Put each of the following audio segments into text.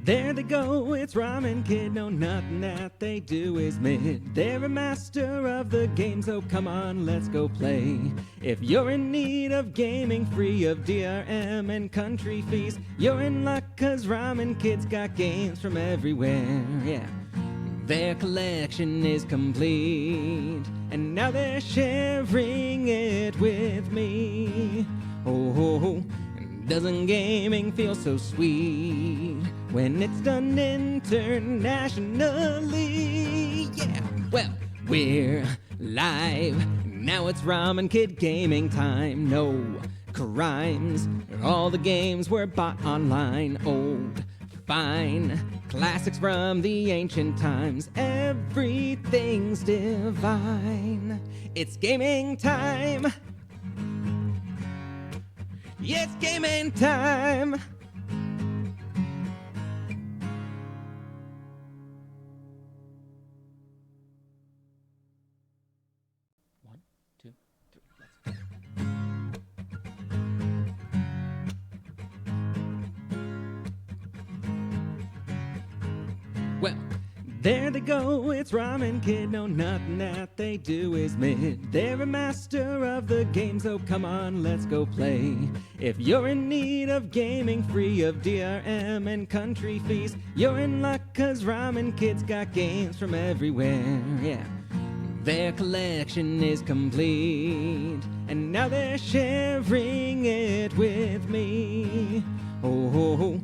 There they go, it's Ramen Kid. No, nothing that they do is mid. They're a master of the game, so come on, let's go play. If you're in need of gaming, free of DRM and country fees, you're in luck, cause Ramen Kid's got games from everywhere, yeah. Their collection is complete, and now they're sharing it with me. Oh, doesn't gaming feel so sweet when it's done internationally? Yeah, well, we're live. Now it's Ramen Kid gaming time. No crimes. All the games were bought online. Old, fine. Classics from the ancient times. Everything's divine. It's gaming time. It's gaming time. One, two, three, let's go. Well, there they go, it's Ramen Kid. No, nothing that they do is mid. They're a master of the game, so come on, let's go play. If you're in need of gaming, free of DRM and country fees, you're in luck, cause Ramen Kid's got games from everywhere, yeah. Their collection is complete, and now they're sharing it with me. Oh,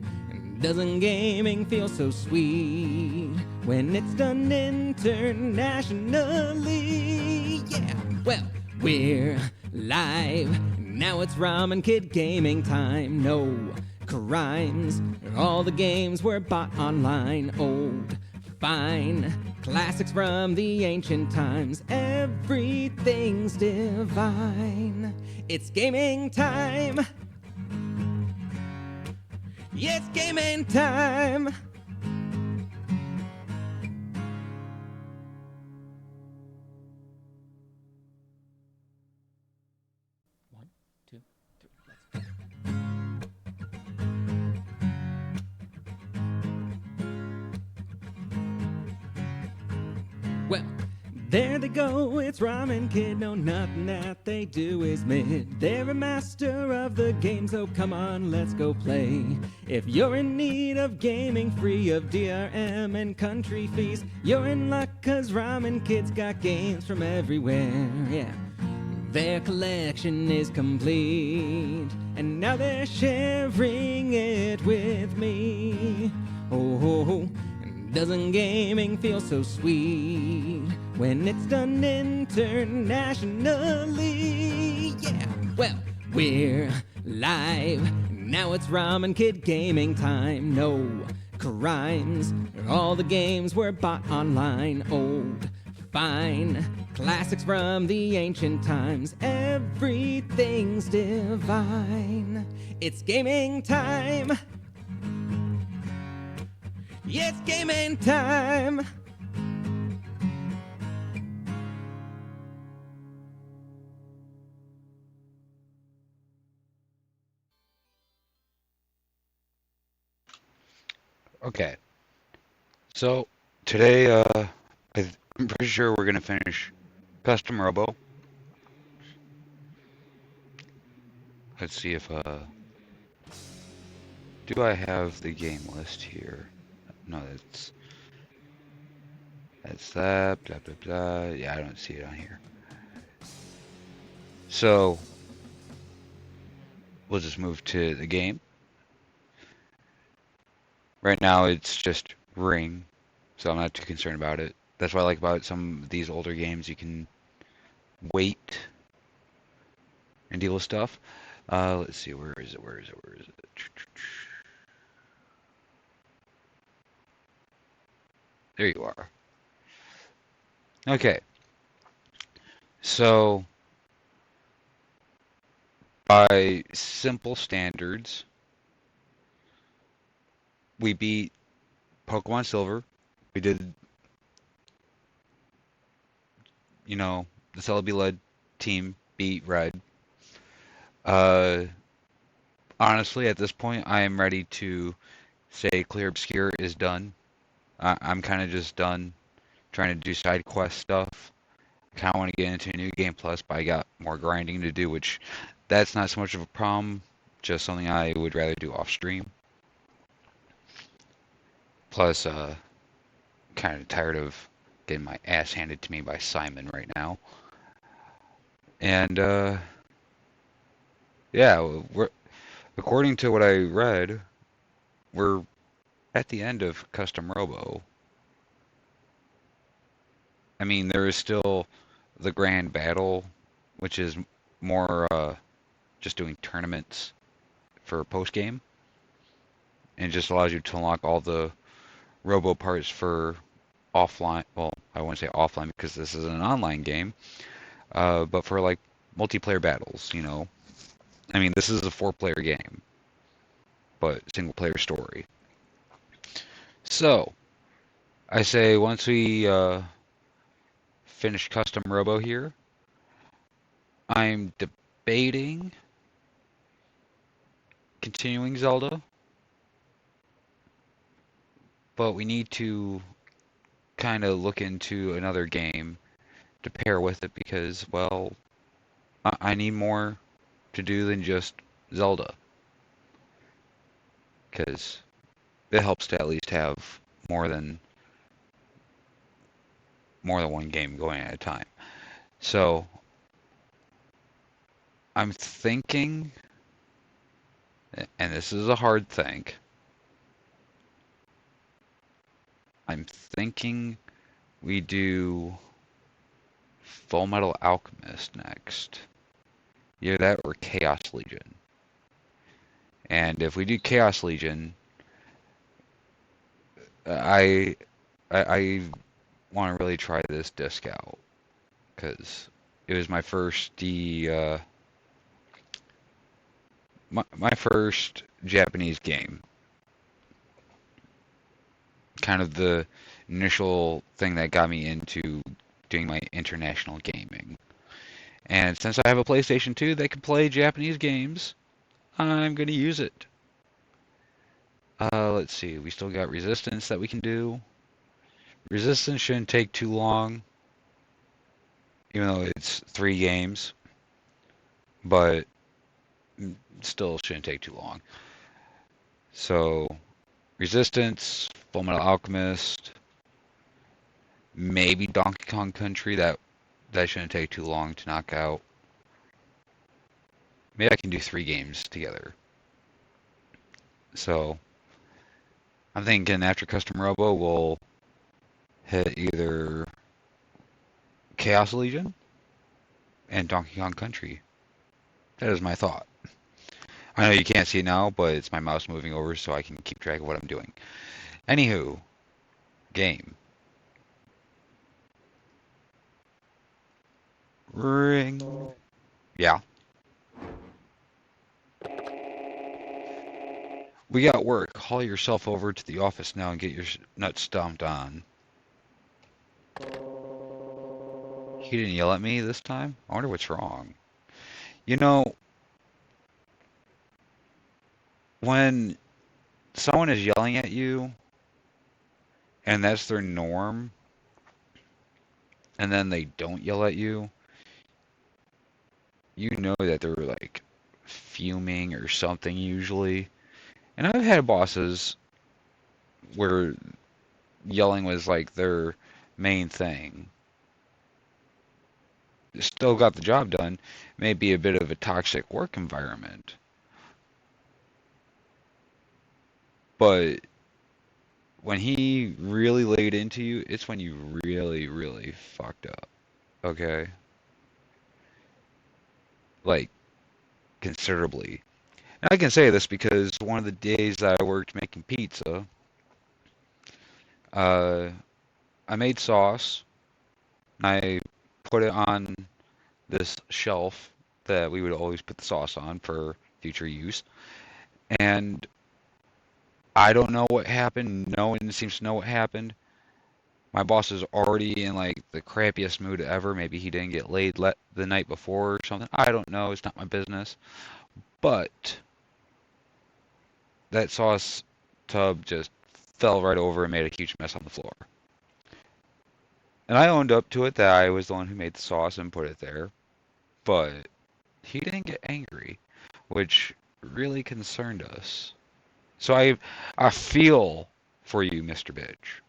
doesn't gaming feel so sweet when it's done internationally? Yeah, well, we're live. Now it's Ramen Kid gaming time. No crimes. All the games were bought online. Old, fine. Classics from the ancient times. Everything's divine. It's gaming time. It's gaming time. One, two, three, let's go. Well, there they go, it's Ramen Kid. No, nothing that they do is mid. They're a master of the game, so come on, let's go play. If you're in need of gaming, free of DRM and country fees, you're in luck, cause Ramen Kid's got games from everywhere, yeah. Their collection is complete, and now they're sharing it with me. Oh, doesn't gaming feel so sweet when it's done internationally? Yeah, well, we're live. Now it's Ramen Kid gaming time. No crimes. All the games were bought online. Old, fine. Classics from the ancient times. Everything's divine. It's gaming time. It's gaming time. Okay, so today I'm pretty sure we're gonna finish Custom Robo. Let's see if do I have the game list here? No, that's that, blah blah blah. Yeah, I don't see it on here. So we'll just move to the game. Right now it's just Ring, so I'm not too concerned about it. That's what I like about some of these older games. You can wait and deal with stuff. Let's see, where is it? There you are. Okay. So, by simple standards, we beat Pokemon Silver. We did, the Celebi-led team beat Red. Honestly, at this point, I am ready to say Clear Obscure is done. I'm kind of just done trying to do side quest stuff. I kind of want to get into New Game Plus, but I got more grinding to do, which that's not so much of a problem. Just something I would rather do off stream. Plus, kind of tired of getting my ass handed to me by Simon right now. And yeah, according to what I read, we're at the end of Custom Robo. I mean, there is still the Grand Battle, which is more just doing tournaments for post game, and just allows you to unlock all the Robo parts for offline. Well, I won't say offline because this is an online game, but for like multiplayer battles. I mean, this is a 4-player game, but single player story. So I say once we finish Custom Robo here, I'm debating continuing Zelda, but we need to kind of look into another game to pair with it because, well, I need more to do than just Zelda. Because it helps to at least have more than one game going at a time. So I'm thinking, and this is a hard think, I'm thinking we do Full Metal Alchemist next. Either that or Chaos Legion. And if we do Chaos Legion, I want to really try this disc out because it was my first my first Japanese game. Kind of the initial thing that got me into doing my international gaming. And since I have a PlayStation 2 that can play Japanese games, I'm going to use it. Let's see. We still got Resistance that we can do. Resistance shouldn't take too long, even though it's 3 games, but still shouldn't take too long. So, Resistance, Fullmetal Alchemist, maybe Donkey Kong Country. That shouldn't take too long to knock out. Maybe I can do 3 games together. So, I'm thinking after Custom Robo, we'll hit either Chaos Legion and Donkey Kong Country. That is my thought. I know you can't see it now, but it's my mouse moving over so I can keep track of what I'm doing. Anywho, game. Ring. Yeah. We got work. Haul yourself over to the office now and get your nuts stomped on. He didn't yell at me this time? I wonder what's wrong. You know, when someone is yelling at you and that's their norm, and then they don't yell at you, you know that they're like fuming or something usually. And I've had bosses where yelling was like their main thing. Still got the job done. Maybe a bit of a toxic work environment. But when he really laid into you, it's when you really, really fucked up. Okay? Like, considerably. And I can say this because one of the days that I worked making pizza, uh, I made sauce. And I put it on this shelf that we would always put the sauce on for future use. And I don't know what happened. No one seems to know what happened. My boss is already in like the crappiest mood ever. Maybe he didn't get laid the night before or something. I don't know. It's not my business. But that sauce tub just fell right over and made a huge mess on the floor. And I owned up to it that I was the one who made the sauce and put it there, but he didn't get angry, which really concerned us. So I feel for you, Mr. Bitch.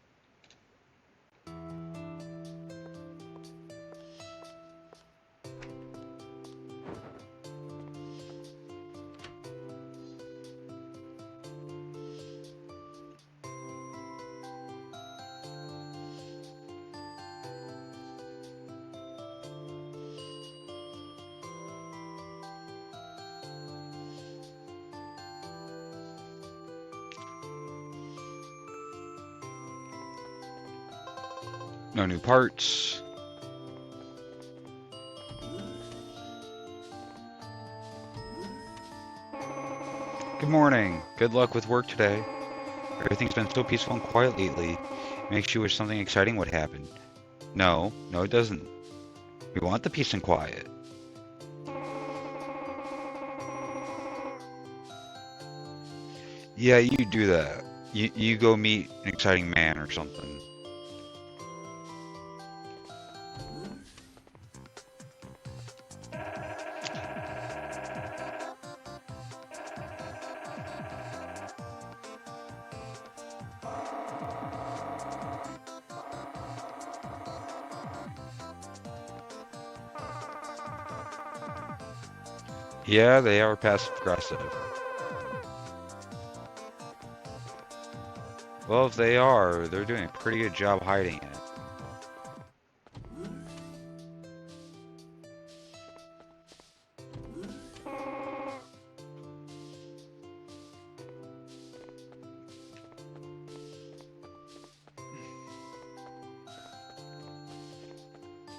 No new parts. Good morning. Good luck with work today. Everything's been so peaceful and quiet lately. It makes you wish something exciting would happen. No, it doesn't. We want the peace and quiet. Yeah, you do that. You go meet an exciting man or something. Yeah, they are passive aggressive. Well, if they are, they're doing a pretty good job hiding it.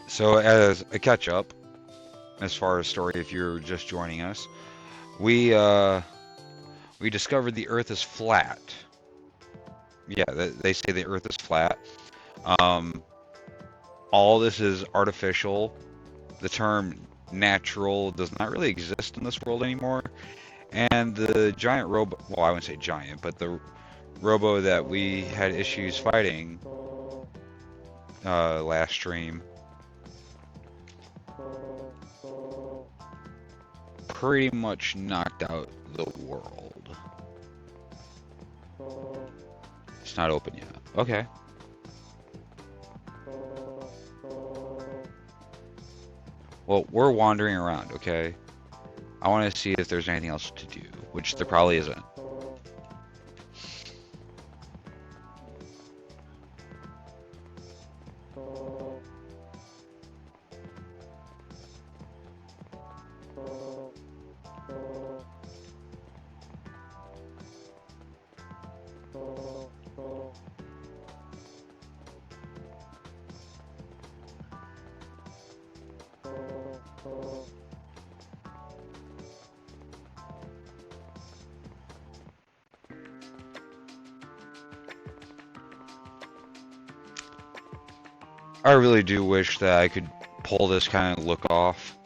So as a catch up, as far as story, if you're just joining us, we discovered the Earth is flat. Yeah, they say the Earth is flat. Um, all this is artificial. The term natural does not really exist in this world anymore. And the giant robo, well, I wouldn't say giant, but the robo that we had issues fighting last stream pretty much knocked out the world. It's not open yet. Okay. Well, we're wandering around, okay? I want to see if there's anything else to do, which there probably isn't. I really do wish that I could pull this kind of look off.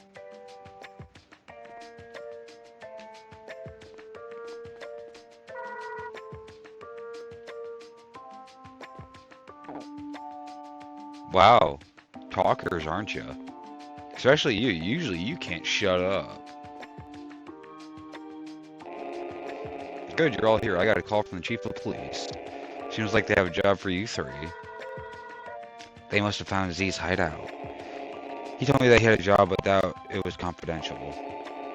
Wow, talkers, aren't you? Especially you. Usually you can't shut up. Good, you're all here. I got a call from the chief of police. Seems like they have a job for you three. They must have found Z's hideout. He told me they had a job, but that it was confidential.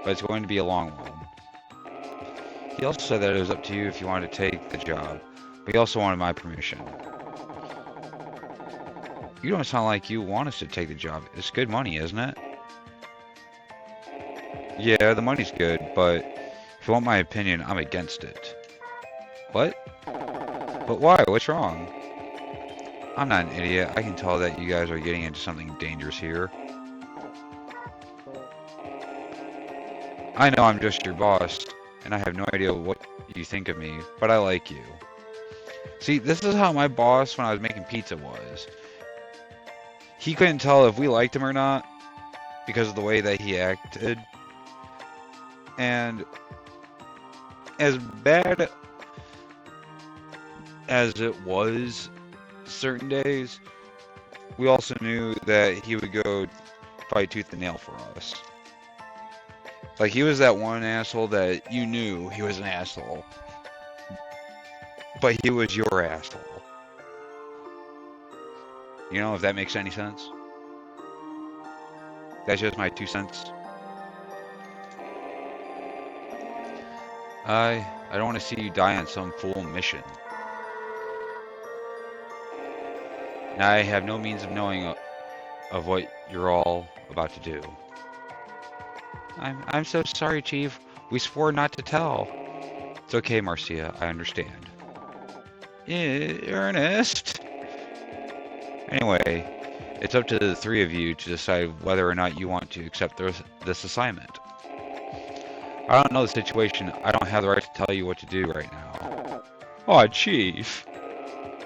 But it's going to be a long one. He also said that it was up to you if you wanted to take the job, but he also wanted my permission. You don't sound like you want us to take the job. It's good money, isn't it? Yeah, the money's good, but if you want my opinion, I'm against it. What? But why? What's wrong? I'm not an idiot. I can tell that you guys are getting into something dangerous here. I know I'm just your boss, and I have no idea what you think of me, but I like you. See, this is how my boss, when I was making pizza, was. He couldn't tell if we liked him or not because of the way that he acted. And as bad as it was certain days, we also knew that he would go fight tooth and nail for us. Like, he was that one asshole that you knew he was an asshole, but he was your asshole. You know, if that makes any sense? That's just my 2 cents. I don't want to see you die on some fool mission. And I have no means of knowing of what you're all about to do. I'm so sorry, Chief. We swore not to tell. It's okay, Marcia. I understand. Ernest? Anyway, it's up to the three of you to decide whether or not you want to accept this assignment. I don't know the situation. I don't have the right to tell you what to do right now. Aw, Chief.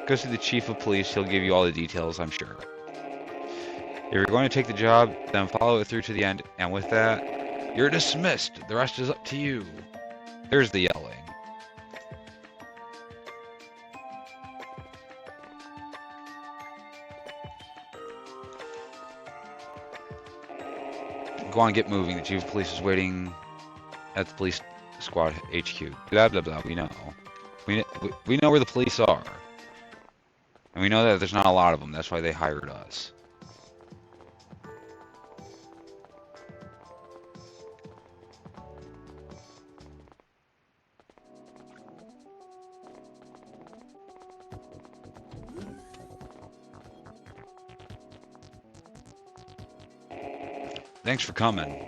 Go see the Chief of Police. He'll give you all the details, I'm sure. If you're going to take the job, then follow it through to the end. And with that, you're dismissed. The rest is up to you. There's the yelling. Go on, get moving. The Chief of Police is waiting at the police squad HQ. Blah, blah, blah. We know. We know where the police are. And we know that there's not a lot of them. That's why they hired us. Thanks for coming.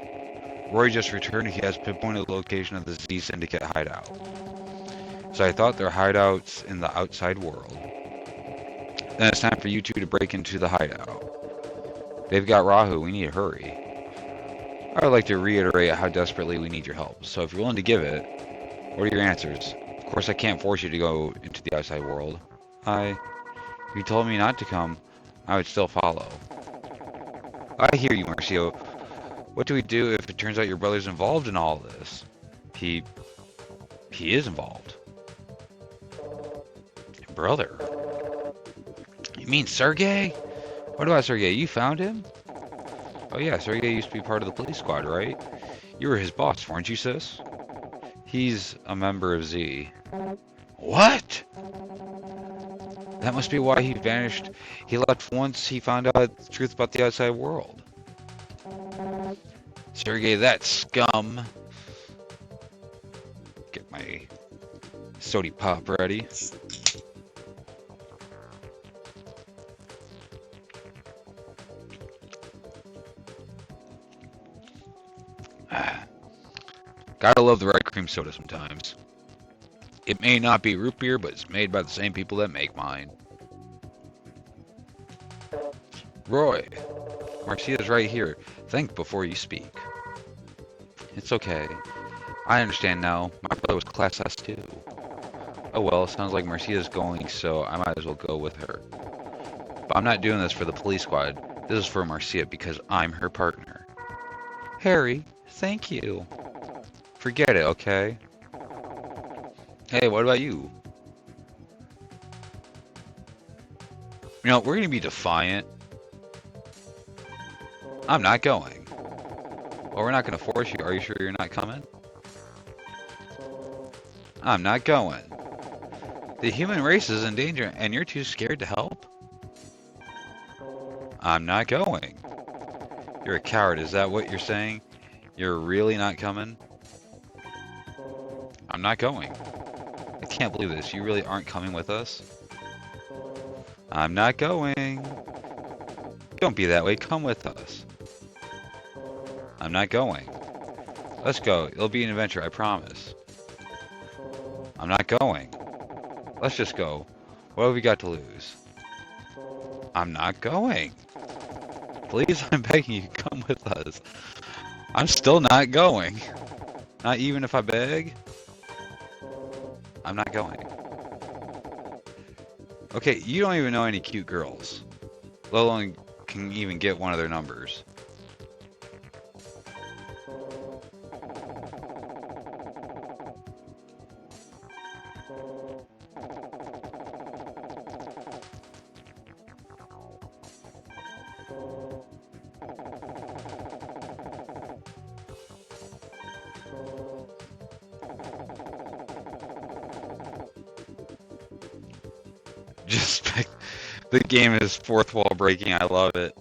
Roy just returned. He has pinpointed the location of the Z Syndicate hideout. So I thought their hideouts in the outside world. Then it's time for you two to break into the hideout. They've got Rahu. We need to hurry. I would like to reiterate how desperately we need your help. So if you're willing to give it, what are your answers? Of course, I can't force you to go into the outside world. If you told me not to come, I would still follow. I hear you, Marcio. What do we do if it turns out your brother's involved in all this? He is involved. Your brother? You mean Sergey? What about Sergey? You found him? Oh yeah, Sergey used to be part of the police squad, right? You were his boss, weren't you, sis? He's a member of Z. What? That must be why he vanished. He left once he found out the truth about the outside world. Sergey, that scum. Get my sody pop ready. Gotta love the right cream soda sometimes. It may not be root beer, but it's made by the same people that make mine. Roy, Marcia's right here. Think before you speak. It's okay. I understand now. My brother was Class S too. Oh well, sounds like Marcia's going, so I might as well go with her. But I'm not doing this for the police squad. This is for Marcia because I'm her partner. Harry, thank you. Forget it, okay? Hey, what about you? You know, we're gonna be defiant. I'm not going. Well, we're not gonna force you. Are you sure you're not coming? I'm not going. The human race is in danger and you're too scared to help? I'm not going. You're a coward, is that what you're saying? You're really not coming? I'm not going. I can't believe this. You really aren't coming with us? I'm not going. Don't be that way. Come with us. I'm not going. Let's go. It'll be an adventure, I promise. I'm not going. Let's just go. What have we got to lose? I'm not going. Please, I'm begging you, come with us. I'm still not going. Not even if I beg. I'm not going. Okay, you don't even know any cute girls. Let alone can even get one of their numbers. Just the game is fourth wall breaking. I love it.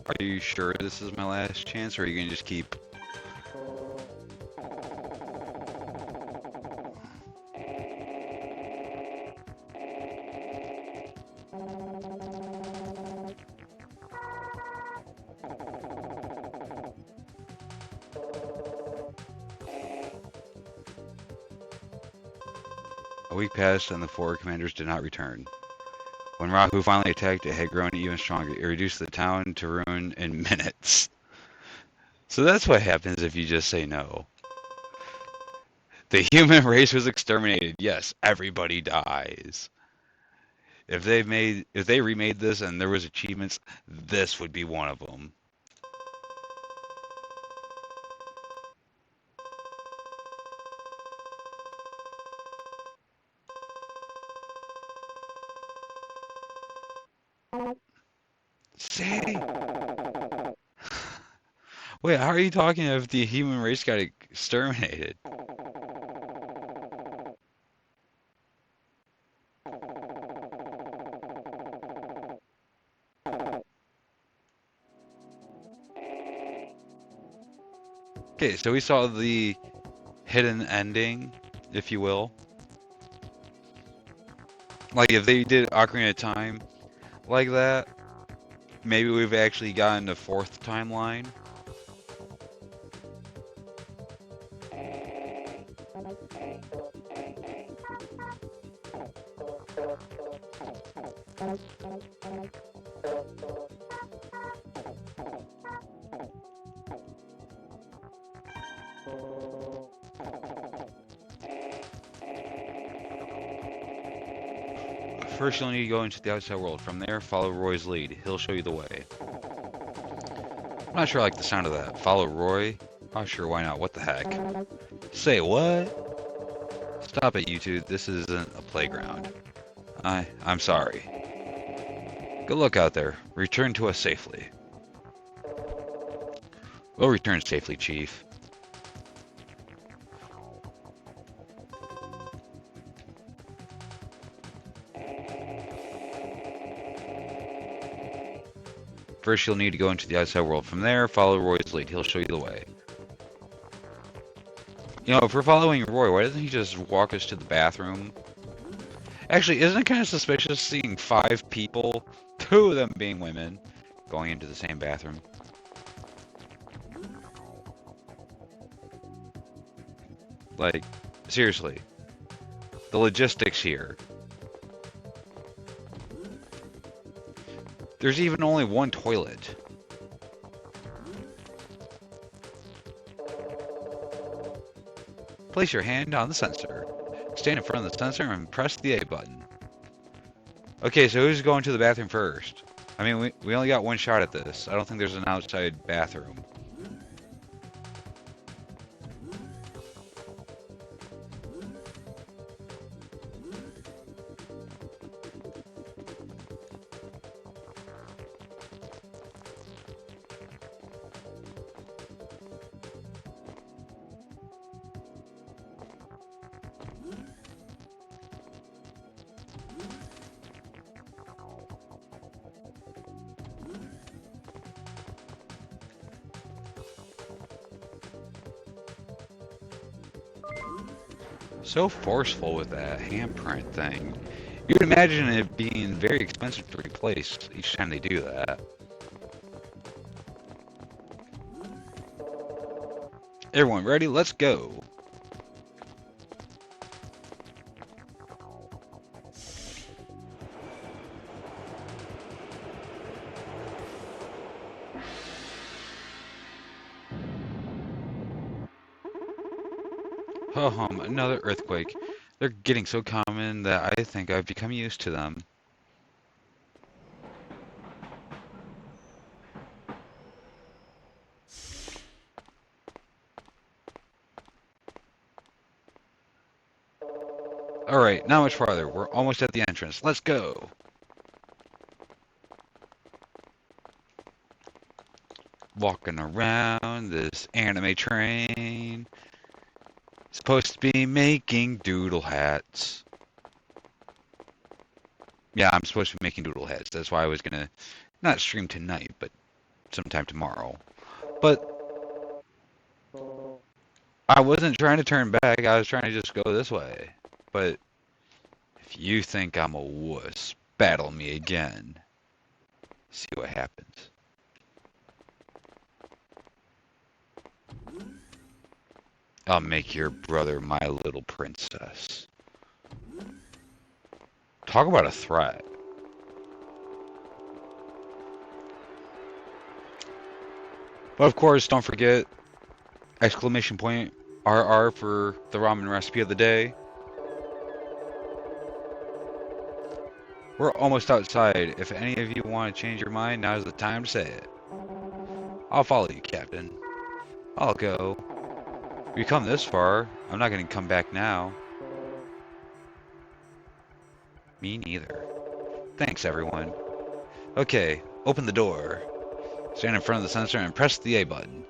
Are you sure this is my last chance, or are you gonna just keep? A week passed and the four commanders did not return. When Rahu finally attacked, it had grown even stronger. It reduced the town to ruin in minutes. So that's what happens if you just say no. The human race was exterminated. Yes, everybody dies. If they remade this and there was achievements, this would be one of them. Say, wait, how are you talking if the human race got exterminated? Okay, so we saw the hidden ending, if you will. Like if they did Ocarina of Time like that, maybe we've actually gotten the fourth timeline. First, you'll need to go into the outside world. From there, follow Roy's lead. He'll show you the way. I'm not sure I like the sound of that. Follow Roy? Oh, sure, why not? What the heck? Say what? Stop it, you two. This isn't a playground. I'm sorry. Good luck out there. Return to us safely. We'll return safely, Chief. First, you'll need to go into the outside world. From there, follow Roy's lead. He'll show you the way. You know, if we're following Roy, why doesn't he just walk us to the bathroom? Actually, isn't it kind of suspicious seeing 5 people, 2 of them being women, going into the same bathroom? Like, seriously. The logistics here. There's even only one toilet. Place your hand on the sensor. Stand in front of the sensor and press the A button. Okay, so who's going to the bathroom first? I mean, we only got one shot at this. I don't think there's an outside bathroom. So forceful with that handprint thing. You'd imagine it being very expensive to replace each time they do that. Everyone ready? Let's go. Oh, another earthquake. They're getting so common that I think I've become used to them. Alright, not much farther. We're almost at the entrance. Let's go. Walking around this anime train. Supposed to be making doodle hats. Yeah, I'm supposed to be making doodle hats. That's why I was gonna not stream tonight, but sometime tomorrow. But I wasn't trying to turn back. I was trying to just go this way. But if you think I'm a wuss, battle me again. See what happens. I'll make your brother my little princess. Talk about a threat. But of course, don't forget, exclamation point RR for the ramen recipe of the day. We're almost outside. If any of you want to change your mind, now's the time to say it. I'll follow you, Captain. I'll go. We come this far. I'm not going to come back now. Me neither. Thanks, everyone. Okay, open the door. Stand in front of the sensor and press the A button.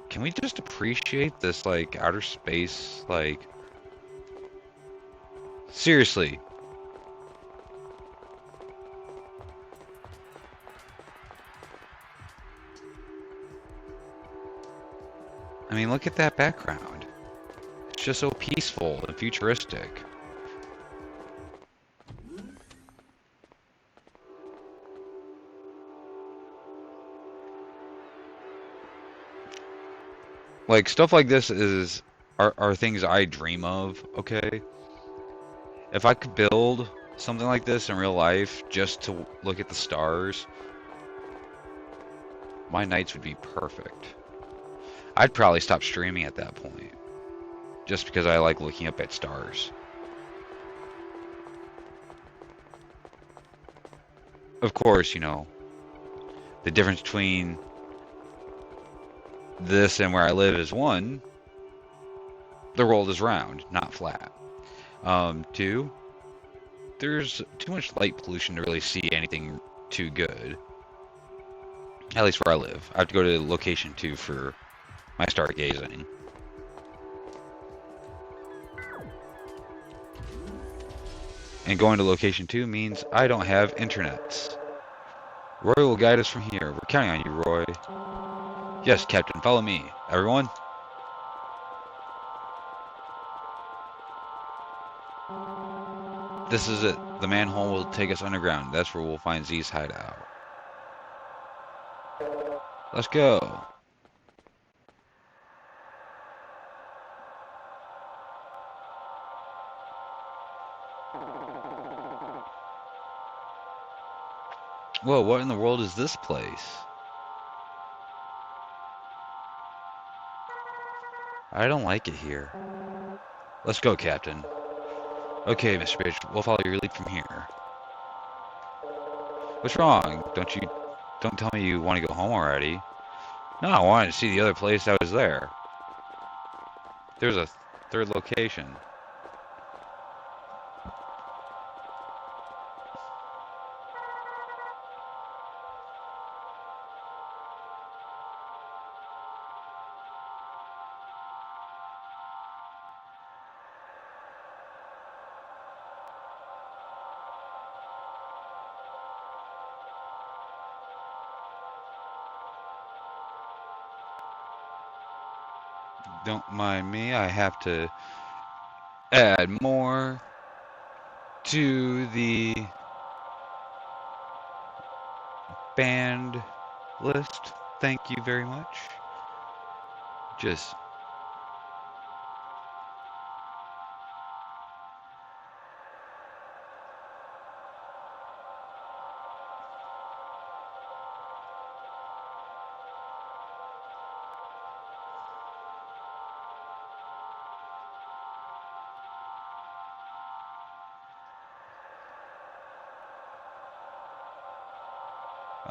Can we just appreciate this, like, outer space, like... Seriously. I mean, look at that background. It's just so peaceful and futuristic. Like, stuff like this are things I dream of, okay? If I could build something like this in real life just to look at the stars, my nights would be perfect. I'd probably stop streaming at that point, just because I like looking up at stars. Of course, you know, the difference between this and where I live is one, the world is round, not flat. Two, there's too much light pollution to really see anything too good. At least where I live. I have to go to location 2 for my stargazing. And going to location 2 means I don't have internets. Roy will guide us from here. We're counting on you, Roy. Yes, Captain, follow me. Everyone? This is it. The manhole will take us underground. That's where we'll find Z's hideout. Let's go. Whoa, what in the world is this place? I don't like it here. Let's go, Captain. Okay, Mr. Page, we'll follow your lead from here. What's wrong? Don't tell me you want to go home already. No, I wanted to see the other place that was there. There's a third location. Don't mind me, I have to add more to the band list. Thank you very much. Just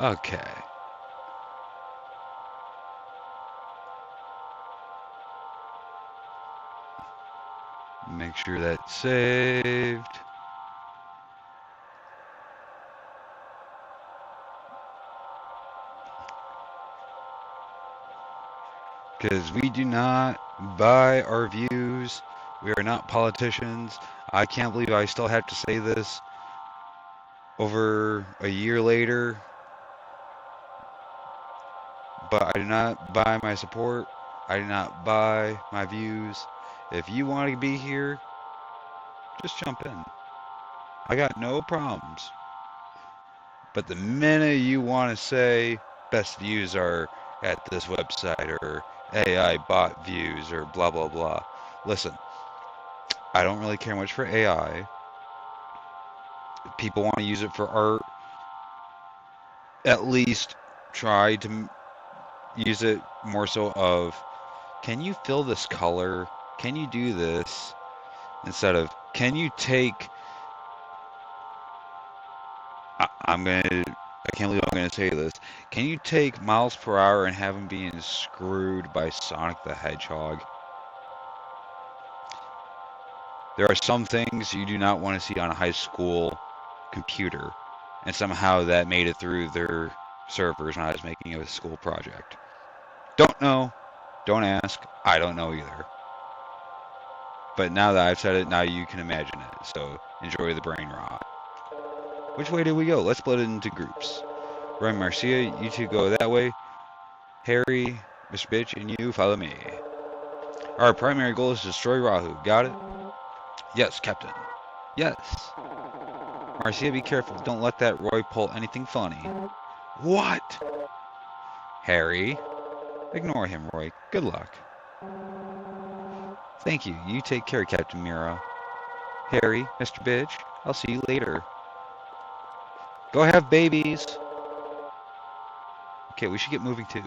okay. Make sure that's saved. Because we do not buy our views. We are not politicians. I can't believe I still have to say this over a year later. But I do not buy my support. I do not buy my views. If you want to be here, just jump in. I got no problems. But the minute you want to say best views are at this website or AI bot views or blah blah blah. Listen, I don't really care much for AI. If people want to use it for art, at least try to use it more so of, can you fill this color? Can you do this? Instead of, can you take, I can't believe I'm gonna say this. Can you take miles per hour and have him being screwed by Sonic the Hedgehog? There are some things you do not want to see on a high school computer, and somehow that made it through their servers when I was making a school project. Don't know. Don't ask. I don't know either. But now that I've said it, now you can imagine it. So enjoy the brain rot. Which way do we go? Let's split it into groups. Ryan, Marcia, you two go that way. Harry, Mr. Bitch, and you follow me. Our primary goal is to destroy Rahu. Got it? Yes, Captain. Yes. Marcia, be careful. Don't let that Roy pull anything funny. What? Harry. Ignore him, Roy. Good luck. Thank you. You take care, Captain Mira. Harry, Mr. Bitch, I'll see you later. Go have babies. Okay, we should get moving too.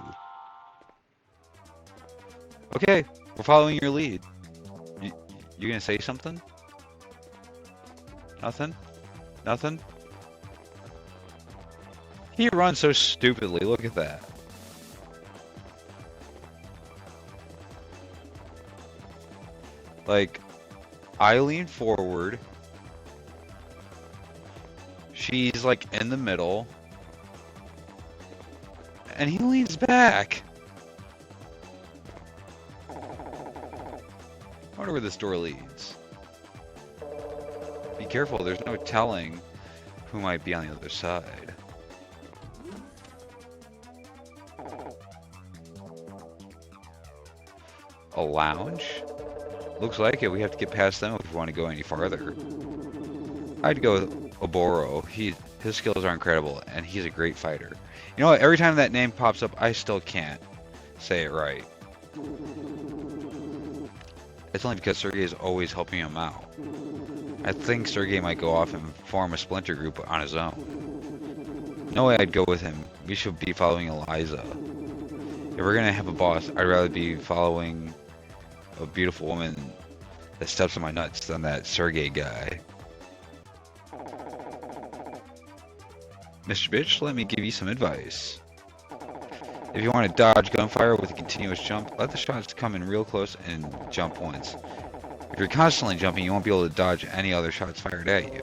Okay, we're following your lead. You gonna say something? Nothing? Nothing? He runs so stupidly, look at that. Like, I lean forward. She's like in the middle. And he leans back. I wonder where this door leads. Be careful, there's no telling who might be on the other side. A lounge? Looks like it. We have to get past them if we want to go any farther. I'd go with Oboro. His skills are incredible, and he's a great fighter. You know what? Every time that name pops up, I still can't say it right. It's only because Sergey is always helping him out. I think Sergey might go off and form a splinter group on his own. No way I'd go with him. We should be following Eliza. If we're gonna have a boss, I'd rather be following a beautiful woman that steps on my nuts than that Sergey guy. Mr. Bitch, let me give you some advice. If you want to dodge gunfire with a continuous jump, let the shots come in real close and jump once. If you're constantly jumping, you won't be able to dodge any other shots fired at you.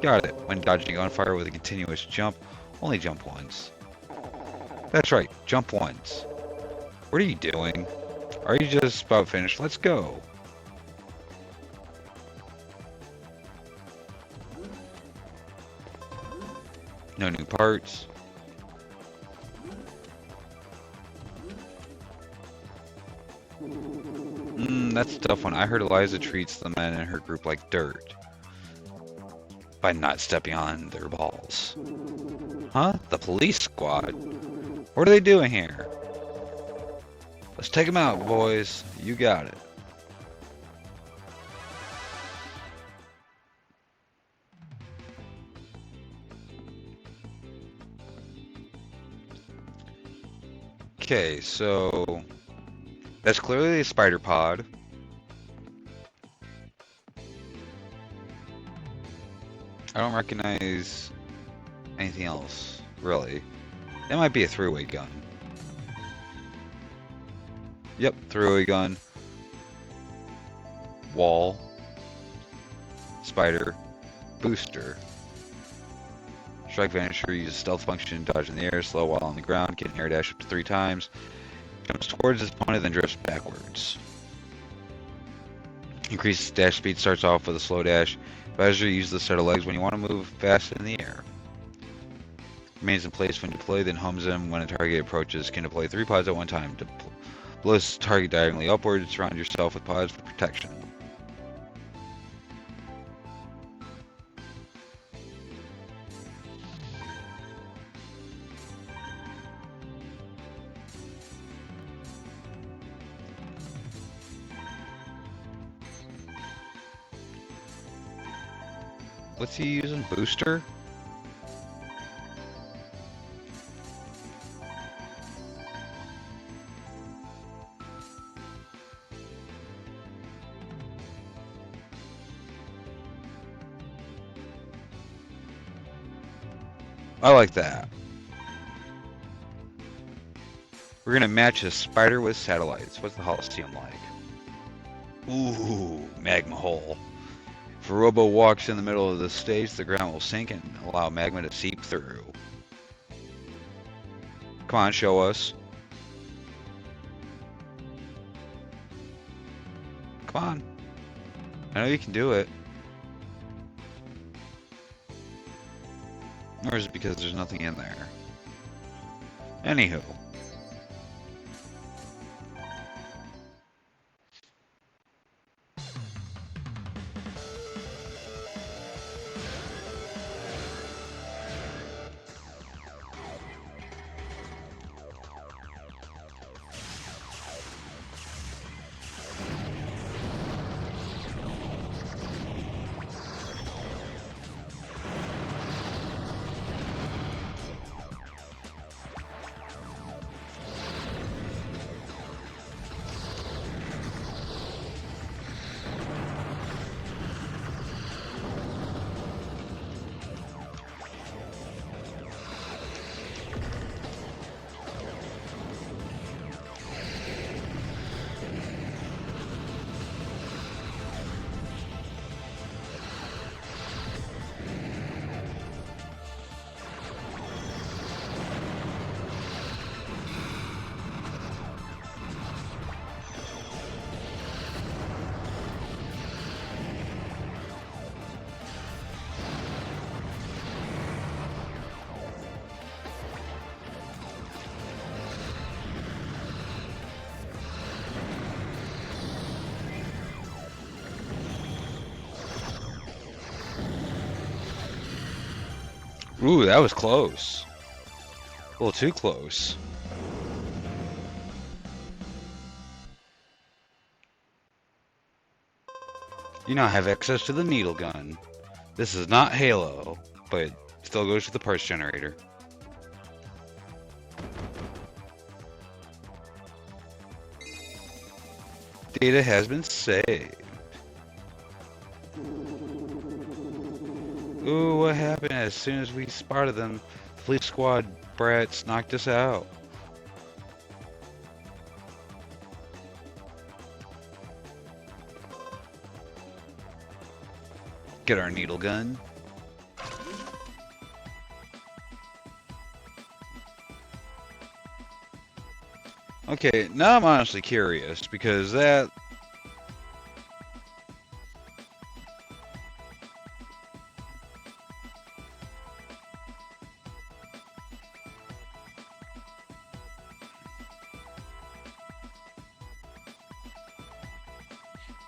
Got it. When dodging gunfire with a continuous jump, only jump once. That's right, jump once. What are you doing? Are you just about finished? Let's go. No new parts. That's a tough one. I heard Eliza treats the men in her group like dirt by not stepping on their balls. Huh? The police squad? What are they doing here? Let's take them out, boys. You got it. Okay, so that's clearly a spider pod. I don't recognize anything else, really. That might be a throwaway gun. Yep, throwaway gun. Wall. Spider, Booster. Strike Vanisher uses stealth function, dodge in the air, slow while on the ground, get an air dash up to 3 times. Jumps towards his opponent, then drifts backwards. Increases dash speed, starts off with a slow dash. Advisor uses the set of legs when you want to move fast in the air. Remains in place when deployed, then hums him when a target approaches. Can deploy 3 pods at one time. Blow this target diagonally upward, surround yourself with pods for protection. What's he using? Booster? I like that. We're gonna match a spider with satellites. What's the Holocene like? Ooh, magma hole. If a Robo walks in the middle of the stage, the ground will sink and allow magma to seep through. Come on, show us. Come on. I know you can do it. Or is it because there's nothing in there? Anywho. Ooh, that was close. A little too close. You now have access to the needle gun. This is not Halo, but it still goes to the parts generator. Data has been saved. Ooh, what happened? As soon as we spotted them, the Fleet Squad brats knocked us out. Get our needle gun. Okay, now I'm honestly curious because that...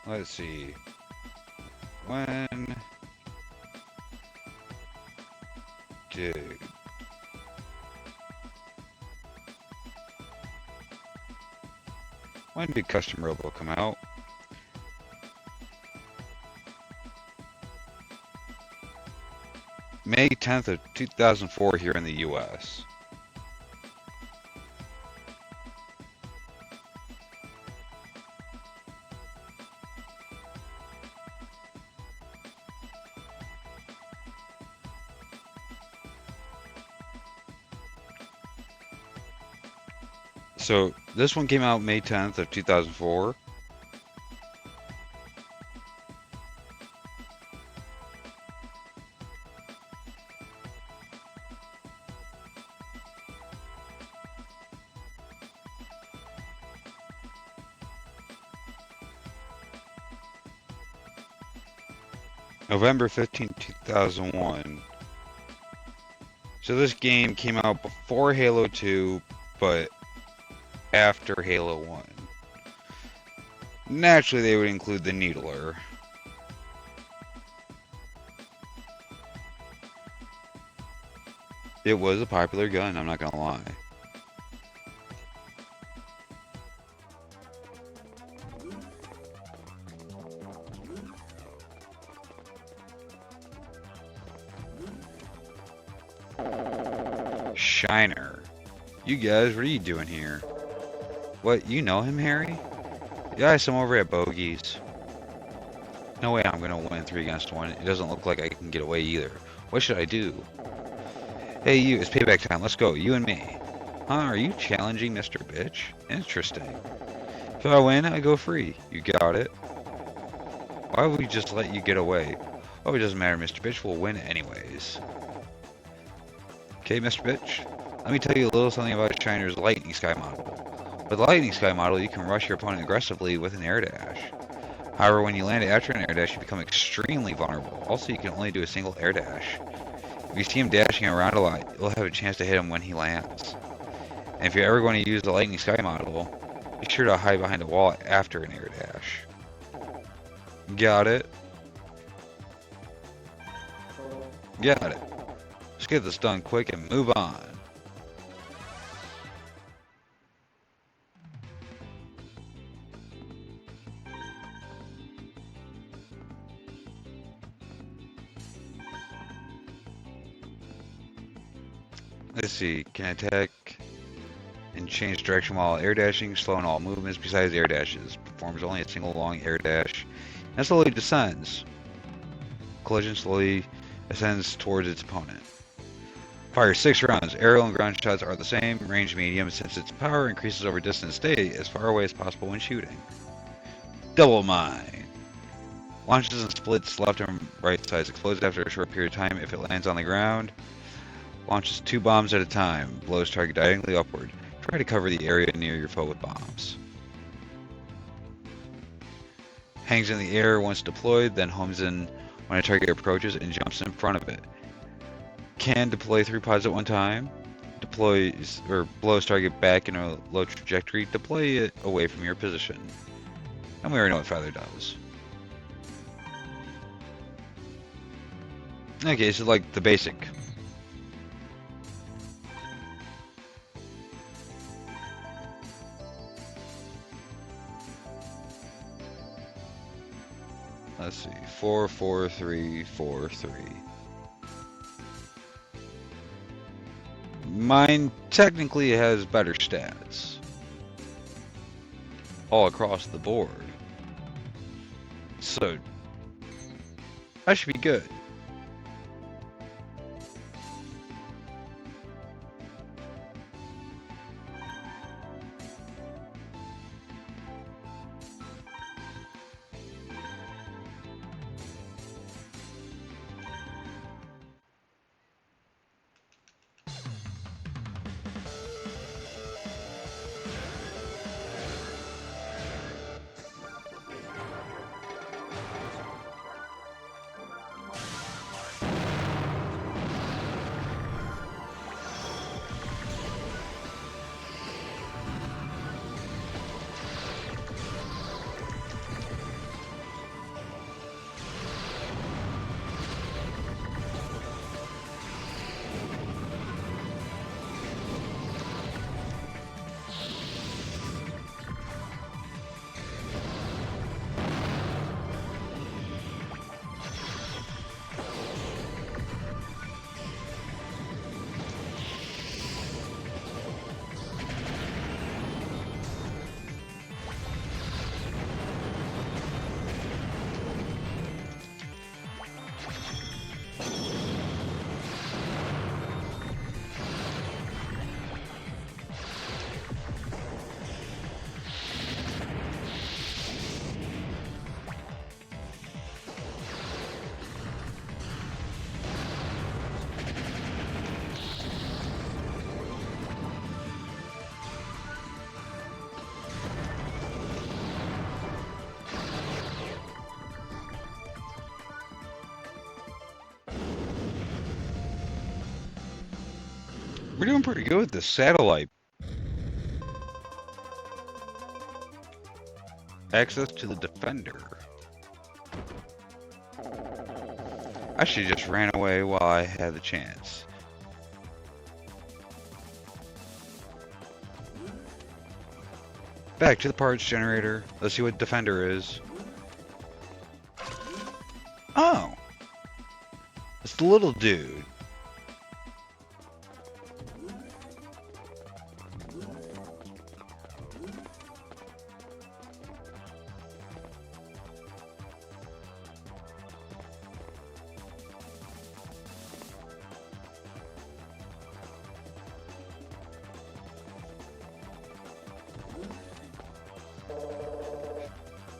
Let's see. When did Custom Robo come out? May 10th of 2004 here in the US. So this one came out May 10th of 2004. November 15th, 2001. So this game came out before Halo 2, but after Halo 1. Naturally, they would include the Needler. It was a popular gun, I'm not gonna lie. Shiner. You guys, what are you doing here? What, you know him, Harry? Yeah, I saw him over at Bogey's. No way I'm gonna win 3 against 1. It doesn't look like I can get away either. What should I do? Hey you, it's payback time. Let's go, you and me. Huh, are you challenging Mr. Bitch? Interesting. If I win, I go free. You got it? Why would we just let you get away? Oh, it doesn't matter, Mr. Bitch. We'll win anyways. Okay, Mr. Bitch. Let me tell you a little something about Shiner's Lightning Sky model. With the Lightning Sky model, you can rush your opponent aggressively with an air dash. However, when you land after an air dash, you become extremely vulnerable. Also, you can only do a single air dash. If you see him dashing around a lot, you'll have a chance to hit him when he lands. And if you're ever going to use the Lightning Sky model, be sure to hide behind a wall after an air dash. Got it? Got it. Let's get this done quick and move on. Let's see, can attack and change direction while air dashing, slowing all movements besides air dashes. Performs only a single long air dash and slowly descends. Collision slowly ascends towards its opponent. Fires 6 rounds. Aerial and ground shots are the same, range medium, since its power increases over distance. Stay as far away as possible when shooting. Double Mine. Launches and splits left and right sides. Explodes after a short period of time if it lands on the ground. Launches 2 bombs at a time. Blows target diagonally upward. Try to cover the area near your foe with bombs. Hangs in the air once deployed, then homes in when a target approaches and jumps in front of it. Can deploy 3 pods at one time. Deploys or blows target back in a low trajectory. Deploy it away from your position. And we already know what Feather does. Okay, so like the basic. Let's see, 4, 4, 3, 4, 3. Mine technically has better stats. All across the board. So, that should be good. We're doing pretty good with this satellite. Access to the defender. I should have just ran away while I had the chance. Back to the parts generator. Let's see what defender is. Oh! It's the little dude.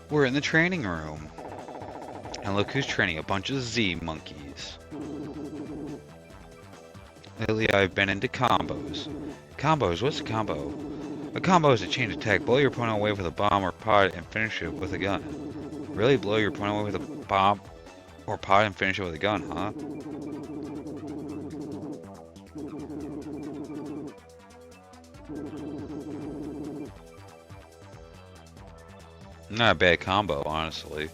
We're in the training room. And look who's training, a bunch of Z monkeys. Lately I've been into combos. Combos? What's a combo? A combo is a chain attack. Blow your opponent away with a bomb or pod and finish it with a gun. Really? Blow your opponent away with a bomb or pod and finish it with a gun, huh? Not a bad combo, honestly.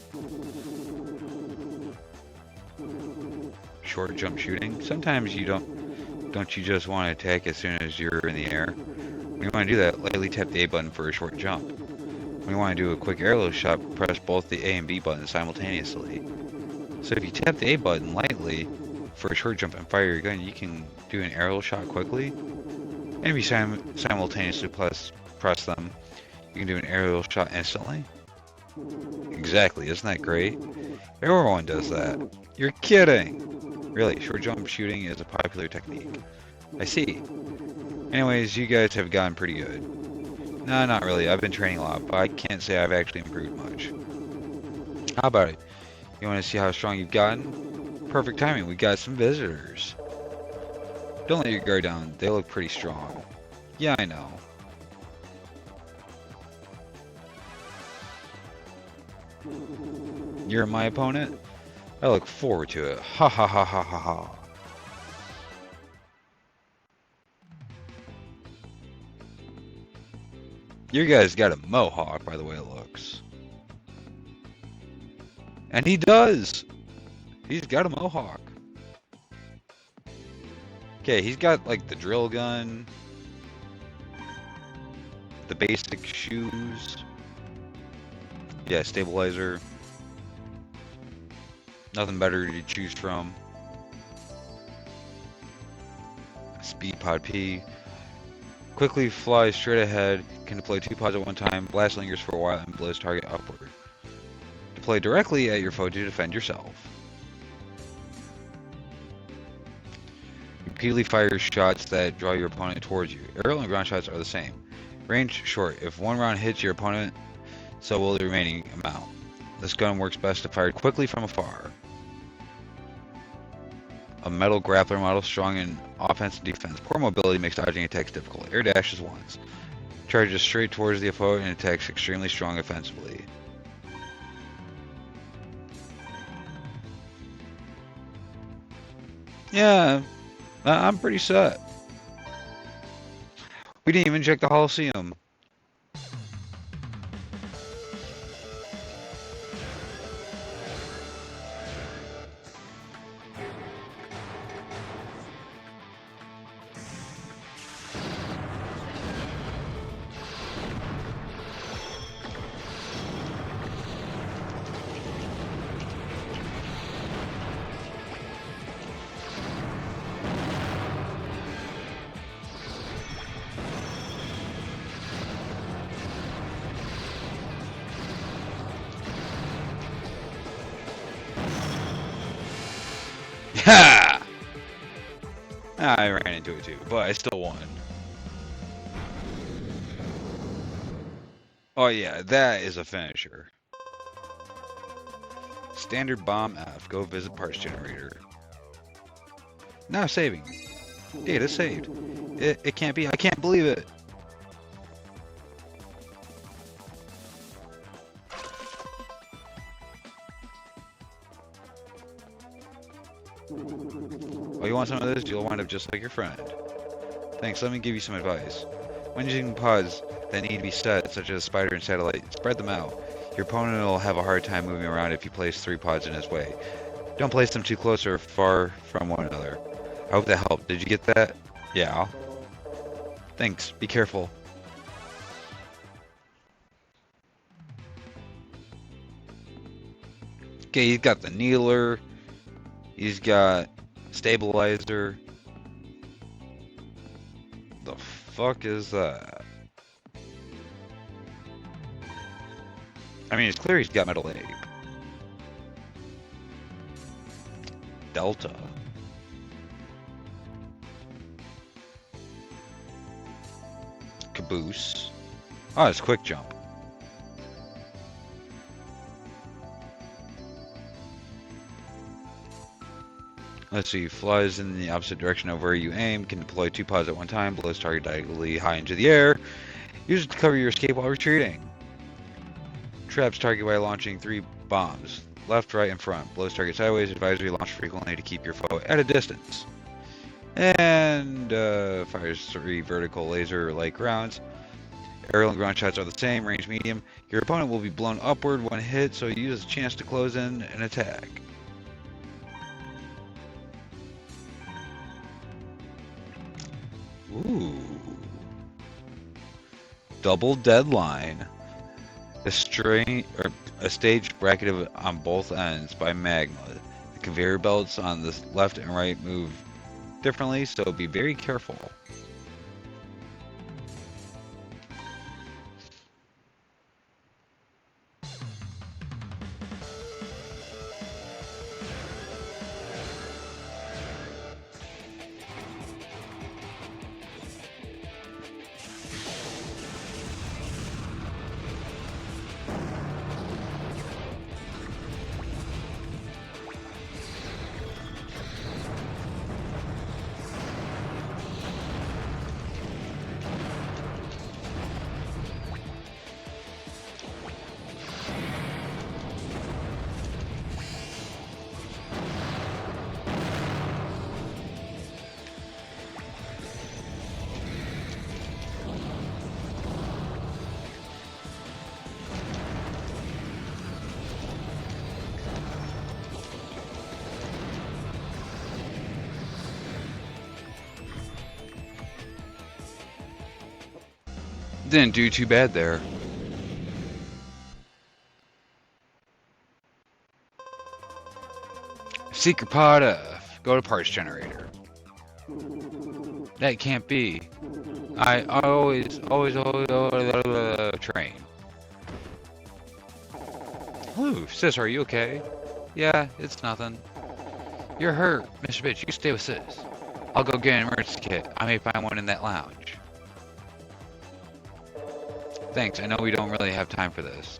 Short jump shooting. Sometimes you don't you just want to attack as soon as you're in the air? When you want to do that, lightly tap the A button for a short jump. When you want to do a quick arrow shot, press both the A and B buttons simultaneously. So if you tap the A button lightly for a short jump and fire your gun, you can do an arrow shot quickly. And if you simultaneously press them, you can do an aerial shot instantly. Exactly, isn't that great? Everyone does that. You're kidding! Really, short jump shooting is a popular technique. I see. Anyways, you guys have gotten pretty good. No, not really. I've been training a lot, but I can't say I've actually improved much. How about it? You want to see how strong you've gotten? Perfect timing, we got some visitors. Don't let your guard down, they look pretty strong. Yeah, I know. You're my opponent? I look forward to it. Ha ha ha ha ha ha. Your guy's got a mohawk by the way it looks. And he does! He's got a mohawk. Okay, he's got like the drill gun, the basic shoes, yeah, stabilizer. Nothing better to choose from. Speed pod P. Quickly flies straight ahead, can deploy 2 pods at one time, blast lingers for a while, and blows target upward. Deploy directly at your foe to defend yourself. Repeatedly fire shots that draw your opponent towards you. Aerial and ground shots are the same. Range short. If one round hits your opponent, so will the remaining amount. This gun works best if fired quickly from afar. A metal grappler model, strong in offense and defense. Poor mobility makes dodging attacks difficult. Air dashes once. Charges straight towards the opponent and attacks extremely strong offensively. Yeah, I'm pretty set. We didn't even check the Coliseum. Ha! I ran into it too, but I still won. Oh yeah, that is a finisher. Standard bomb F. Go visit parts generator. Now saving. Data saved. It can't be. I can't believe it. Oh, you want some of this? You'll wind up just like your friend. Thanks, let me give you some advice. When using pods that need to be set, such as spider and satellite, spread them out. Your opponent will have a hard time moving around if you place 3 pods in his way. Don't place them too close or far from one another. I hope that helped. Did you get that? Yeah. Thanks. Be careful. Okay, he's got the kneeler. He's got stabilizer. The fuck is that? I mean, it's clear he's got metal ape. Delta. Caboose. Oh, it's quick jump. Let's see, flies in the opposite direction of where you aim, can deploy 2 pods at one time, blows target diagonally high into the air. Use it to cover your escape while retreating. Traps target by launching 3 bombs. Left, right, and front. Blows target sideways. Advisory, launch frequently to keep your foe at a distance. And fires 3 vertical laser-like rounds. Aerial and ground shots are the same, range medium. Your opponent will be blown upward when hit, so use a chance to close in and attack. Ooh. Double deadline. A stage bracketed on both ends by magma. The conveyor belts on the left and right move differently, so be very careful. Didn't do too bad there. Secret pod F. Go to parts generator. That can't be. I always train. Ooh, sis, are you okay? Yeah, it's nothing. You're hurt, Mr. Bitch. You can stay with sis. I'll go get an emergency kit. I may find one in that lounge. Thanks, I know we don't really have time for this.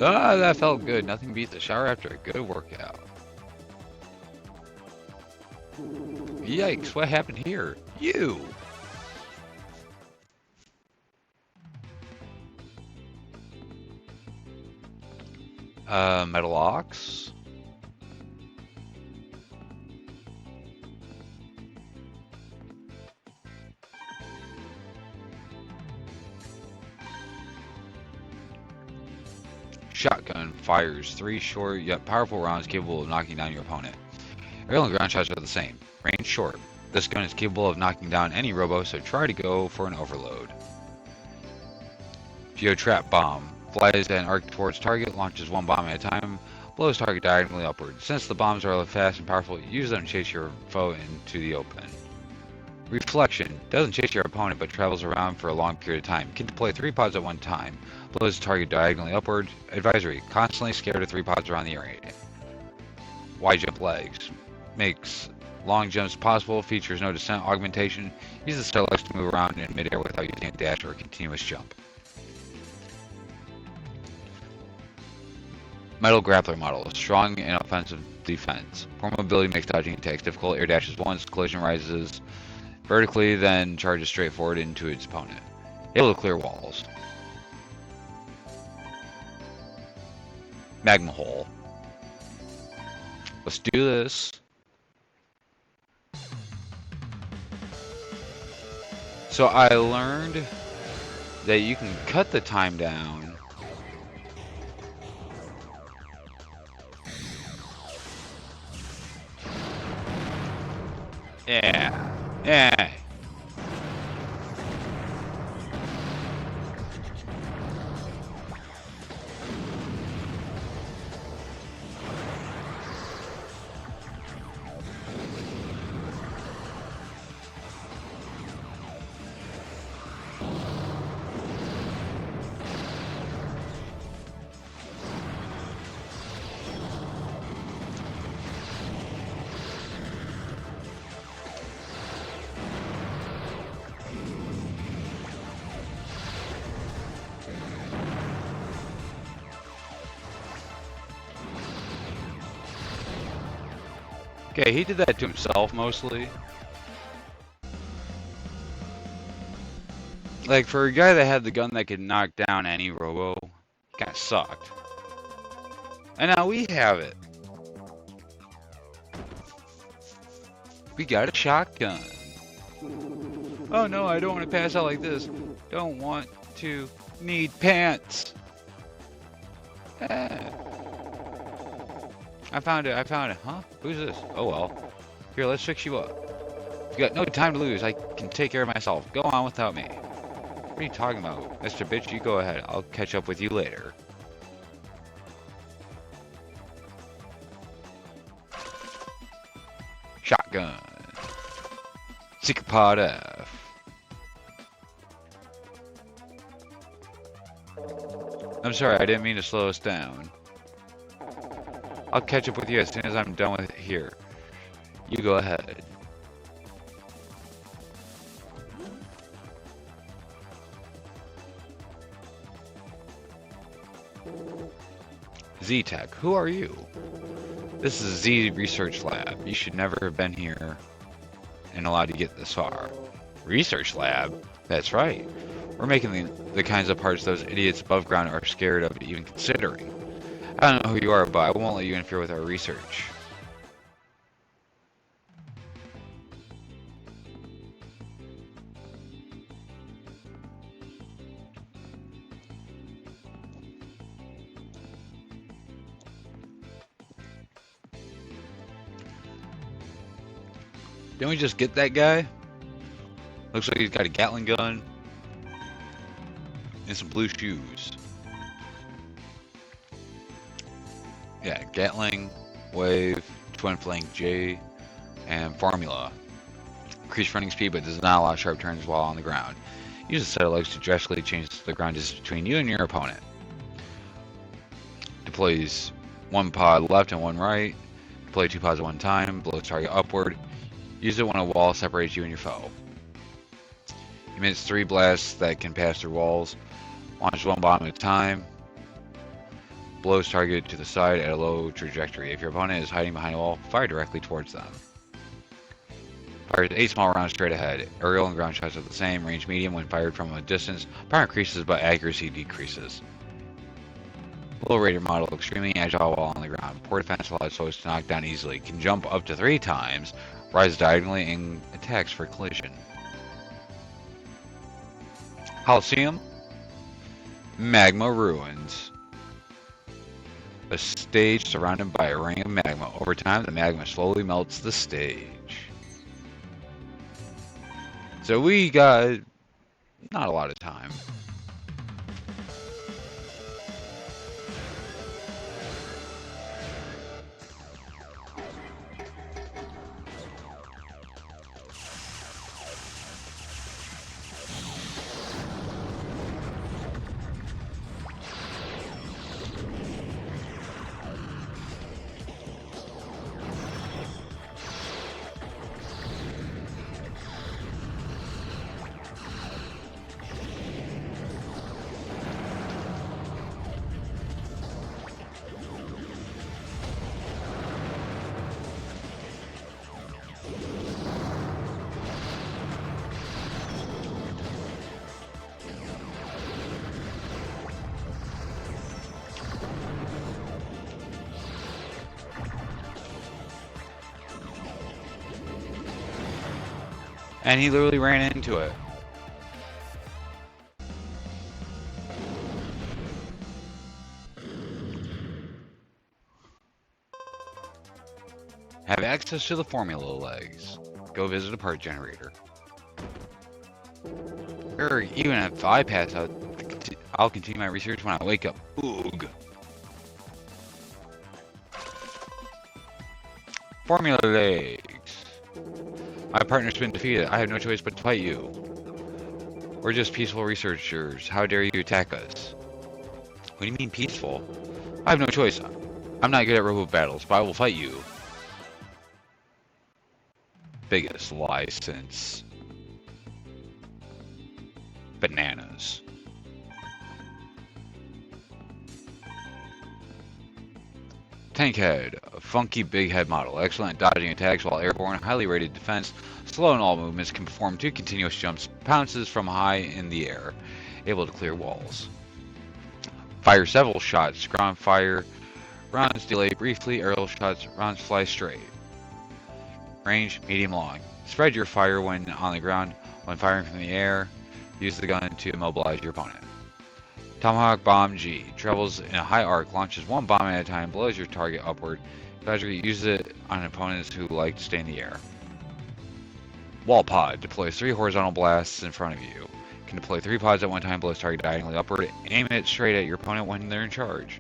Ah, that felt good. Nothing beats a shower after a good workout. Yikes, what happened here? You! Metal ox? Shotgun fires 3 short yet powerful rounds capable of knocking down your opponent. Aerial and ground shots are the same. Range short. This gun is capable of knocking down any robo, so try to go for an overload. Geotrap bomb. Flies at an arc towards target, launches 1 bomb at a time, blows target diagonally upward. Since the bombs are fast and powerful, use them to chase your foe into the open. Reflection. Doesn't chase your opponent, but travels around for a long period of time. Can deploy 3 pods at one time. Blows the target diagonally upward. Advisory. Constantly scared of 3 pods around the area. Wide jump legs. Makes long jumps possible. Features no descent augmentation. Uses the legs to move around in midair without using a dash or a continuous jump. Metal grappler model. Strong and offensive defense. Poor mobility makes dodging attacks difficult. Air dashes once. Collision rises vertically, then charges straight forward into its opponent. Able to clear walls. Magma hole. Let's do this. So I learned that you can cut the time down. Yeah. Yeah. Okay, he did that to himself mostly. Like, for a guy that had the gun that could knock down any Robo, kinda sucked. And now we have it. We got a shotgun. Oh no, I don't want to pass out like this. Don't want to. Need pants. Ah. I found it, Huh? Who's this? Oh well. Here, let's fix you up. You got no time to lose. I can take care of myself. Go on without me. What are you talking about? Mr. Bitch, you go ahead. I'll catch up with you later. Shotgun. Secret Pod F. I'm sorry, I didn't mean to slow us down. I'll catch up with you as soon as I'm done with it here. You go ahead. Z-Tech, who are you? This is Z Research Lab. You should never have been here and allowed to get this far. Research Lab? That's right. We're making the kinds of parts those idiots above ground are scared of even considering. I don't know who you are, but I won't let you interfere with our research. Didn't we just get that guy? Looks like he's got a Gatling gun and some blue shoes. Yeah, Gatling, Wave, Twin Flank J, and Formula. Increase running speed, but does not allow sharp turns while on the ground. Use a set of legs to drastically change the ground distance between you and your opponent. Deploys one pod left and one right. Deploy two pods at one time. Blows target upward. Use it when a wall separates you and your foe. Emits 3 blasts that can pass through walls. Launch one bomb at a time. Blows target to the side at a low trajectory. If your opponent is hiding behind a wall, fire directly towards them. Fires 8 small rounds straight ahead. Aerial and ground shots are the same. Range medium when fired from a distance. Power increases but accuracy decreases. Low rated model, extremely agile while on the ground. Poor defense allows foes to knock down easily. Can jump up to 3 times. Rise diagonally and attacks for collision. Coliseum. Magma Ruins. A stage surrounded by a ring of magma. Over time, the magma slowly melts the stage. So we got not a lot of time. And he literally ran into it. have access to the formula legs. Go visit a part generator. Or even if I pass out, I'll continue my research when I wake up. Oog. Formula legs. My partner's been defeated. I have no choice but to fight you. We're just peaceful researchers. How dare you attack us? What do you mean peaceful? I have no choice. I'm not good at robo battles, but I will fight you. Biggest lie since bananas. Tank head, a funky big head model, excellent dodging attacks while airborne, highly rated defense, slow in all movements, can perform 2 continuous jumps, pounces from high in the air, able to clear walls. Fire several shots, ground fire, rounds delay briefly, aerial shots, rounds fly straight. Range, medium long. Spread your fire when on the ground. When firing from the air, use the gun to immobilize your opponent. Tomahawk Bomb G. Travels in a high arc, launches 1 bomb at a time, blows your target upward. Advisory, use it on opponents who like to stay in the air. Wall Pod. Deploys 3 horizontal blasts in front of you. Can deploy 3 pods at one time, blows target diagonally upward. Aim it straight at your opponent when they're in charge.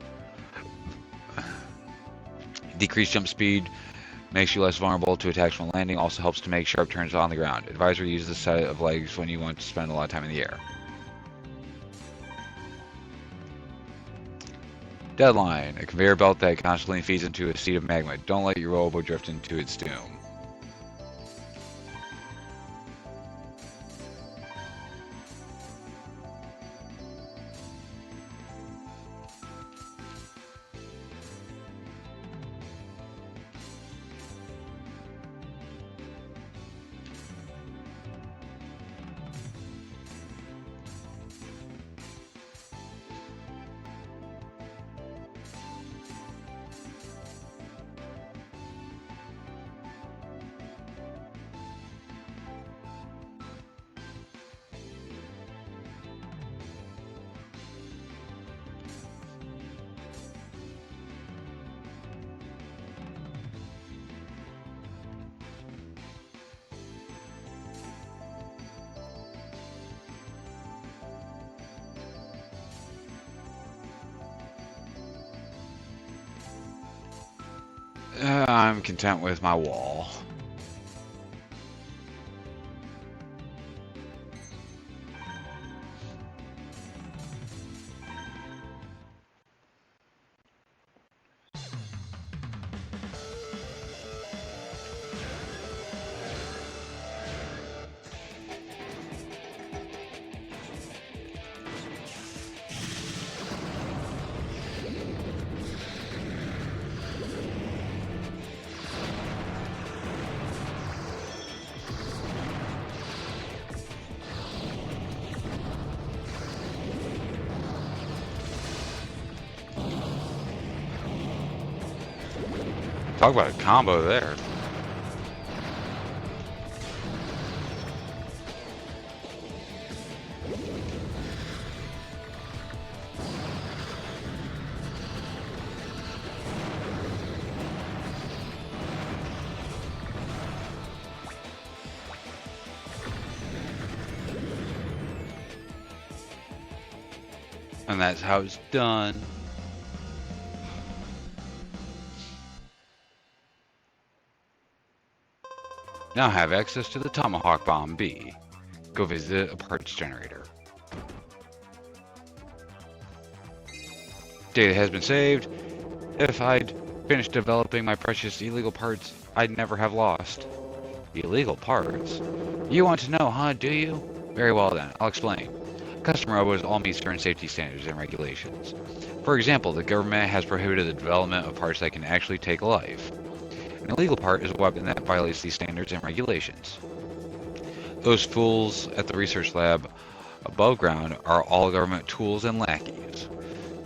Decreased jump speed. Makes you less vulnerable to attacks when landing. Also helps to make sharp turns on the ground. Advisory, use this set of legs when you want to spend a lot of time in the air. Deadline. A conveyor belt that constantly feeds into a sea of magma. Don't let your robo drift into its doom. I'm content with my wall. Talk about a combo there. And that's how it's done. Now have access to the Tomahawk Bomb B. Go visit a parts generator. Data has been saved. If I'd finished developing my precious illegal parts, I'd never have lost. Illegal parts? You want to know, huh, do you? Very well then, I'll explain. Custom robos all meet certain safety standards and regulations. For example, the government has prohibited the development of parts that can actually take life. An illegal part is a weapon that violates these standards and regulations. Those fools at the research lab above ground are all government tools and lackeys.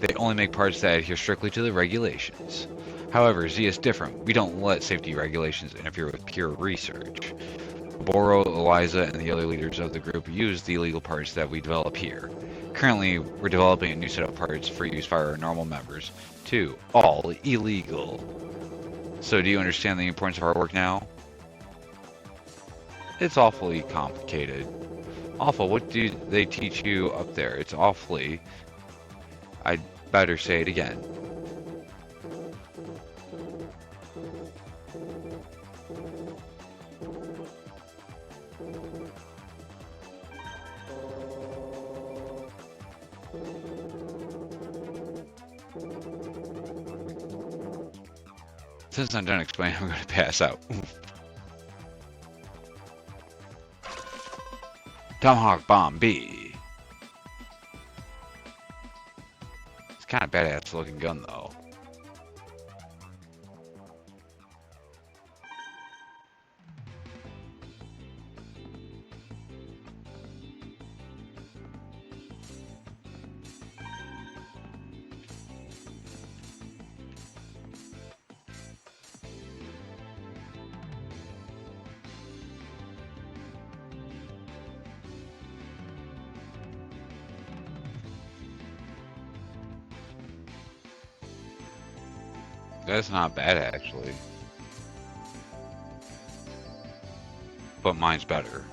They only make parts that adhere strictly to the regulations. However, Z is different. We don't let safety regulations interfere with pure research. Boro, Eliza, and the other leaders of the group use the illegal parts that we develop here. Currently, we're developing a new set of parts for use by our normal members, too. All illegal. So do you understand the importance of hard work now? It's awfully complicated. Awful. What do they teach you up there? It's awfully. I'd better say it again. Since I'm done explaining, I'm going to pass out. Tomahawk Bomb B. It's kind of badass looking gun though. That's not bad actually. But mine's better.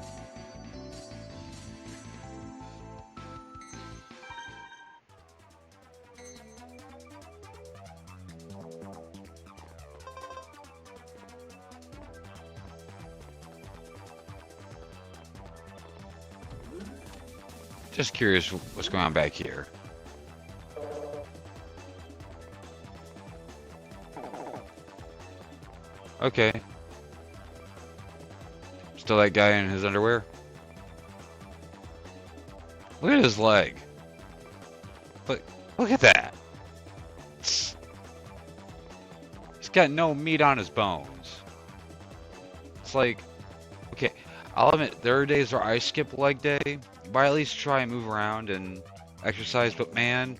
Just curious what's going on back here. Okay. Still that guy in his underwear? Look at his leg. Look at that. He's got no meat on his bones. It's like, okay, I'll admit, there are days where I skip leg day, but I at least try and move around and exercise, but man,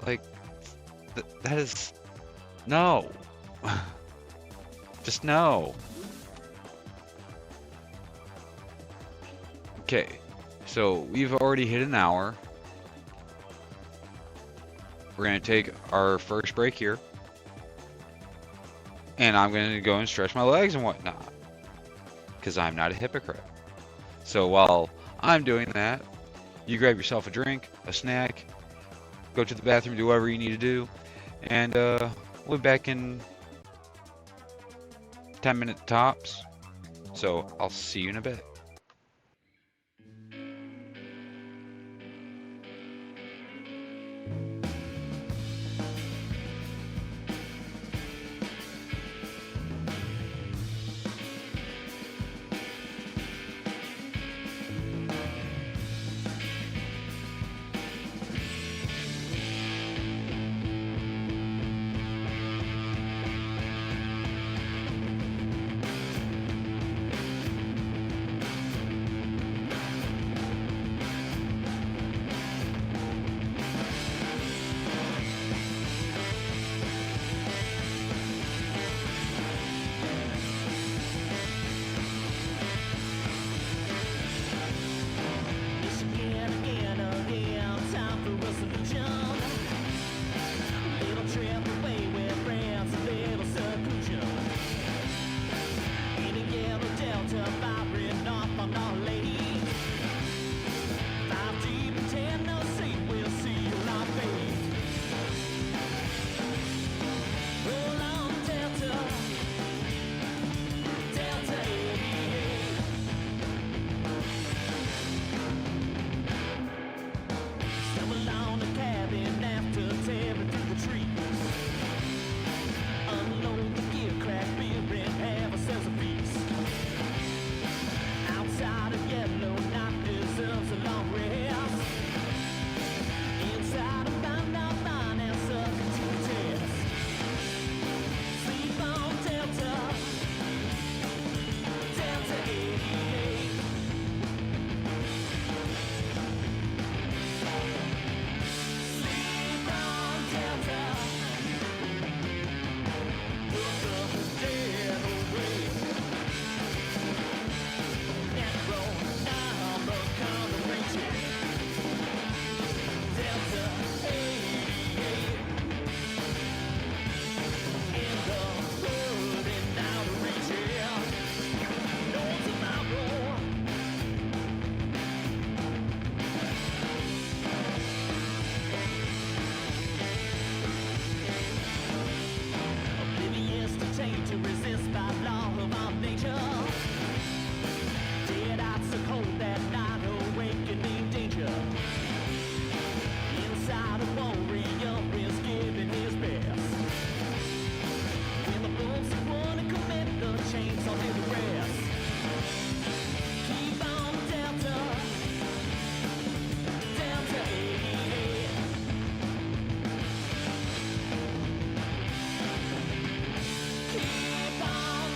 like, that is, no. Just no. Okay, so we've already hit an hour. We're going to take our first break here. And I'm going to go and stretch my legs and whatnot. Because I'm not a hypocrite. So while I'm doing that, you grab yourself a drink, a snack, go to the bathroom, do whatever you need to do. And we'll be back in 10-minute tops. So I'll see you in a bit. made to resist by law of our nature. Dead out so cold that night, awakening danger. Inside a warrior is giving his best. When the wolves want to commit the chainsaw to the rest. Keep on Delta, Delta 88. Keep on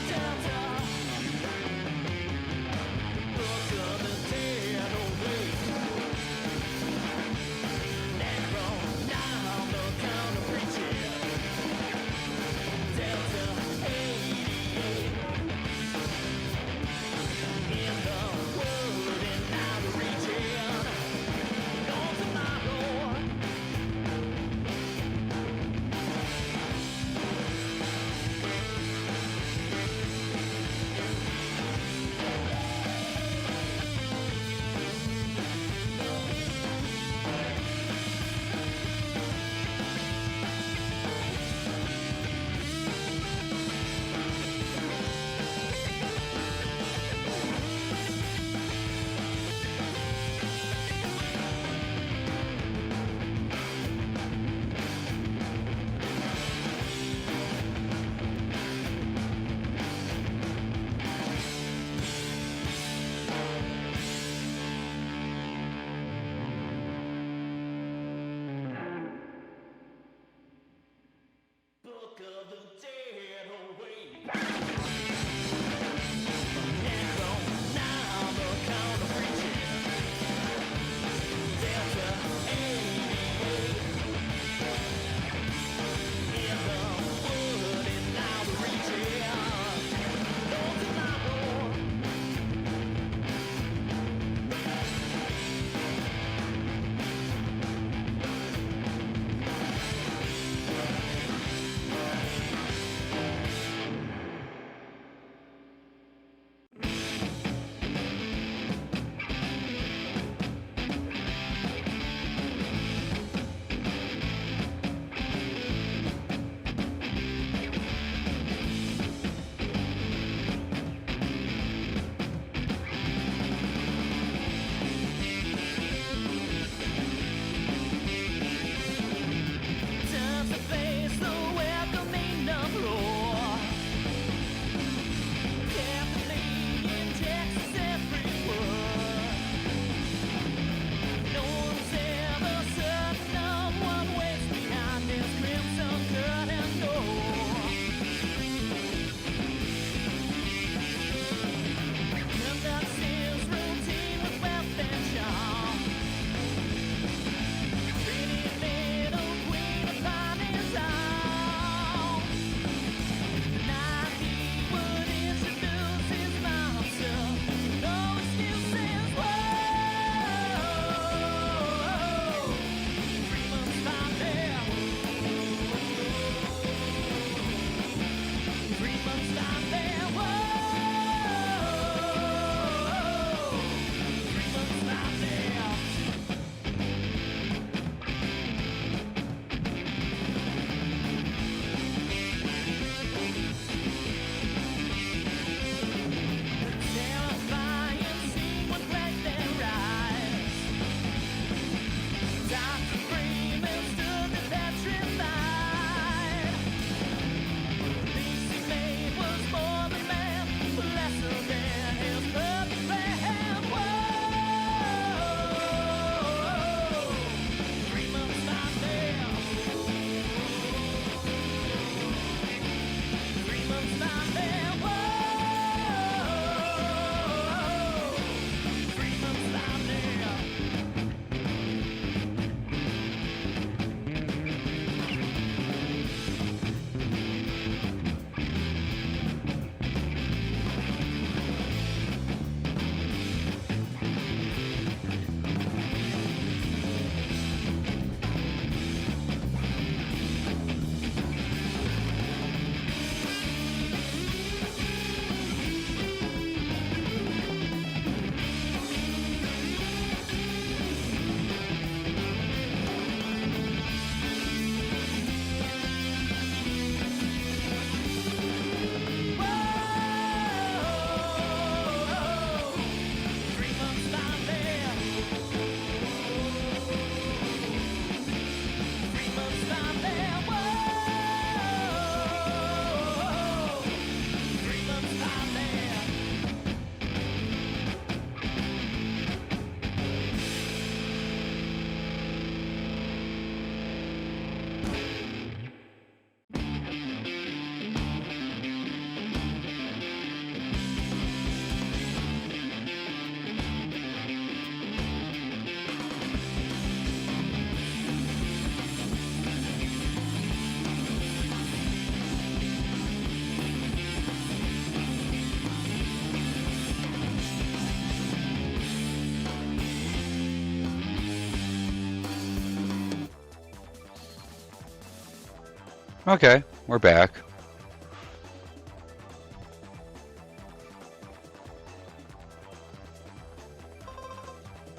Okay, we're back.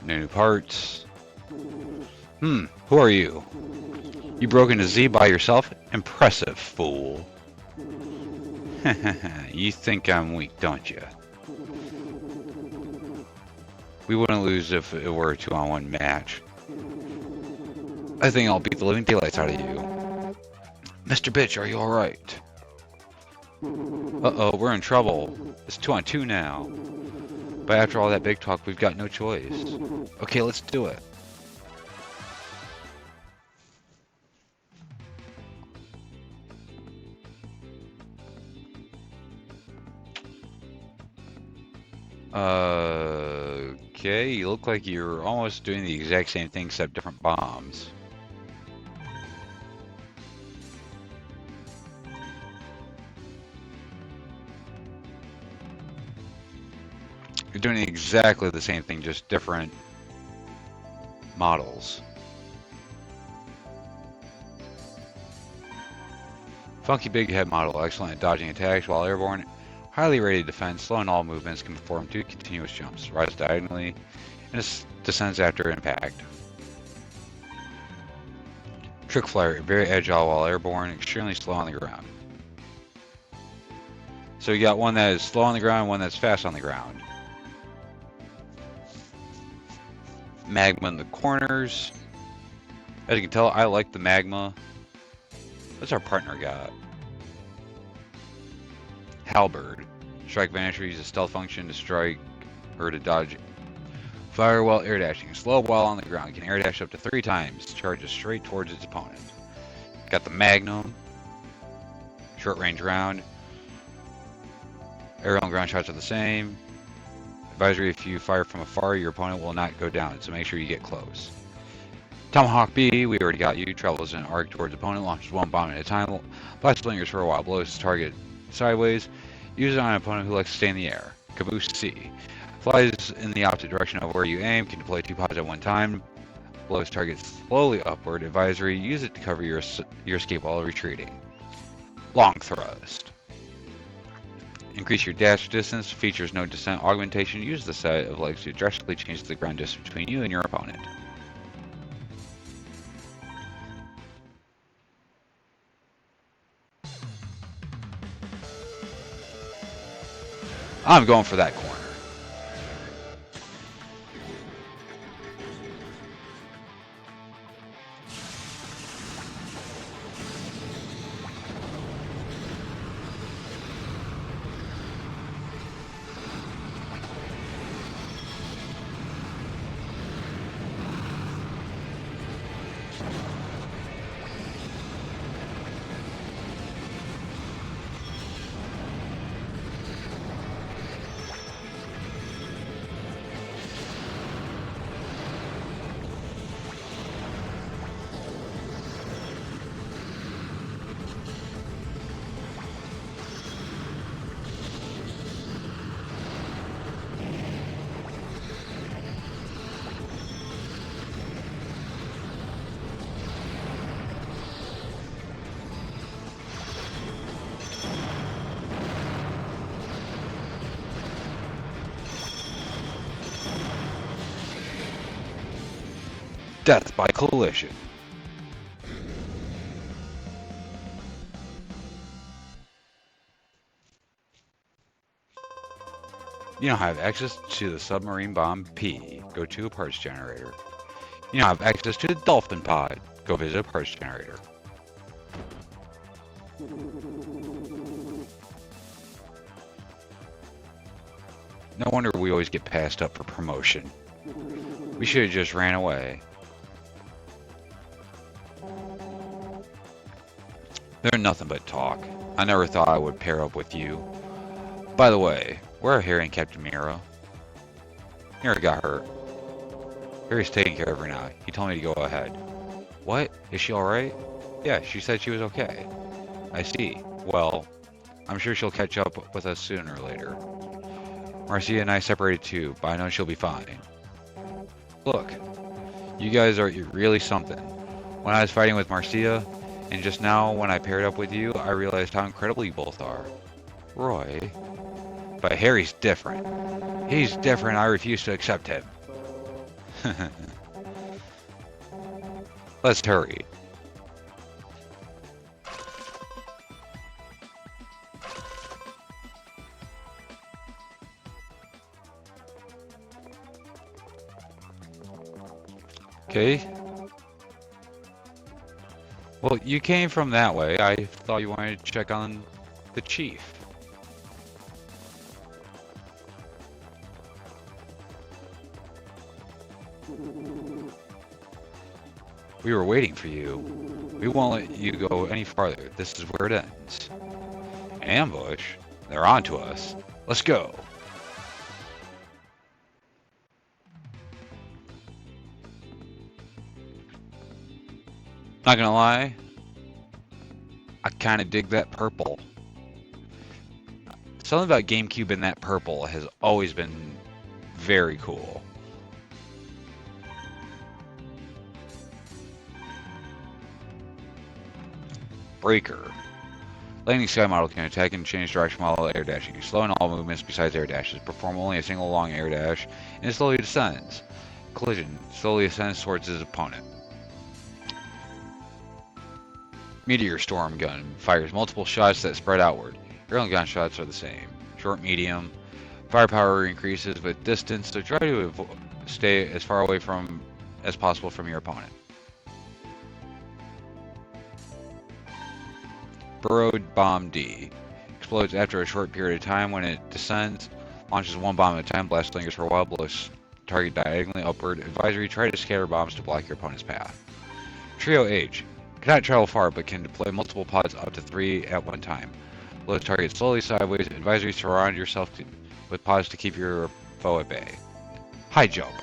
New parts. Who are you? You broke into Z by yourself? Impressive, fool. You think I'm weak, don't you? We wouldn't lose if it were a 2-on-1 match. I think I'll beat the living daylights out of you. Mr. Bitch, are you alright? Uh-oh, we're in trouble. It's 2-on-2 now. But after all that big talk, we've got no choice. Okay, let's do it. Okay, you look like you're almost doing the exact same thing except different bombs. You're doing exactly the same thing, just different models. Funky big head model, excellent at dodging attacks while airborne. Highly rated defense, slow in all movements, can perform 2 continuous jumps, rise diagonally, and descends after impact. Trick flyer, very agile while airborne, extremely slow on the ground. So you got one that is slow on the ground, one that's fast on the ground. Magma in the corners. As you can tell, I like the magma. What's our partner got? Halberd. Strike Vanisher, use a stealth function to strike or to dodge. Fire while air dashing. Slow while on the ground. Can air dash up to 3 times. Charges straight towards its opponent. Got the Magnum. Short range round. Aerial and ground shots are the same. Advisory, if you fire from afar, your opponent will not go down, so make sure you get close. Tomahawk B, we already got you. Travels in an arc towards opponent, launches 1 bomb at a time. Blasts lingers for a while, blows target sideways. Use it on an opponent who likes to stay in the air. Caboose C. Flies in the opposite direction of where you aim, can deploy 2 pods at one time. Blows targets slowly upward. Advisory, use it to cover your escape while retreating. Long thrust. Increase your dash distance, features no descent augmentation. Use the set of legs to drastically change the ground distance between you and your opponent. I'm going for that corner. Death by collision. You now have access to the submarine bomb P. Go to a parts generator. You now have access to the dolphin pod. Go visit a parts generator. No wonder we always get passed up for promotion. We should have just ran away. They're nothing but talk. I never thought I would pair up with you. By the way, where are Harry and Captain Mira? Mira got hurt. Harry's taking care of her now. He told me to go ahead. What? Is she alright? Yeah, she said she was okay. I see. Well, I'm sure she'll catch up with us sooner or later. Marcia and I separated too, but I know she'll be fine. Look, you guys are really something. When I was fighting with Marcia, And just now, when I paired up with you, I realized how incredible you both are. Roy. But Harry's different. He's different. I refuse to accept him. Let's hurry. Okay. Well, you came from that way. I thought you wanted to check on the chief. We were waiting for you. We won't let you go any farther. This is where it ends. An ambush? They're on to us. Let's go. Not gonna lie, I kind of dig that purple. Something about GameCube in that purple has always been very cool. Breaker. Lightning Sky model can attack and change direction while air dashing. Slow in all movements besides air dashes. Perform only a single long air dash and it slowly descends. Collision. Slowly ascends towards his opponent. Meteor Storm Gun. Fires multiple shots that spread outward. Rail gun shots are the same. Short, medium. Firepower increases with distance, so try to stay as far away from as possible from your opponent. Burrowed Bomb D. Explodes after a short period of time. When it descends, launches one bomb at a time. Blast lingers for a while. Blows target diagonally upward. Advisory, try to scatter bombs to block your opponent's path. Trio H. Cannot travel far, but can deploy multiple pods up to 3 at one time. Blows target slowly sideways. Advisory, surround yourself with pods to keep your foe at bay. High Jump.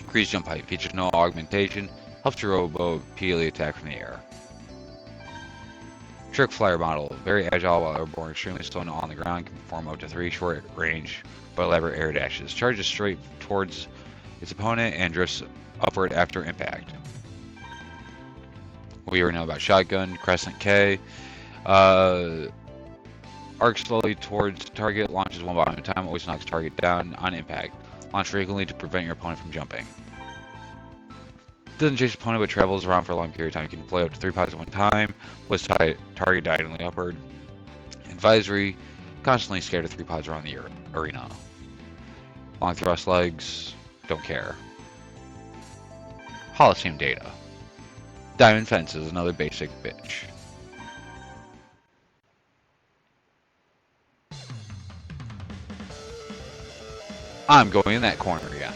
Increased jump height. Features no augmentation. Helps your Robo repeatedly attack from the air. Trick Flyer model. Very agile while airborne, extremely slow on the ground. Can perform up to 3 short range but elaborate air dashes. Charges straight towards its opponent and drifts upward after impact. We already know about Shotgun. Crescent K. Arcs slowly towards target. Launches one bomb at a time. Always knocks target down on impact. Launch frequently to prevent your opponent from jumping. Doesn't chase opponent but travels around for a long period of time. You can deploy up to 3 pods at one time. With target diagonally upward. Advisory. Constantly scared of 3 pods around the arena. Long thrust legs. Don't care. Holocene data. Diamond Fence is another basic bitch. I'm going in that corner again.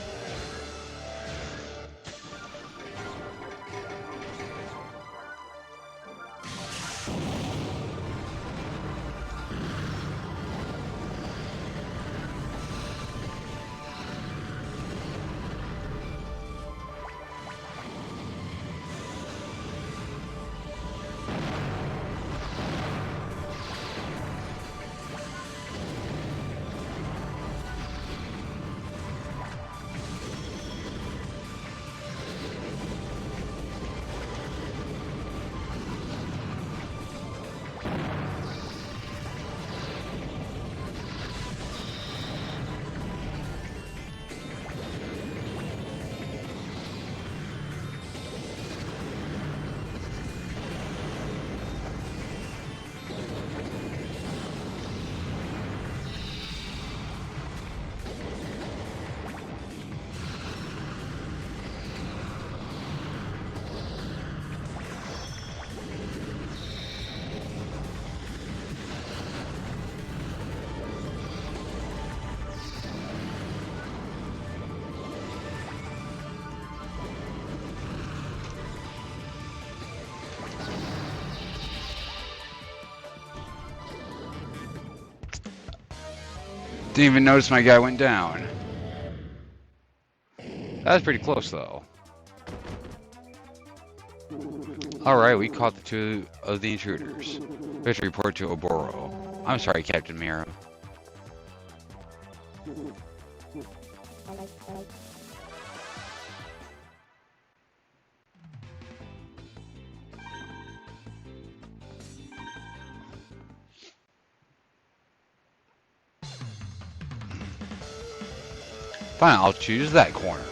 Didn't even notice my guy went down. That was pretty close, though. Alright, we caught the 2 of the intruders. We have to report to Oboro. I'm sorry, Captain Mira. Fine, I'll choose that corner.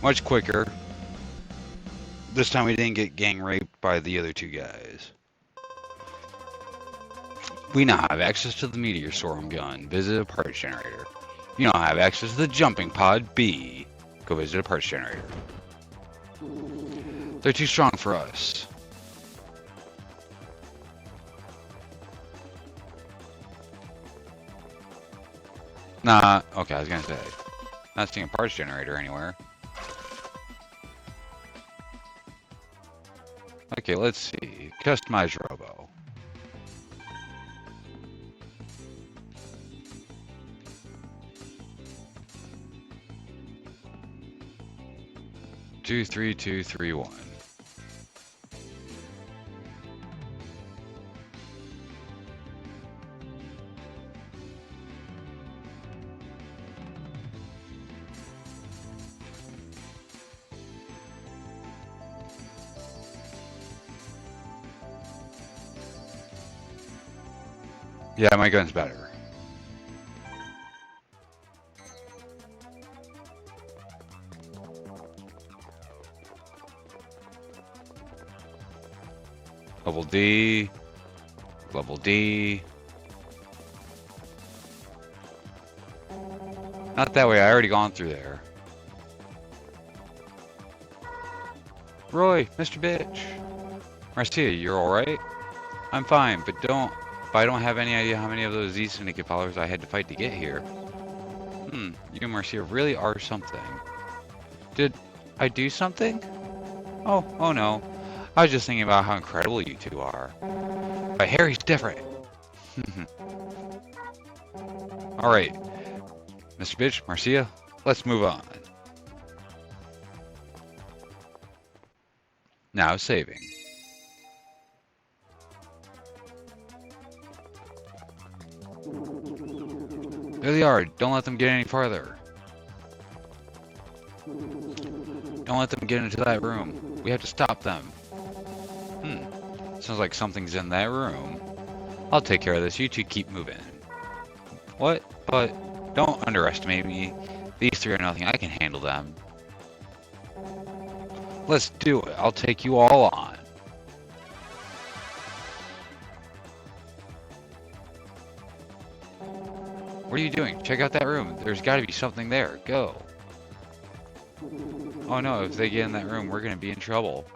Much quicker. This time we didn't get gang raped by the other two guys. We now have access to the meteor storm gun. Visit a parts generator. You now have access to the jumping pod B. Go visit a parts generator. They're too strong for us. Nah, okay, I was gonna say. Not seeing a parts generator anywhere. Okay, let's see. Customize Robo. Two, 3, 2, 3, 1. Yeah, my gun's better. Level D. Level D. Not that way, I already gone through there. Roy, Mr. Bitch. Marcia, you're alright? I'm fine, but I don't have any idea how many of those Z Syndicate followers I had to fight to get here. You and Marcia really are something. Did I do something? Oh no. I was just thinking about how incredible you two are. But Harry's different. Alright. Mr. Bitch, Marcia, let's move on. Now saving. There they are. Don't let them get any farther. Don't let them get into that room. We have to stop them. Sounds like something's in that room. I'll take care of this. You two keep moving. What? But don't underestimate me. These three are nothing. I can handle them. Let's do it. I'll take you all on. What are you doing? Check out that room. There's got to be something there. Go. Oh no, if they get in that room, we're going to be in trouble.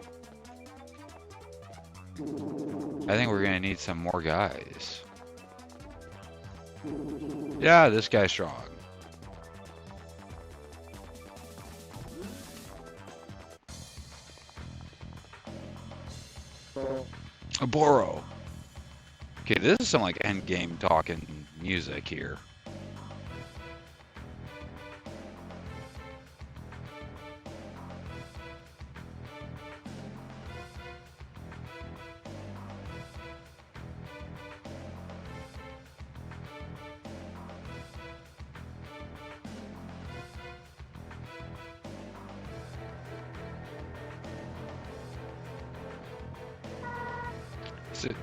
I think we're going to need some more guys. Yeah, this guy's strong. A Boro. Okay, this is some like end game talking music here.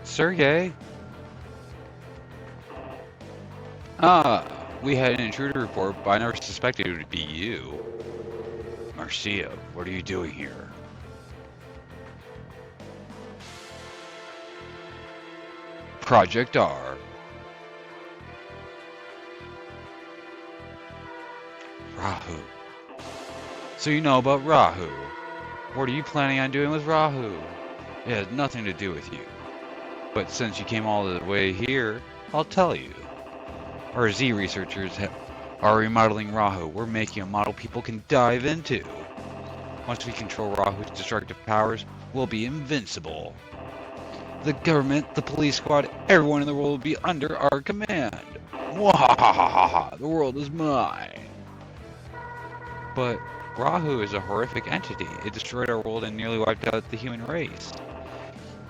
Sergey? We had an intruder report, but I never suspected it would be you. Marcia, what are you doing here? Project R. Rahu. So you know about Rahu. What are you planning on doing with Rahu? It has nothing to do with you. But since you came all the way here, I'll tell you. Our Z researchers are remodeling Rahu. We're making a model people can dive into. Once we control Rahu's destructive powers, we'll be invincible. The government, the police squad, everyone in the world will be under our command. Mwahahaha, the world is mine. But Rahu is a horrific entity. It destroyed our world and nearly wiped out the human race.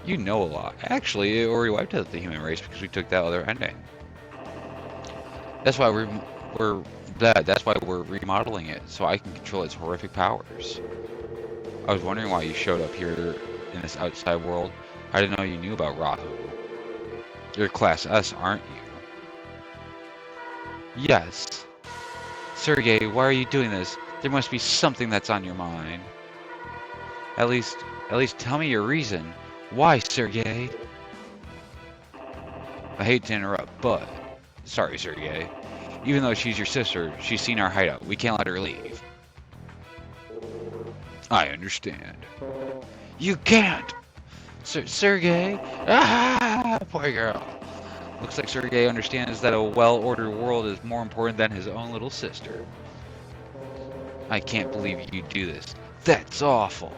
You know a lot. Actually, it already wiped out the human race because we took that other ending. That's why that's why we're remodeling it, so I can control its horrific powers. I was wondering why you showed up here in this outside world. I didn't know you knew about Rahu. You're Class S, aren't you? Yes. Sergey, why are you doing this? There must be something that's on your mind. At least tell me your reason. Why, Sergey? I hate to interrupt, but... Sorry, Sergey. Even though she's your sister, she's seen our hideout. We can't let her leave. I understand. You can't! Sergey? Ah! Poor girl. Looks like Sergey understands that a well-ordered world is more important than his own little sister. I can't believe you do this. That's awful.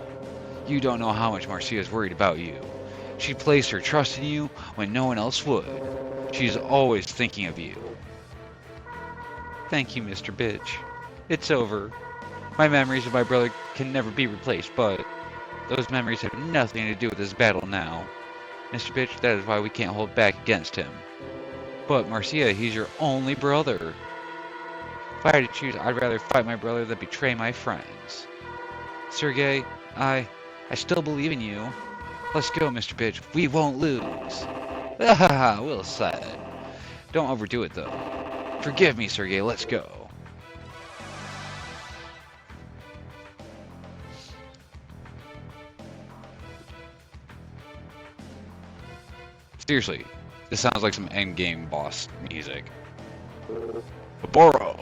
You don't know how much Marcia is worried about you. She placed her trust in you when no one else would. She's always thinking of you. Thank you, Mr. Bitch. It's over. My memories of my brother can never be replaced, but those memories have nothing to do with this battle now. Mr. Bitch, that is why we can't hold back against him. But Marcia, he's your only brother. If I had to choose, I'd rather fight my brother than betray my friends. Sergey, I still believe in you. Let's go, Mr. Bitch. We won't lose. Haha, well said. Don't overdo it, though. Forgive me, Sergey. Let's go. Seriously, this sounds like some endgame boss music. Boro!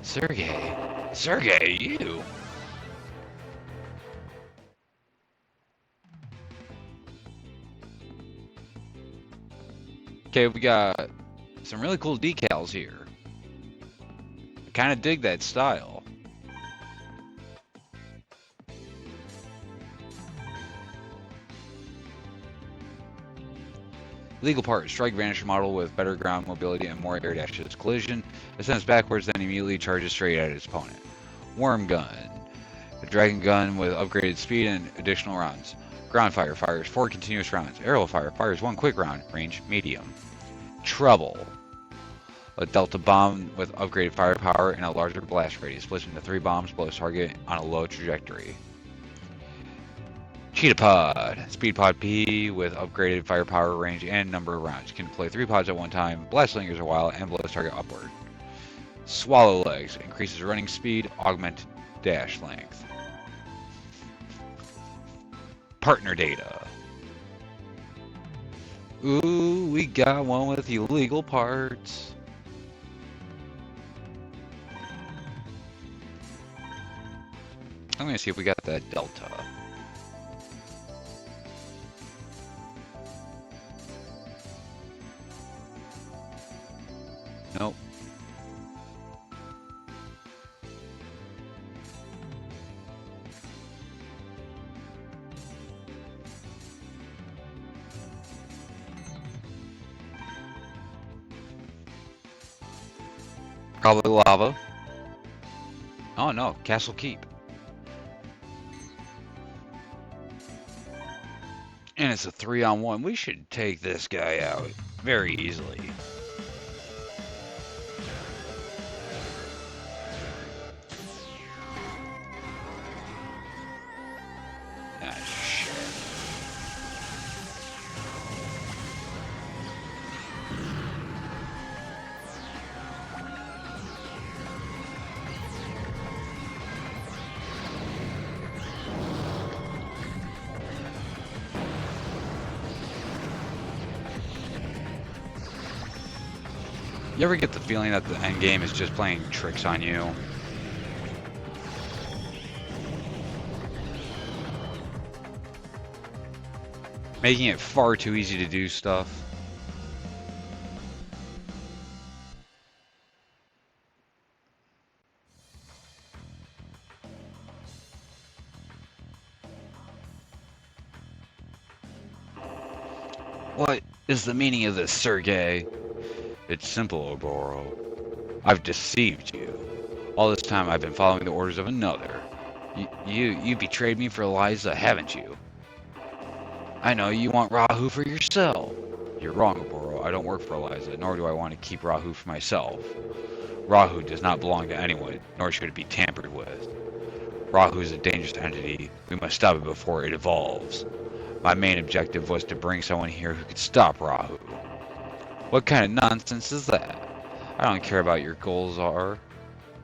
Sergey! Sergey, you! Okay, we got some really cool decals here. I kind of dig that style. Legal part, strike vanisher model with better ground mobility and more air dashes. Collision, ascends backwards then immediately charges straight at its opponent. Worm gun, a dragon gun with upgraded speed and additional rounds. Ground fire, fires 4 continuous rounds. Aerial fire, fires 1 quick round, range medium. Trouble, a delta bomb with upgraded firepower and a larger blast radius, splits into 3 bombs, blows target on a low trajectory. Cheetah Pod, Speed Pod P with upgraded firepower, range, and number of rounds. Can deploy 3 pods at one time, blast lingers a while, and blows target upward. Swallow Legs, increases running speed, augmented dash length. Partner data. Ooh, we got one with illegal parts. I'm gonna see if we got that Delta. Nope. Probably lava. Oh no, Castle Keep. And it's a 3-on-1. We should take this guy out very easily. Ah, shit. You ever get the feeling that the end game is just playing tricks on you? Making it far too easy to do stuff. What is the meaning of this, Sergey? It's simple, Oboro. I've deceived you. All this time I've been following the orders of another. You betrayed me for Eliza, haven't you? I know you want Rahu for yourself. You're wrong, Oboro. I don't work for Eliza, nor do I want to keep Rahu for myself. Rahu does not belong to anyone, nor should it be tampered with. Rahu is a dangerous entity. We must stop it before it evolves. My main objective was to bring someone here who could stop Rahu. What kind of nonsense is that? I don't care about your goals or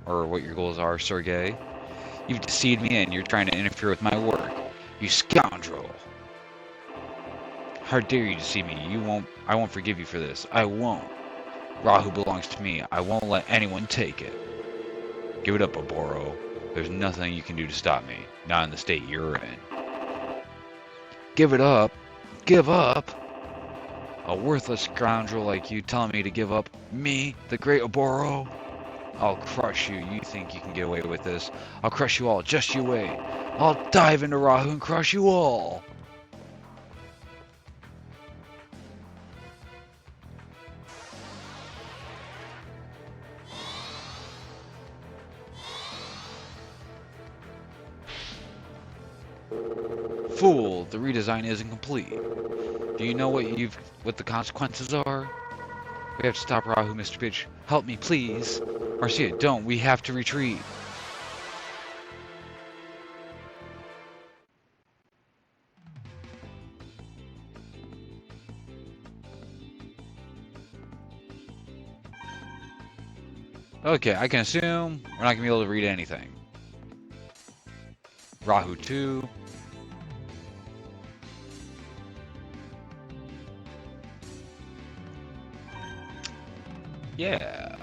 what your goals are, Sergey. You've deceived me and you're trying to interfere with my work. You scoundrel! How dare you deceive me? I won't forgive you for this. I won't. Rahu belongs to me. I won't let anyone take it. Give it up, Oboro. There's nothing you can do to stop me. Not in the state you're in. Give it up? Give up? A worthless scoundrel like you telling me to give up? Me, the great Oboro? I'll crush you. You think you can get away with this? I'll crush you all. Just you wait. I'll dive into Rahu and crush you all. Fool, the redesign isn't complete. Do you know what the consequences are? We have to stop Rahu, Mr. Bitch. Help me, please. Marcia, don't. We have to retreat. Okay, I can assume we're not going to be able to read anything. Rahu 2. Yeah.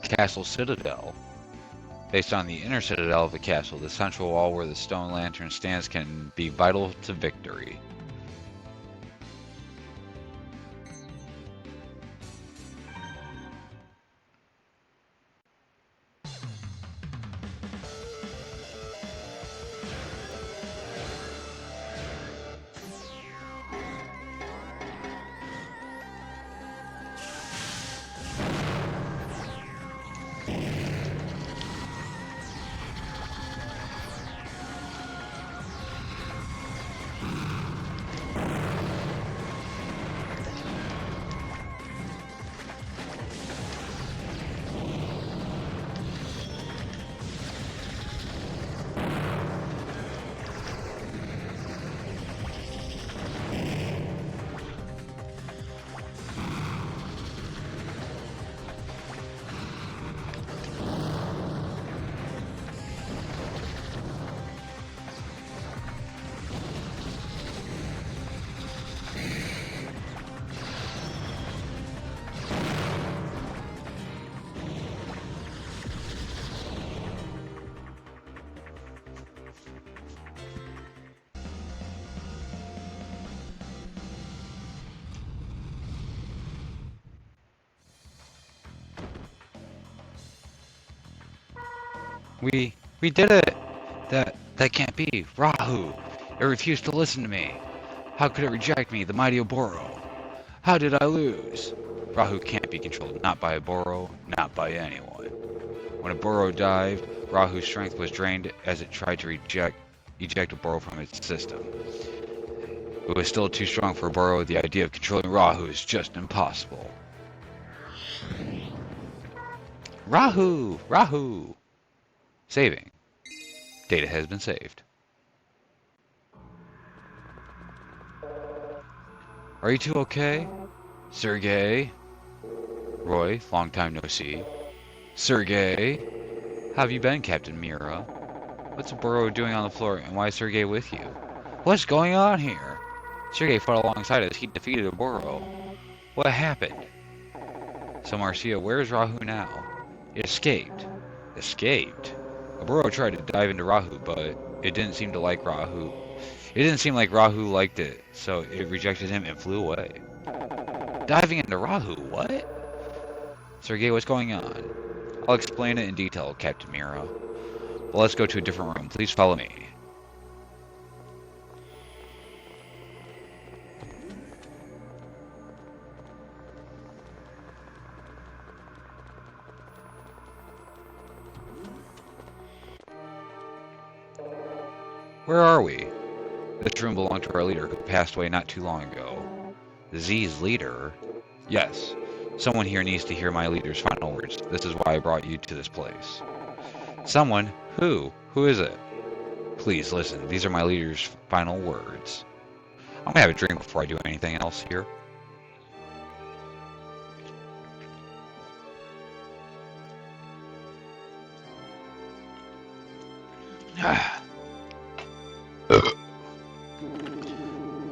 Castle Citadel. Based on the inner citadel of the castle, the central wall where the stone lantern stands can be vital to victory. We did it! That can't be. Rahu! It refused to listen to me. How could it reject me, the mighty Oboro? How did I lose? Rahu can't be controlled, not by Oboro, not by anyone. When Oboro dived, Rahu's strength was drained as it tried to eject Oboro from its system. It was still too strong for Oboro. The idea of controlling Rahu is just impossible. Rahu! Rahu! Saving. Data has been saved. Are you two okay? Sergey? Roy, long time no see. Sergey? How have you been, Captain Mira? What's Oboro doing on the floor, and why is Sergey with you? What's going on here? Sergei fought alongside us. He defeated a burrow. What happened? So Marcia, where's Rahu now? It escaped. Escaped? A burrow tried to dive into Rahu, but it didn't seem to like Rahu. It didn't seem like Rahu liked it, so it rejected him and flew away. Diving into Rahu? What? Sergei, what's going on? I'll explain it in detail, Captain Mira. But let's go to a different room. Please follow me. Where are we? This room belonged to our leader who passed away not too long ago. Z's leader? Yes. Someone here needs to hear my leader's final words. This is why I brought you to this place. Someone? Who? Who is it? Please listen. These are my leader's final words. I'm gonna have a drink before I do anything else here.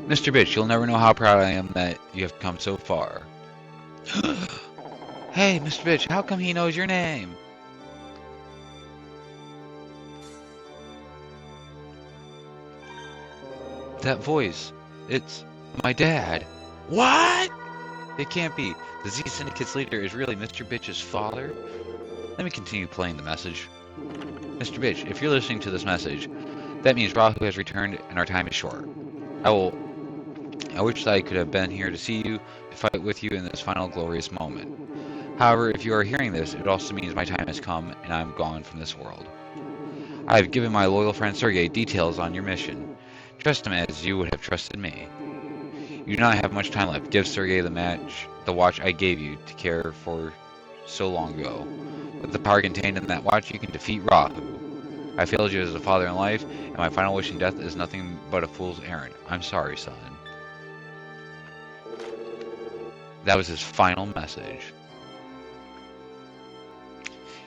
Mr. Bitch, you'll never know how proud I am that you have come so far. Hey, Mr. Bitch, how come he knows your name? That voice, it's my dad. What? It can't be. The Z Syndicate's leader is really Mr. Bitch's father? Let me continue playing the message. Mr. Bitch, if you're listening to this message, that means Rahu has returned and our time is short. I wish that I could have been here to see you, to fight with you in this final glorious moment. However, if you are hearing this, it also means my time has come and I am gone from this world. I have given my loyal friend Sergei details on your mission. Trust him as you would have trusted me. You do not have much time left. Give Sergei the watch I gave you to care for so long ago. With the power contained in that watch, you can defeat Rahu. I failed you as a father in life, and my final wish in death is nothing but a fool's errand. I'm sorry, son. That was his final message.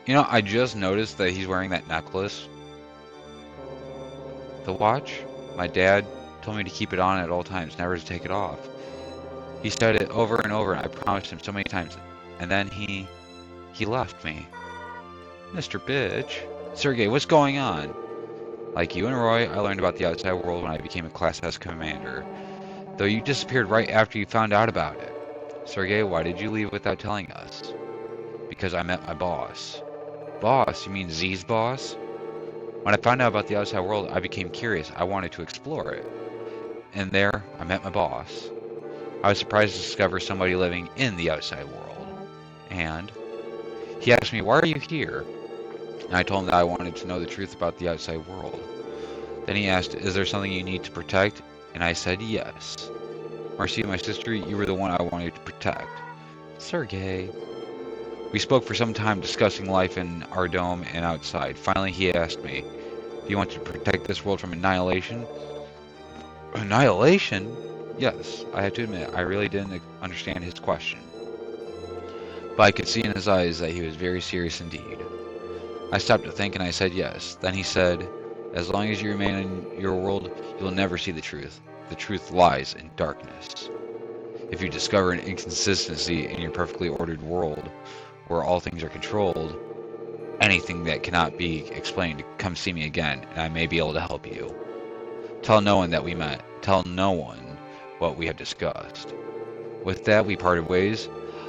You know, I just noticed that he's wearing that necklace. The watch? My dad told me to keep it on at all times, never to take it off. He said it over and over, and I promised him so many times. And then he left me. Mr. Bitch. Sergei, what's going on? Like you and Roy, I learned about the outside world when I became a Class S commander. Though you disappeared right after you found out about it. Sergei, why did you leave without telling us? Because I met my boss. Boss? You mean Z's boss? When I found out about the outside world, I became curious. I wanted to explore it. And there, I met my boss. I was surprised to discover somebody living in the outside world. And he asked me, why are you here? And I told him that I wanted to know the truth about the outside world. Then he asked, is there something you need to protect? And I said, yes. Marcia, my sister, you were the one I wanted to protect. Sergei. We spoke for some time discussing life in our dome and outside. Finally, he asked me, do you want to protect this world from annihilation? Annihilation? Yes, I have to admit, I really didn't understand his question. But I could see in his eyes that he was very serious indeed. I stopped to think and I said yes. Then he said, as long as you remain in your world, you'll never see the truth. The truth lies in darkness. If you discover an inconsistency in your perfectly ordered world, where all things are controlled, anything that cannot be explained, come see me again, and I may be able to help you. Tell no one that we met. Tell no one what we have discussed. With that, we parted ways.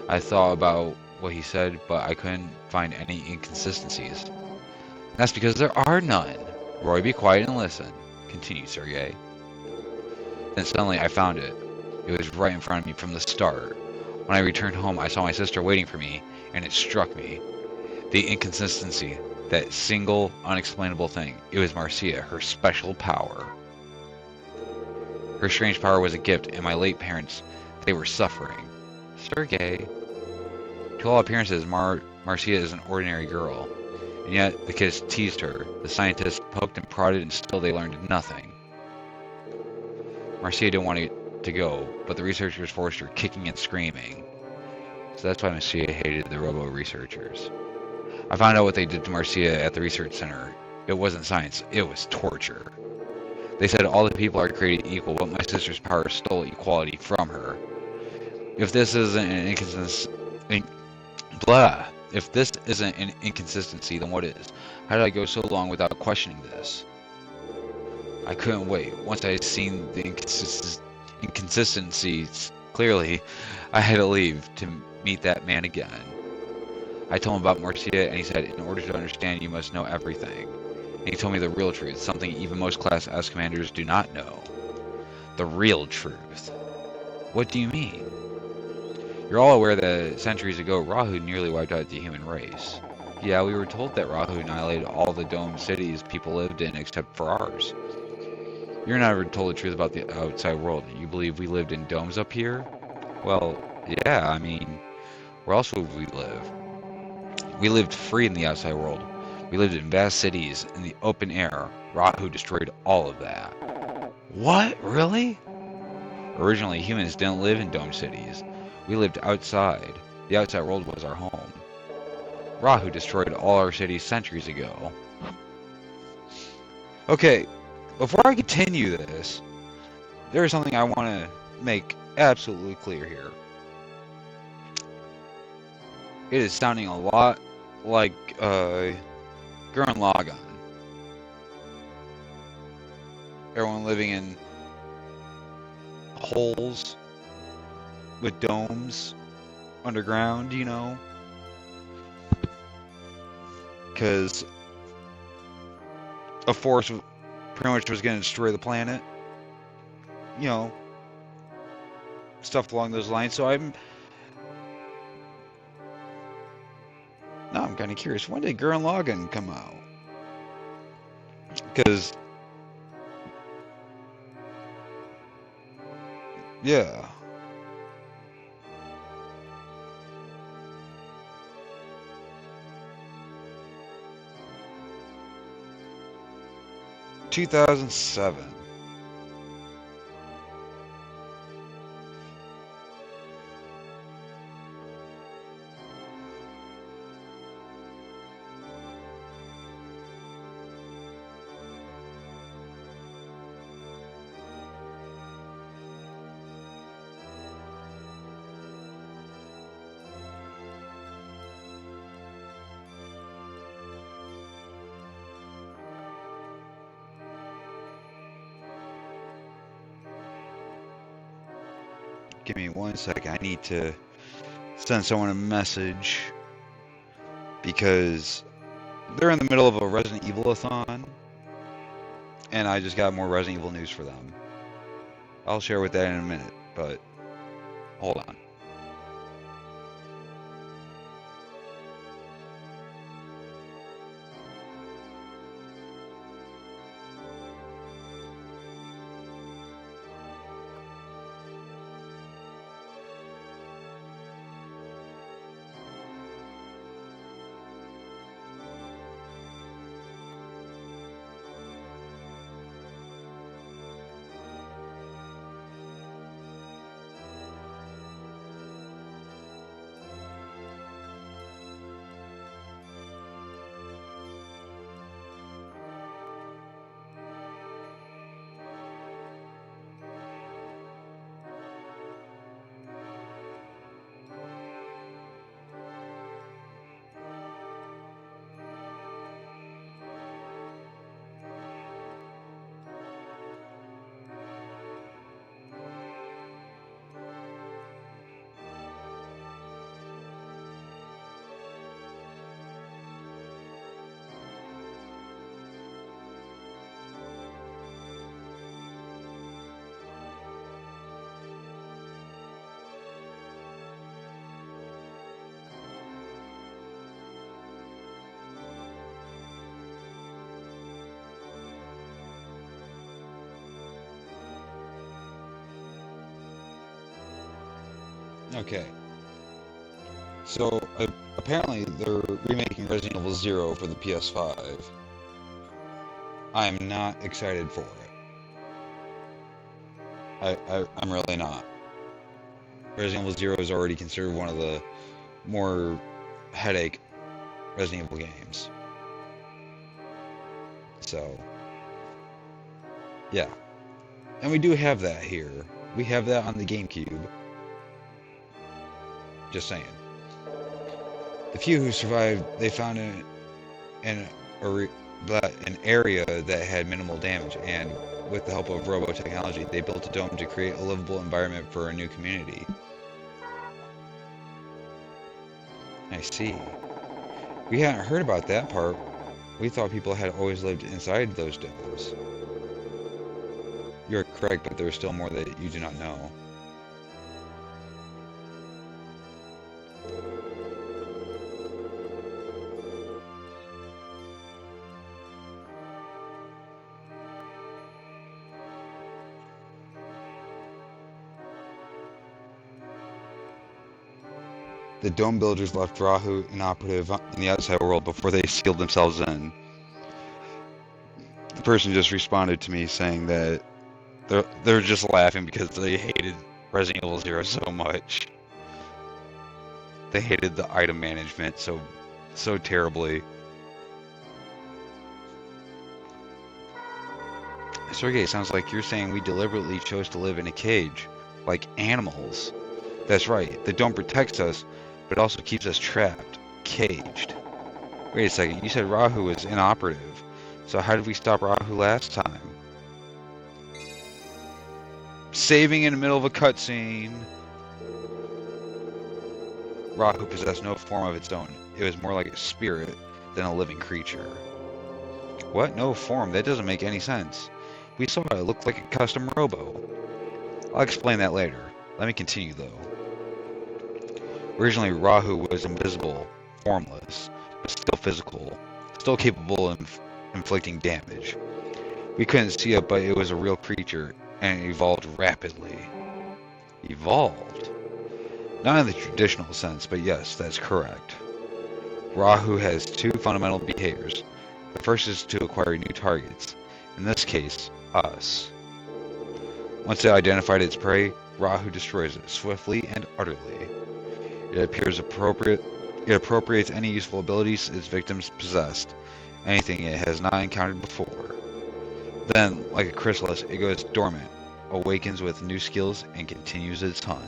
I thought about what he said, but I couldn't find any inconsistencies. That's because there are none. Roy, be quiet and listen. Continued Sergei. Then suddenly I found it. It was right in front of me from the start. When I returned home, I saw my sister waiting for me, and it struck me. The inconsistency, that single, unexplainable thing. It was Marcia, her special power. Her strange power was a gift, and my late parents, they were suffering. Sergei. To all appearances, Marcia is an ordinary girl. And yet, the kids teased her. The scientists poked and prodded, and still they learned nothing. Marcia didn't want to go, but the researchers forced her, kicking and screaming. So that's why Marcia hated the Robo researchers. I found out what they did to Marcia at the research center. It wasn't science, it was torture. They said all the people are created equal, but my sister's power stole equality from her. If this isn't an if this isn't an inconsistency, then what is? How did I go so long without questioning this? I couldn't wait. Once I had seen the inconsistencies clearly, I had to leave to meet that man again. I told him about Marcia, and he said, in order to understand, you must know everything. And he told me the real truth, something even most Class S commanders do not know. The real truth. What do you mean? You're all aware that centuries ago, Rahu nearly wiped out the human race. Yeah, we were told that Rahu annihilated all the domed cities people lived in except for ours. You're never told the truth about the outside world. You believe we lived in domes up here? Well, yeah, I mean, where else would we live? We lived free in the outside world. We lived in vast cities, in the open air. Rahu destroyed all of that. What? Really? Originally, humans didn't live in domed cities. We lived outside. The outside world was our home. Rahu destroyed all our cities centuries ago. Okay, before I continue this, there is something I want to make absolutely clear here. It is sounding a lot like Gurren Lagann. Everyone living in holes with domes underground, you know? Because a force pretty much was going to destroy the planet. You know, stuff along those lines. So now I'm kind of curious. When did Gurren Lagann come out? Because, yeah. ...2007. Give me 1 second. I need to send someone a message because they're in the middle of a Resident Evil-a-thon, and I just got more Resident Evil news for them. I'll share with that in a minute, but hold on. Okay. So, apparently they're remaking Resident Evil 0 for the PS5. I'm not excited for it. I'm really not. Resident Evil 0 is already considered one of the more headache Resident Evil games. So, Yeah. And we do have that here. We have that on the GameCube. Just saying. The few who survived, they found an, an area that had minimal damage, and with the help of robo technology, they built a dome to create a livable environment for a new community. I see. We hadn't heard about that part. We thought people had always lived inside those domes. You're correct, but there's still more that you do not know. The dome builders left Rahu inoperative in the outside world before they sealed themselves in. The person just responded to me saying that they're just laughing because they hated Resident Evil 0 so much. They hated the item management so terribly. Sergey, sounds like you're saying we deliberately chose to live in a cage, like animals. That's right, the dome protects us, but also keeps us trapped, caged. Wait a second, you said Rahu was inoperative, so how did we stop Rahu last time? Saving in the middle of a cutscene. Rahu possessed no form of its own. It was more like a spirit than a living creature. What? No form? That doesn't make any sense. We saw it. It looked like a custom robo. I'll explain that later. Let me continue, though. Originally, Rahu was invisible, formless, but still physical, still capable of inflicting damage. We couldn't see it, but it was a real creature, and it evolved rapidly. Evolved? Not in the traditional sense, but yes, that's correct. Rahu has two fundamental behaviors. The first is to acquire new targets, in this case, us. Once it identified its prey, Rahu destroys it swiftly and utterly. It appropriates any useful abilities its victims possessed, anything it has not encountered before. Then, like a chrysalis, it goes dormant, awakens with new skills, and continues its hunt.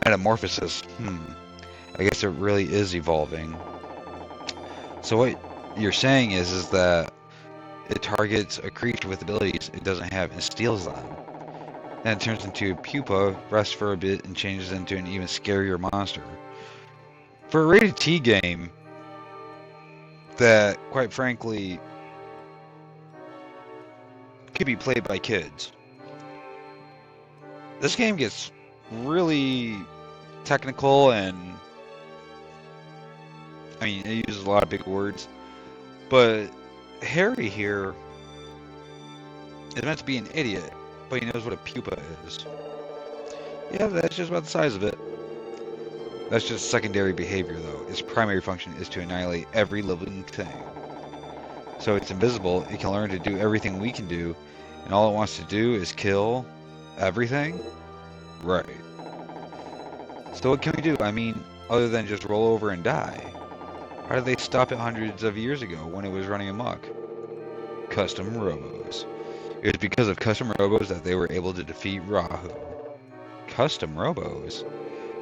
Metamorphosis, I guess it really is evolving. So what you're saying is that it targets a creature with abilities it doesn't have and steals them. Then it turns into a pupa, rests for a bit, and changes into an even scarier monster. For a rated T game that, quite frankly, could be played by kids, this game gets really technical, and I mean, it uses a lot of big words, but Harry here is meant to be an idiot, but he knows what a pupa is. Yeah, that's just about the size of it. That's just secondary behavior, though. Its primary function is to annihilate every living thing. So it's invisible, it can learn to do everything we can do, and all it wants to do is kill everything? Right. So what can we do? I mean, other than just roll over and die. How did they stop it hundreds of years ago when it was running amok? Custom robos. It was because of custom robos that they were able to defeat Rahu. Custom robos?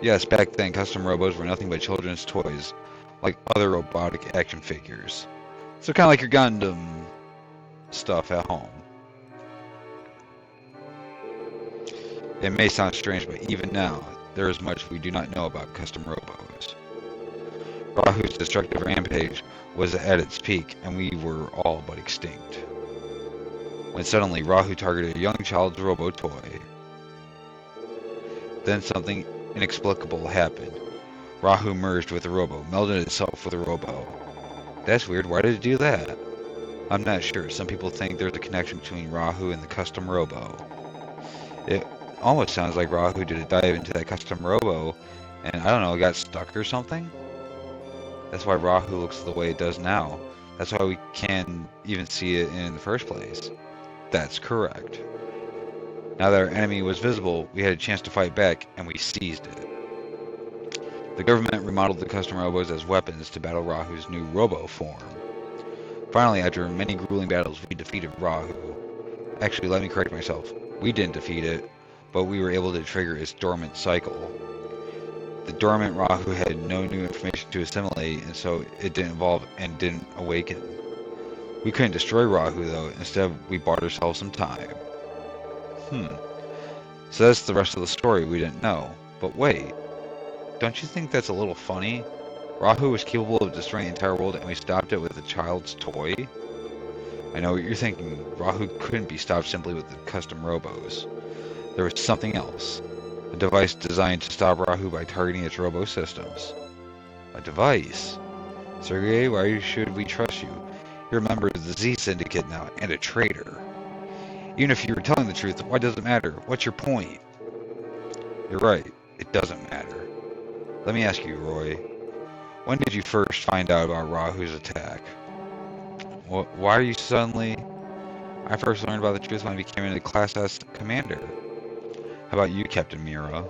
Yes, back then custom robos were nothing but children's toys, like other robotic action figures. So kind of like your Gundam stuff at home. It may sound strange, but even now, there is much we do not know about custom robos. Rahu's destructive rampage was at its peak, and we were all but extinct. When suddenly Rahu targeted a young child's robo toy. Then something inexplicable happened. Rahu merged with the robo, melded itself with the robo. That's weird, why did it do that? I'm not sure. Some people think there's a connection between Rahu and the custom robo. It almost sounds like Rahu did a dive into that custom robo, and I don't know, got stuck or something? That's why Rahu looks the way it does now. That's why we can even see it in the first place. That's correct. Now that our enemy was visible, we had a chance to fight back, and we seized it. The government remodeled the custom robos as weapons to battle Rahu's new robo form. Finally, after many grueling battles, we defeated Rahu. Actually, let me correct myself. We didn't defeat it, but we were able to trigger its dormant cycle. The dormant Rahu had no new information to assimilate, and so it didn't evolve and didn't awaken. We couldn't destroy Rahu, though. Instead, we bought ourselves some time. So that's the rest of the story we didn't know. But wait, don't you think that's a little funny? Rahu was capable of destroying the entire world, and we stopped it with a child's toy? I know what you're thinking. Rahu couldn't be stopped simply with the custom robos. There was something else. A device designed to stop Rahu by targeting its robo systems. A device? Sergei, why should we trust you? You're a member of the Z Syndicate now, and a traitor. Even if you were telling the truth, why does it matter? What's your point? You're right. It doesn't matter. Let me ask you, Roy. When did you first find out about Rahu's attack? Why are you suddenly... I first learned about the truth when I became a Class S commander. How about you, Captain Mira?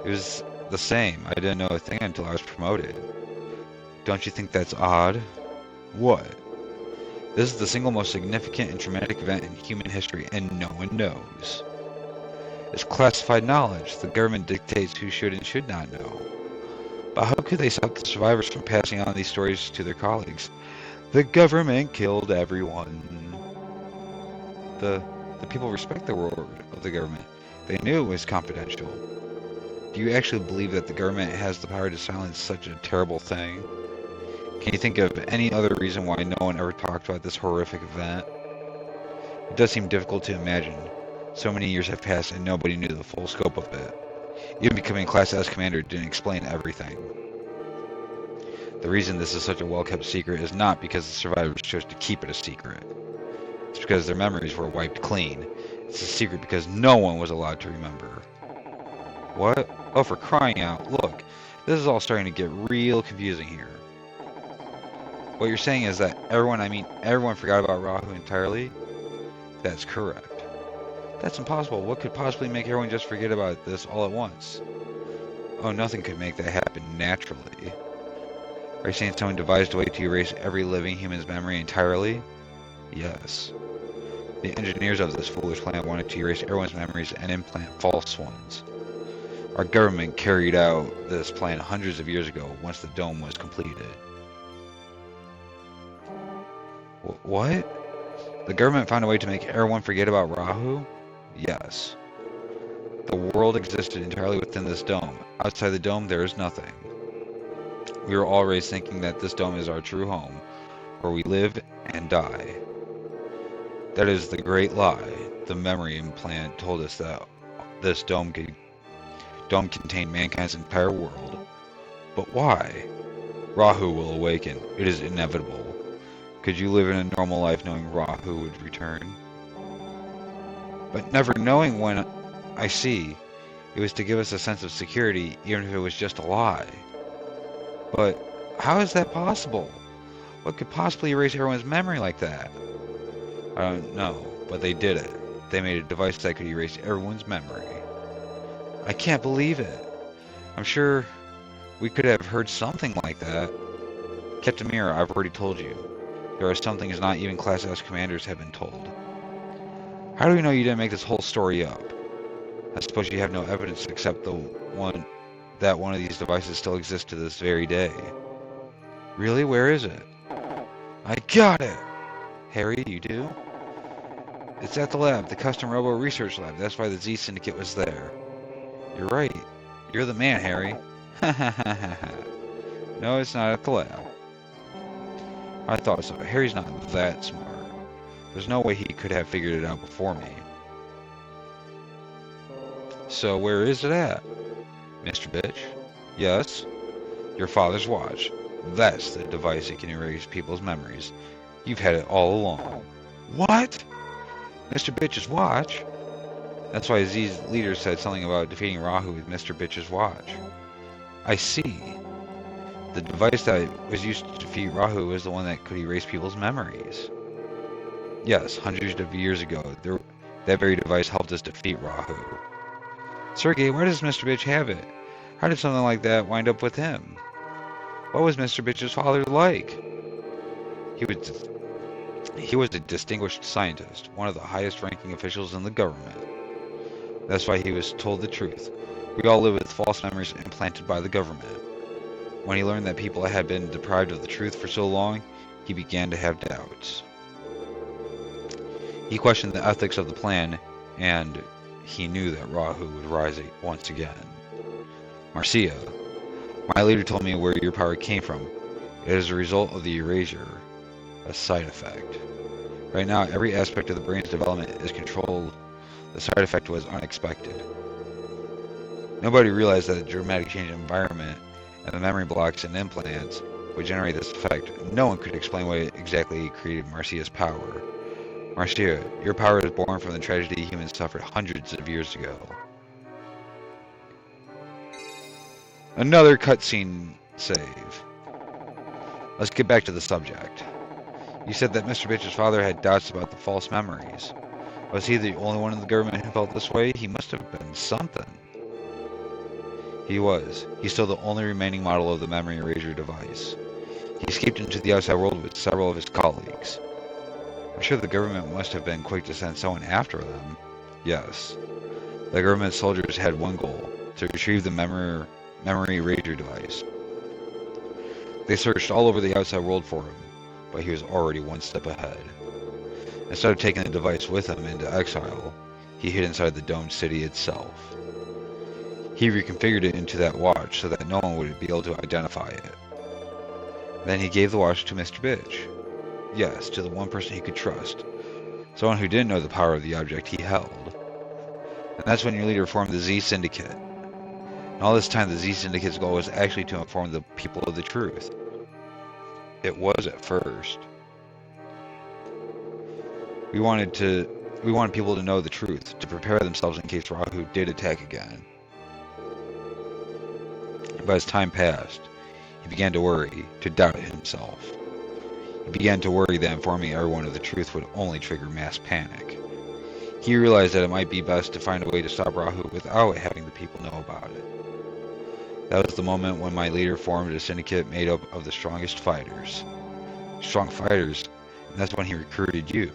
It was the same. I didn't know a thing until I was promoted. Don't you think that's odd? What? This is the single most significant and traumatic event in human history, and no one knows. It's classified knowledge. The government dictates who should and should not know. But how could they stop the survivors from passing on these stories to their colleagues? The government killed everyone. The people respect the word of the government. They knew it was confidential. Do you actually believe that the government has the power to silence such a terrible thing? Can you think of any other reason why no one ever talked about this horrific event? It does seem difficult to imagine. So many years have passed and nobody knew the full scope of it. Even becoming Class S commander didn't explain everything. The reason this is such a well-kept secret is not because the survivors chose to keep it a secret. It's because their memories were wiped clean. It's a secret because no one was allowed to remember. What? Oh, for crying out. Look, this is all starting to get real confusing here. What you're saying is that everyone forgot about Rahu entirely? That's correct. That's impossible. What could possibly make everyone just forget about this all at once? Oh, nothing could make that happen naturally. Are you saying someone devised a way to erase every living human's memory entirely? Yes. The engineers of this foolish plan wanted to erase everyone's memories and implant false ones. Our government carried out this plan hundreds of years ago once the dome was completed. What? The government found a way to make everyone forget about Rahu? Yes. The world existed entirely within this dome. Outside the dome, there is nothing. We were all raised thinking that this dome is our true home, where we live and die. That is the great lie. The memory implant told us that this dome contained mankind's entire world. But why? Rahu will awaken. It is inevitable. Could you live in a normal life knowing Rahu would return? But never knowing when, I see. It was to give us a sense of security, even if it was just a lie. But how is that possible? What could possibly erase everyone's memory like that? I don't know, but they did it. They made a device that could erase everyone's memory. I can't believe it. I'm sure we could have heard something like that. Captain Mira, I've already told you. There are some things not even Class S commanders have been told. How do we know you didn't make this whole story up? I suppose you have no evidence except that one of these devices still exists to this very day. Really? Where is it? I got it! Harry, you do? It's at the lab, the Custom Robo Research Lab. That's why the Z Syndicate was there. You're right. You're the man, Harry. Ha ha ha ha ha. No, it's not at the lab. I thought so. Harry's not that smart. There's no way he could have figured it out before me. So where is it at? Mr. Bitch? Yes? Your father's watch. That's the device that can erase people's memories. You've had it all along. What? Mr. Bitch's watch? That's why Z's leader said something about defeating Rahu with Mr. Bitch's watch. I see. The device that was used to defeat Rahu was the one that could erase people's memories. Yes, hundreds of years ago, that very device helped us defeat Rahu. Sergei, why does Mr. Bitch have it? How did something like that wind up with him? What was Mr. Bitch's father like? He was he was a distinguished scientist, one of the highest-ranking officials in the government. That's why he was told the truth. We all live with false memories implanted by the government. When he learned that people had been deprived of the truth for so long, he began to have doubts. He questioned the ethics of the plan, and he knew that Rahu would rise once again. Marcia, my leader told me where your power came from. It is a result of the erasure, a side effect. Right now, every aspect of the brain's development is controlled. The side effect was unexpected. Nobody realized that a dramatic change in environment and the memory blocks and implants would generate this effect. No one could explain what exactly created Marcia's power. Marcia, your power is born from the tragedy humans suffered hundreds of years ago. Another cutscene save. Let's get back to the subject. You said that Mr. Bitch's father had doubts about the false memories. Was he the only one in the government who felt this way? He must have been something. He was. He's still the only remaining model of the memory erasure device. He escaped into the outside world with several of his colleagues. I'm sure the government must have been quick to send someone after them. Yes. The government soldiers had one goal, to retrieve the memory erasure device. They searched all over the outside world for him, but he was already one step ahead. Instead of taking the device with him into exile, he hid inside the domed city itself. He reconfigured it into that watch so that no one would be able to identify it. Then he gave the watch to Mr. Bitch. Yes, to the one person he could trust. Someone who didn't know the power of the object he held. And that's when your leader formed the Z Syndicate. And all this time the Z Syndicate's goal was actually to inform the people of the truth. It was at first. We wanted people to know the truth, to prepare themselves in case Rahu did attack again. But as time passed, he began to worry, to doubt himself. He began to worry that informing everyone of the truth would only trigger mass panic. He realized that it might be best to find a way to stop Rahu without having the people know about it. That was the moment when my leader formed a syndicate made up of the strongest fighters. Strong fighters, and that's when he recruited you.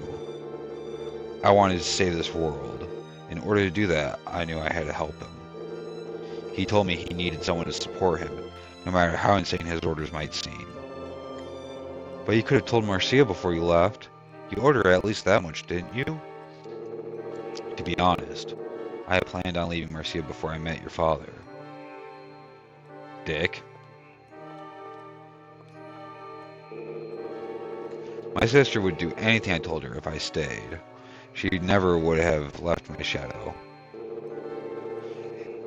I wanted to save this world. In order to do that, I knew I had to help him. He told me he needed someone to support him, no matter how insane his orders might seem. But you could have told Marcia before you left. You ordered her at least that much, didn't you? To be honest, I had planned on leaving Marcia before I met your father. Dick. My sister would do anything I told her if I stayed. She never would have left my shadow.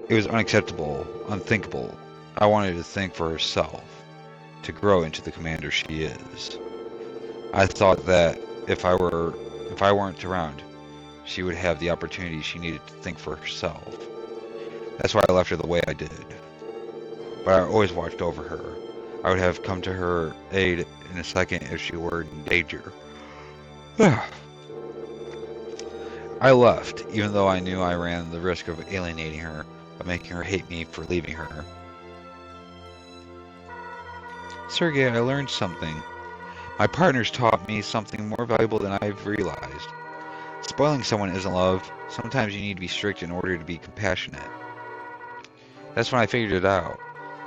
It was unacceptable, unthinkable. I wanted to think for herself, to grow into the commander she is. I thought that if I weren't around, she would have the opportunity she needed to think for herself. That's why I left her the way I did. But I always watched over her. I would have come to her aid in a second if she were in danger. I left, even though I knew I ran the risk of alienating her, of making her hate me for leaving her. Sergei, I learned something. My partners taught me something more valuable than I've realized. Spoiling someone isn't love. Sometimes you need to be strict in order to be compassionate. That's when I figured it out.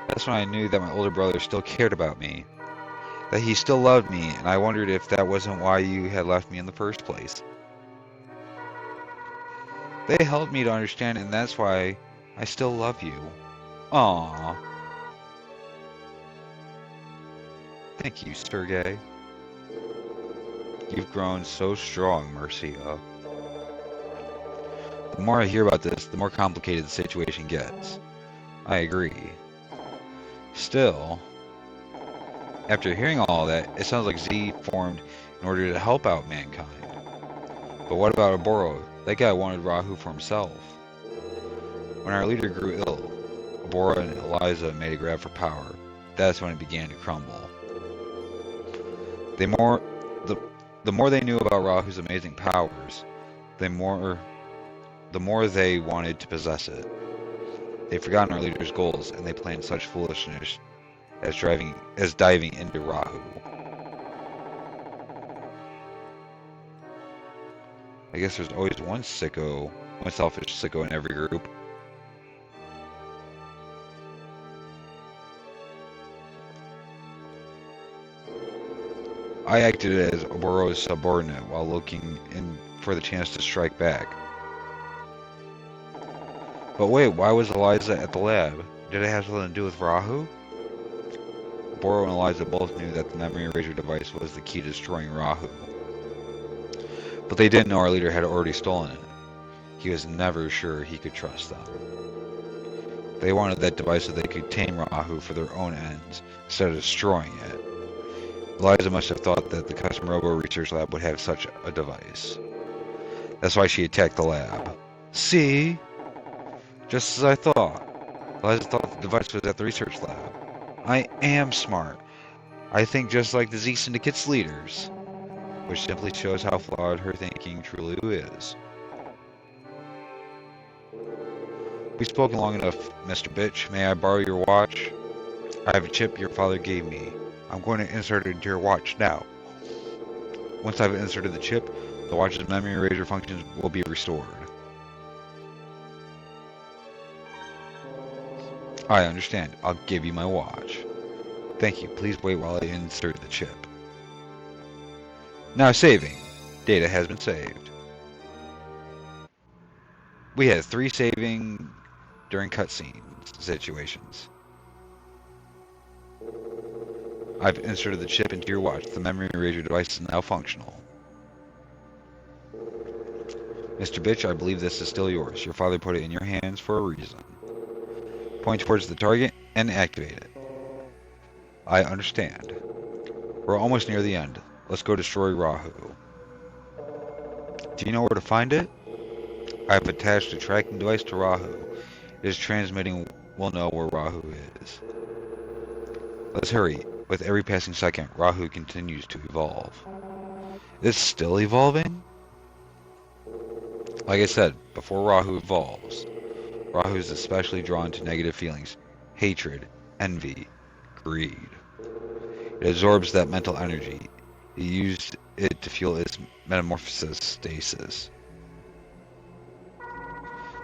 That's when I knew that my older brother still cared about me. That he still loved me, and I wondered if that wasn't why you had left me in the first place. They helped me to understand, and that's why I still love you. Aww. Thank you, Sergei. You've grown so strong, Marcia. The more I hear about this, the more complicated the situation gets. I agree. Still, after hearing all that, it sounds like Z formed in order to help out mankind. But what about Oboro? That guy wanted Rahu for himself. When our leader grew ill, Oboro and Eliza made a grab for power. That's when it began to crumble. The more they knew about Rahu's amazing powers, the more they wanted to possess it. They'd forgotten our leader's goals, and they planned such foolishness as diving into Rahu. I guess there's always one sicko, one selfish sicko in every group. I acted as Oboro's subordinate while looking in for the chance to strike back. But wait, why was Eliza at the lab? Did it have something to do with Rahu? Oboro and Eliza both knew that the memory eraser device was the key to destroying Rahu. But they didn't know our leader had already stolen it. He was never sure he could trust them. They wanted that device so they could tame Rahu for their own ends, instead of destroying it. Eliza must have thought that the custom Robo research lab would have such a device. That's why she attacked the lab. See? Just as I thought. Eliza thought the device was at the research lab. I am smart. I think just like the Z Syndicate's leaders. Which simply shows how flawed her thinking truly is. We've spoken long enough, Mr. Bitch. May I borrow your watch? I have a chip your father gave me. I'm going to insert it into your watch now. Once I've inserted the chip, the watch's memory eraser functions will be restored. I understand. I'll give you my watch. Thank you. Please wait while I insert the chip. Now saving. Data has been saved. We had 3 saving during cutscene situations. I've inserted the chip into your watch. The memory eraser device is now functional. Mr. Bitch, I believe this is still yours. Your father put it in your hands for a reason. Point towards the target and activate it. I understand. We're almost near the end. Let's go destroy Rahu. Do you know where to find it? I have attached a tracking device to Rahu. It is transmitting. We'll know where Rahu is. Let's hurry. With every passing second, Rahu continues to evolve. It's still evolving? Like I said, before Rahu evolves, Rahu is especially drawn to negative feelings, hatred, envy, greed. It absorbs that mental energy. It used it to fuel its metamorphosis stasis.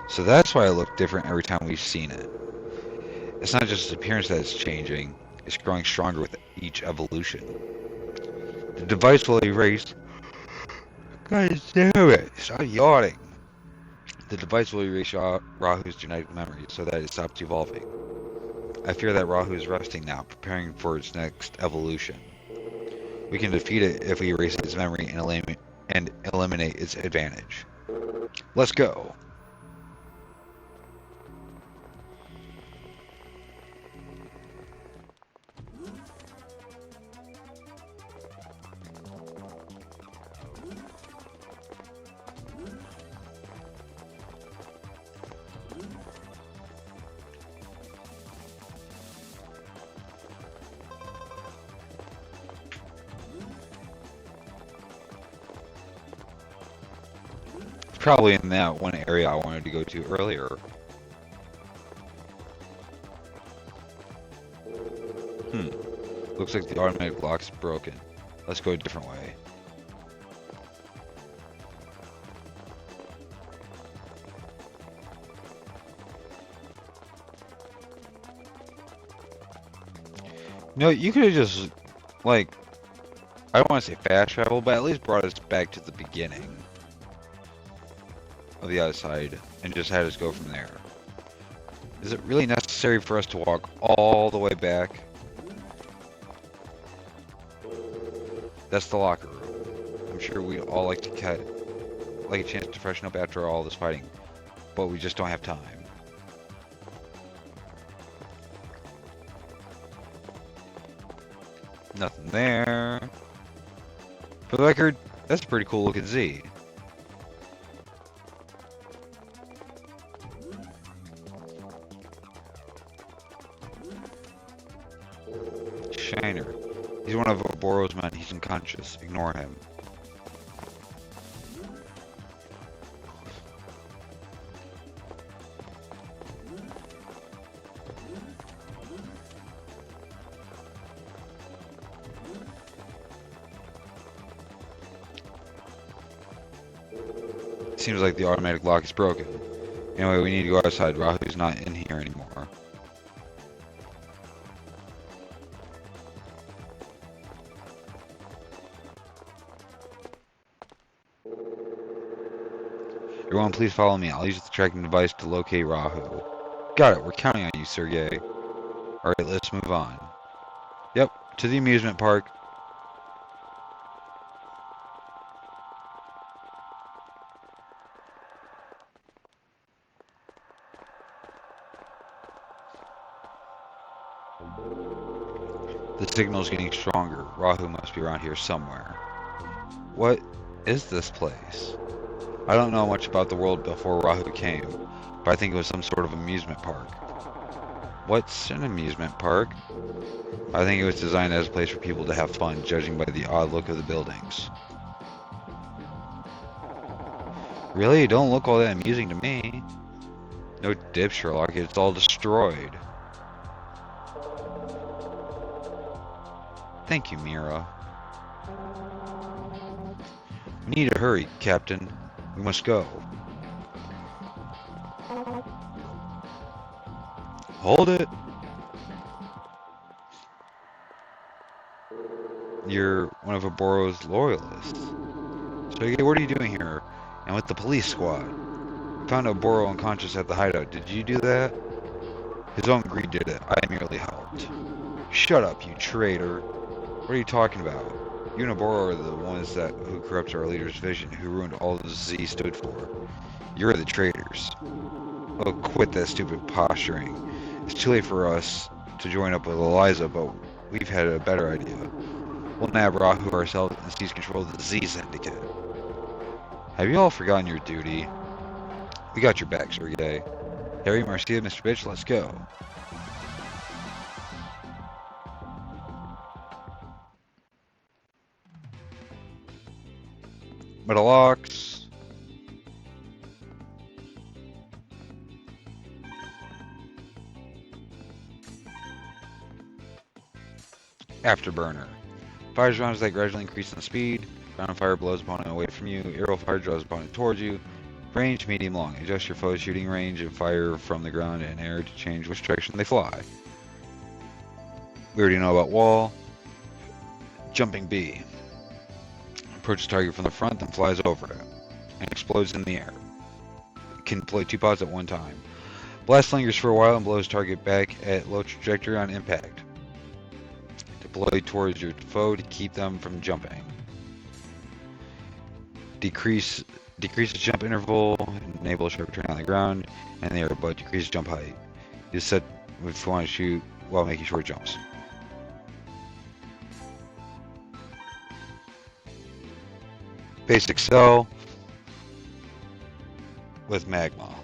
So that's why it looked different every time we've seen it. It's not just its appearance that is changing, it's growing stronger with each evolution. The device will erase... God damn it, stop yawning. The device will erase Rahu's genetic memory so that it stops evolving. I fear that Rahu is resting now, preparing for its next evolution. We can defeat it if we erase its memory and eliminate its advantage. Let's go! Probably in that one area I wanted to go to earlier. Looks like the automatic lock's broken. Let's go a different way. No, you could have just, like, I don't want to say fast travel, but at least brought us back to the beginning of the other side and just had us go from there. Is it really necessary for us to walk all the way back? That's the locker room. I'm sure we'd all like to get a chance to freshen up after all this fighting, but we just don't have time. Nothing there. For the record, that's a pretty cool looking Z. Shiner. He's one of Oboro's men. He's unconscious. Ignore him. Seems like the automatic lock is broken. Anyway, we need to go outside. Rahu's not in here anymore. Everyone, please follow me. I'll use the tracking device to locate Rahu. Got it. We're counting on you, Sergey. Alright, let's move on. Yep, to the amusement park. The signal's getting stronger. Rahu must be around here somewhere. What is this place? I don't know much about the world before Rahu came, but I think it was some sort of amusement park. What's an amusement park? I think it was designed as a place for people to have fun, judging by the odd look of the buildings. Really? It don't look all that amusing to me. No dip, Sherlock. It's all destroyed. Thank you, Mira. We need to hurry, Captain. We must go. Hold it! You're one of Oboro's loyalists. So, what are you doing here? And with the police squad? We found Oboro unconscious at the hideout. Did you do that? His own greed did it. I merely helped. Shut up, you traitor. What are you talking about? You and Oboro are the ones who corrupted our leader's vision, who ruined all the Z stood for. You're the traitors. Oh, quit that stupid posturing. It's too late for us to join up with Eliza, but we've had a better idea. We'll nab Rahu ourselves and seize control of the Z Syndicate. Have you all forgotten your duty? We got your back, Sergey. Harry, Marcia, Mr. Bitch, let's go. Metal locks. Afterburner. Fires rounds that gradually increase in speed. Ground fire blows opponent away from you. Aerial fire draws opponent towards you. Range, medium, long. Adjust your foe's shooting range and fire from the ground and air to change which direction they fly. We already know about wall. Jumping B. Approaches target from the front, then flies over it, and explodes in the air. It can deploy 2 pods at one time. Blast lingers for a while and blows target back at low trajectory on impact. Deploy towards your foe to keep them from jumping. Decreases jump interval, enable sharp turn on the ground, and the air, but decreases jump height. You set if you want to shoot while making short jumps. Basic cell with magma.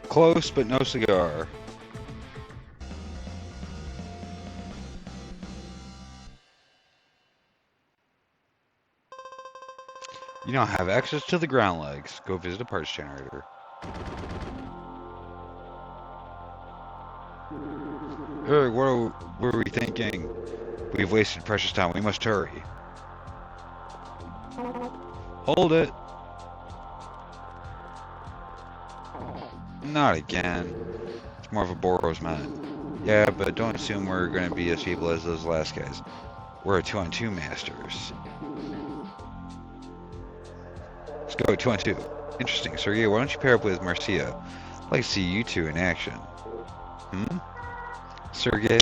Close, but no cigar. You now have access to the ground legs. Go visit a parts generator. Hey, what were we thinking? We've wasted precious time. We must hurry. Hold it. Not again. It's more of a Boros man. Yeah, but don't assume we're going to be as feeble as those last guys. We're 2-on-2 masters. Let's go 2-on-2. Interesting. Sergey, why don't you pair up with Marcia? I'd like to see you two in action. Hmm? Sergey?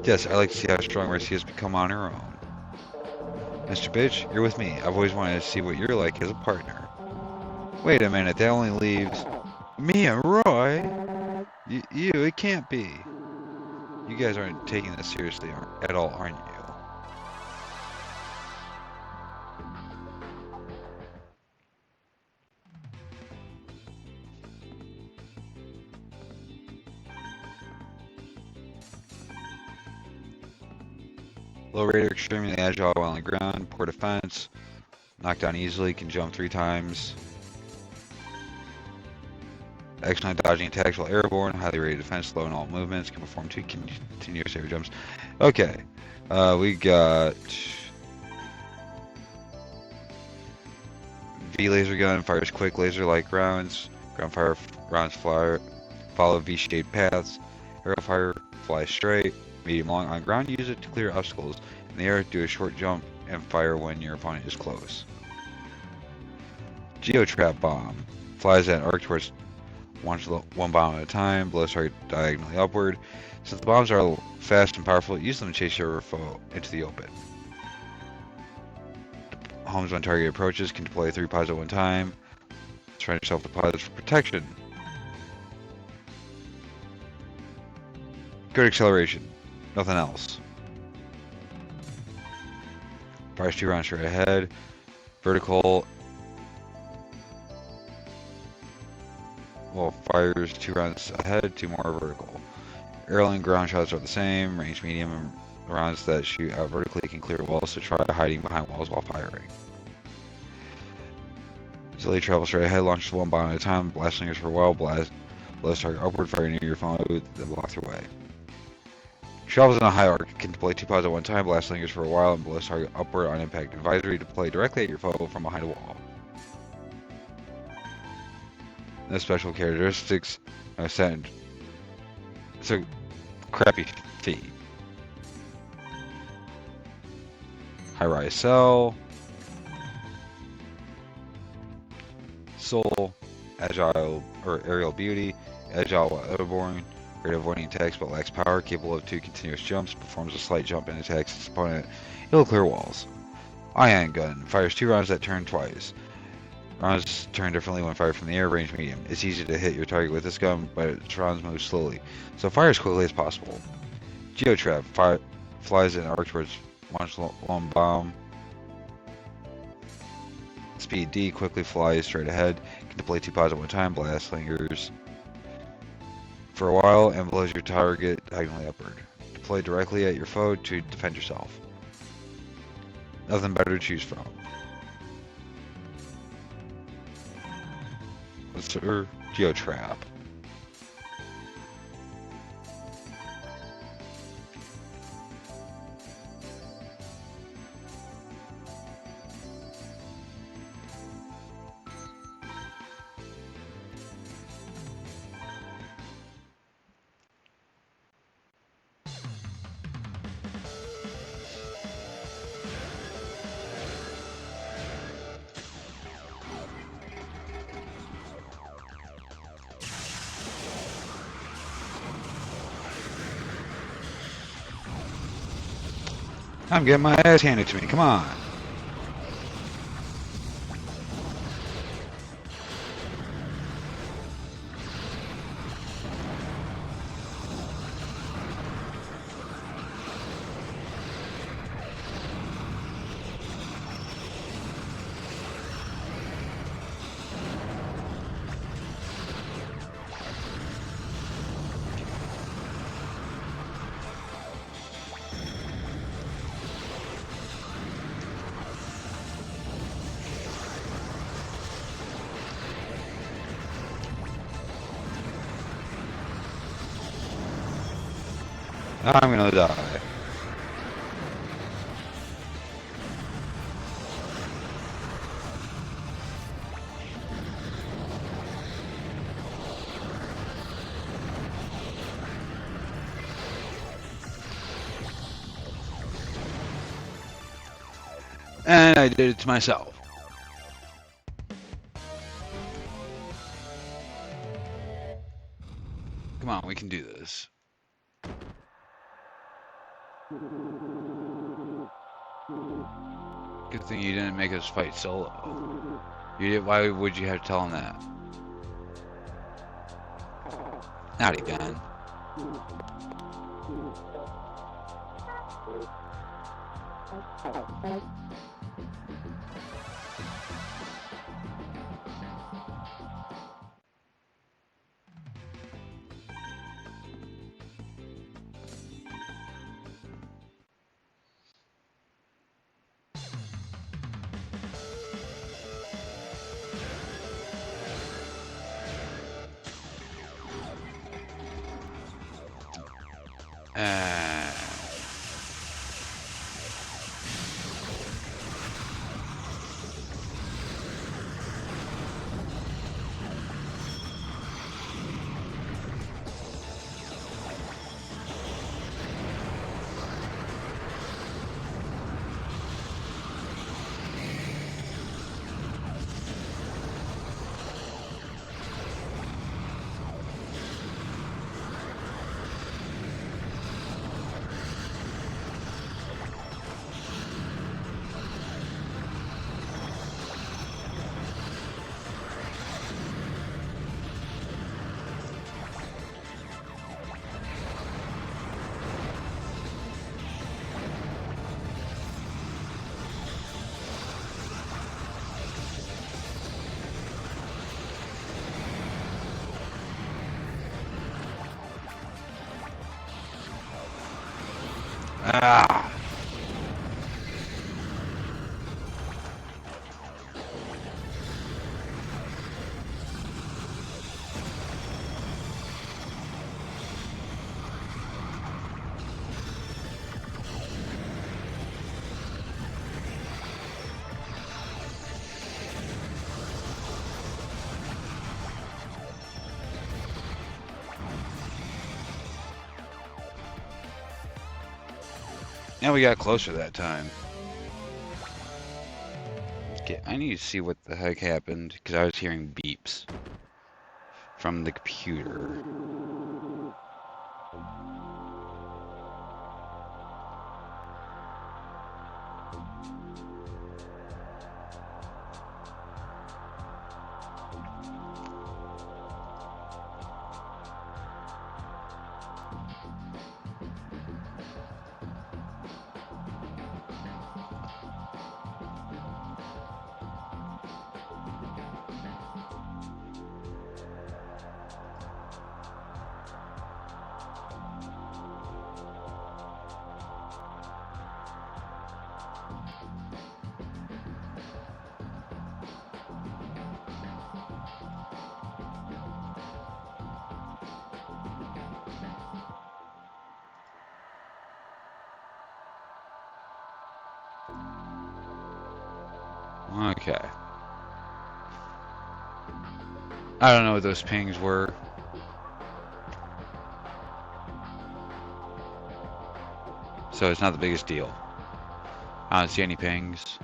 Yes, I'd like to see how strong Marcia's become on her own. Mr. Bitch, you're with me. I've always wanted to see what you're like as a partner. Wait a minute, that only leaves... Me and Roy? It can't be. You guys aren't taking this seriously at all, aren't you? Low raider, extremely agile while on the ground, poor defense, knocked down easily, can jump 3 times. Excellent dodging attacks while airborne, highly rated defense, slow in all movements, can perform 2 continuous air jumps. Okay, we got V laser gun, fires quick laser-like rounds, ground fire rounds follow V-shaped paths, arrow fire flies straight, medium long on ground, use it to clear obstacles. In the air, do a short jump and fire when your opponent is close. Geotrap bomb flies at an arc towards launch 1 bomb at a time, blows target diagonally upward. Since the bombs are fast and powerful, use them to chase your foe into the open. Homes when target approaches, can deploy 3 pods at one time. Surround yourself with pods for protection. Good acceleration. Nothing else. Fires 2 rounds straight ahead. Vertical. Well, fires 2 rounds ahead, 2 more vertical. Aerial and ground shots are the same. Range medium and rounds that shoot out vertically can clear walls, so try hiding behind walls while firing. Zilly travels straight ahead, launches 1 bomb at a time, blast slingers for a while, blows target upward, fire near your phone, then block their way. Travels in a high arc, can deploy 2 pods at one time, blast slingers for a while, and blows target upward on impact. Advisory, deploy directly at your foe from behind a wall. No special characteristics, no set. It's a crappy feat. High-rise cell. Soul, agile or aerial beauty, agile while airborne, great at avoiding attacks but lacks power, capable of 2 continuous jumps, performs a slight jump and attacks its opponent. It'll clear walls. Ion gun, fires 2 rounds that turn twice. Rounds turn differently when fired from the air, range medium. It's easy to hit your target with this gun, but its rounds move slowly, so fire as quickly as possible. Geotrap, flies in arc towards launch 1 bomb. Speed D, quickly flies straight ahead, can deploy 2 pods at one time, blast slingers for a while, and blows your target diagonally upward. Deploy directly at your foe to defend yourself. Nothing better to choose from. Sir, Geotrap. I'm getting my ass handed to me, come on. I'm gonna die. And I did it to myself. Come on, we can do this. Good thing you didn't make us fight solo. You did, why would you have to tell him that? Not again. Ah! And we got closer that time. Okay, I need to see what the heck happened because I was hearing beeps from the computer. Okay. I don't know what those pings were. So it's not the biggest deal. I don't see any pings.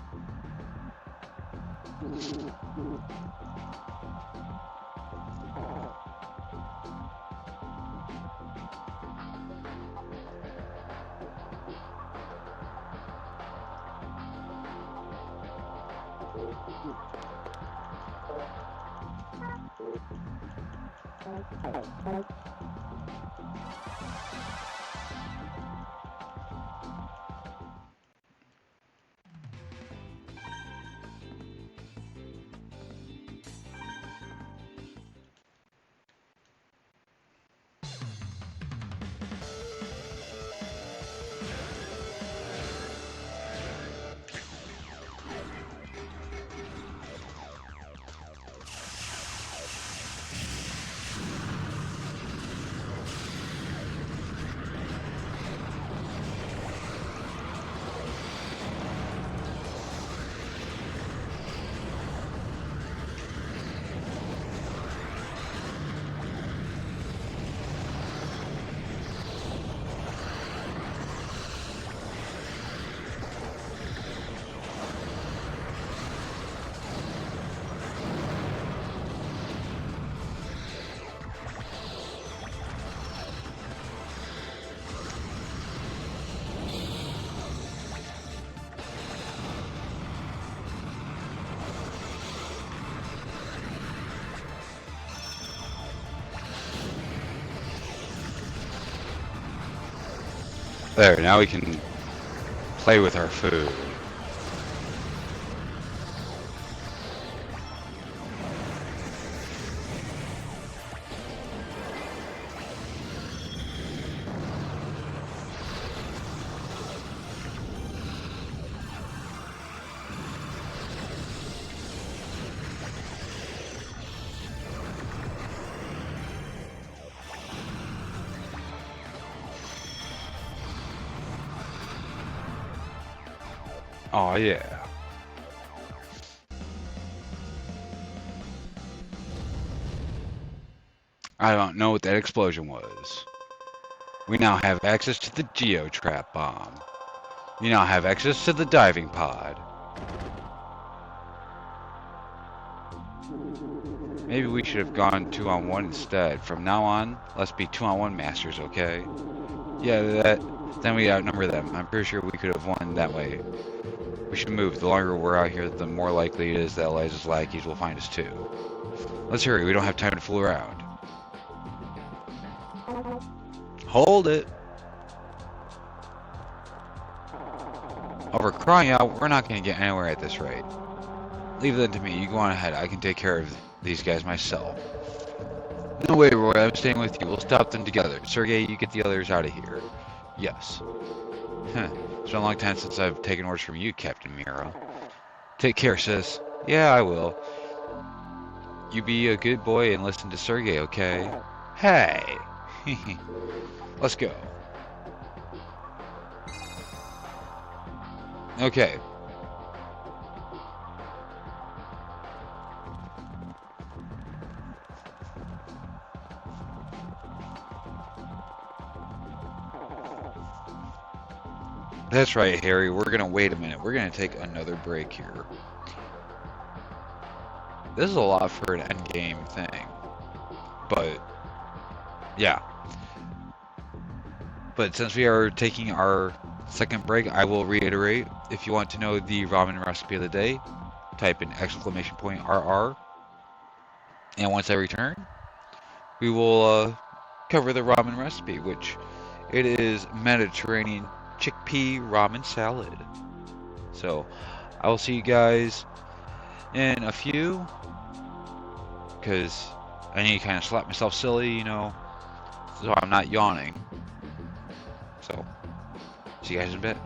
There, now we can play with our food. Oh yeah. I don't know what that explosion was. We now have access to the geotrap bomb. We now have access to the diving pod. Maybe we should have gone 2-on-1 instead. From now on, let's be 2-on-1 masters, okay? Yeah, then we outnumber them. I'm pretty sure we could have won that way. We should move. The longer we're out here, the more likely it is that Eliza's lackeys will find us too. Let's hurry. We don't have time to fool around. Hold it. Oh, we're crying out. We're not going to get anywhere at this rate. Leave that to me. You go on ahead. I can take care of these guys myself. No way, Roy. I'm staying with you. We'll stop them together. Sergey, you get the others out of here. Yes. Huh. It's been a long time since I've taken orders from you, Captain Miro. Take care, sis. Yeah, I will. You be a good boy and listen to Sergey, okay? Hey! Let's go. Okay. That's right, Harry. We're gonna wait a minute. We're gonna take another break here. This is a lot for an endgame thing. But, yeah. But since we are taking our second break, I will reiterate, if you want to know the ramen recipe of the day, type in !RR. And once I return, we will cover the ramen recipe, which it is Mediterranean chickpea ramen salad. So, I will see you guys in a few, because I need to kind of slap myself silly, you know, so I'm not yawning. So, see you guys in a bit.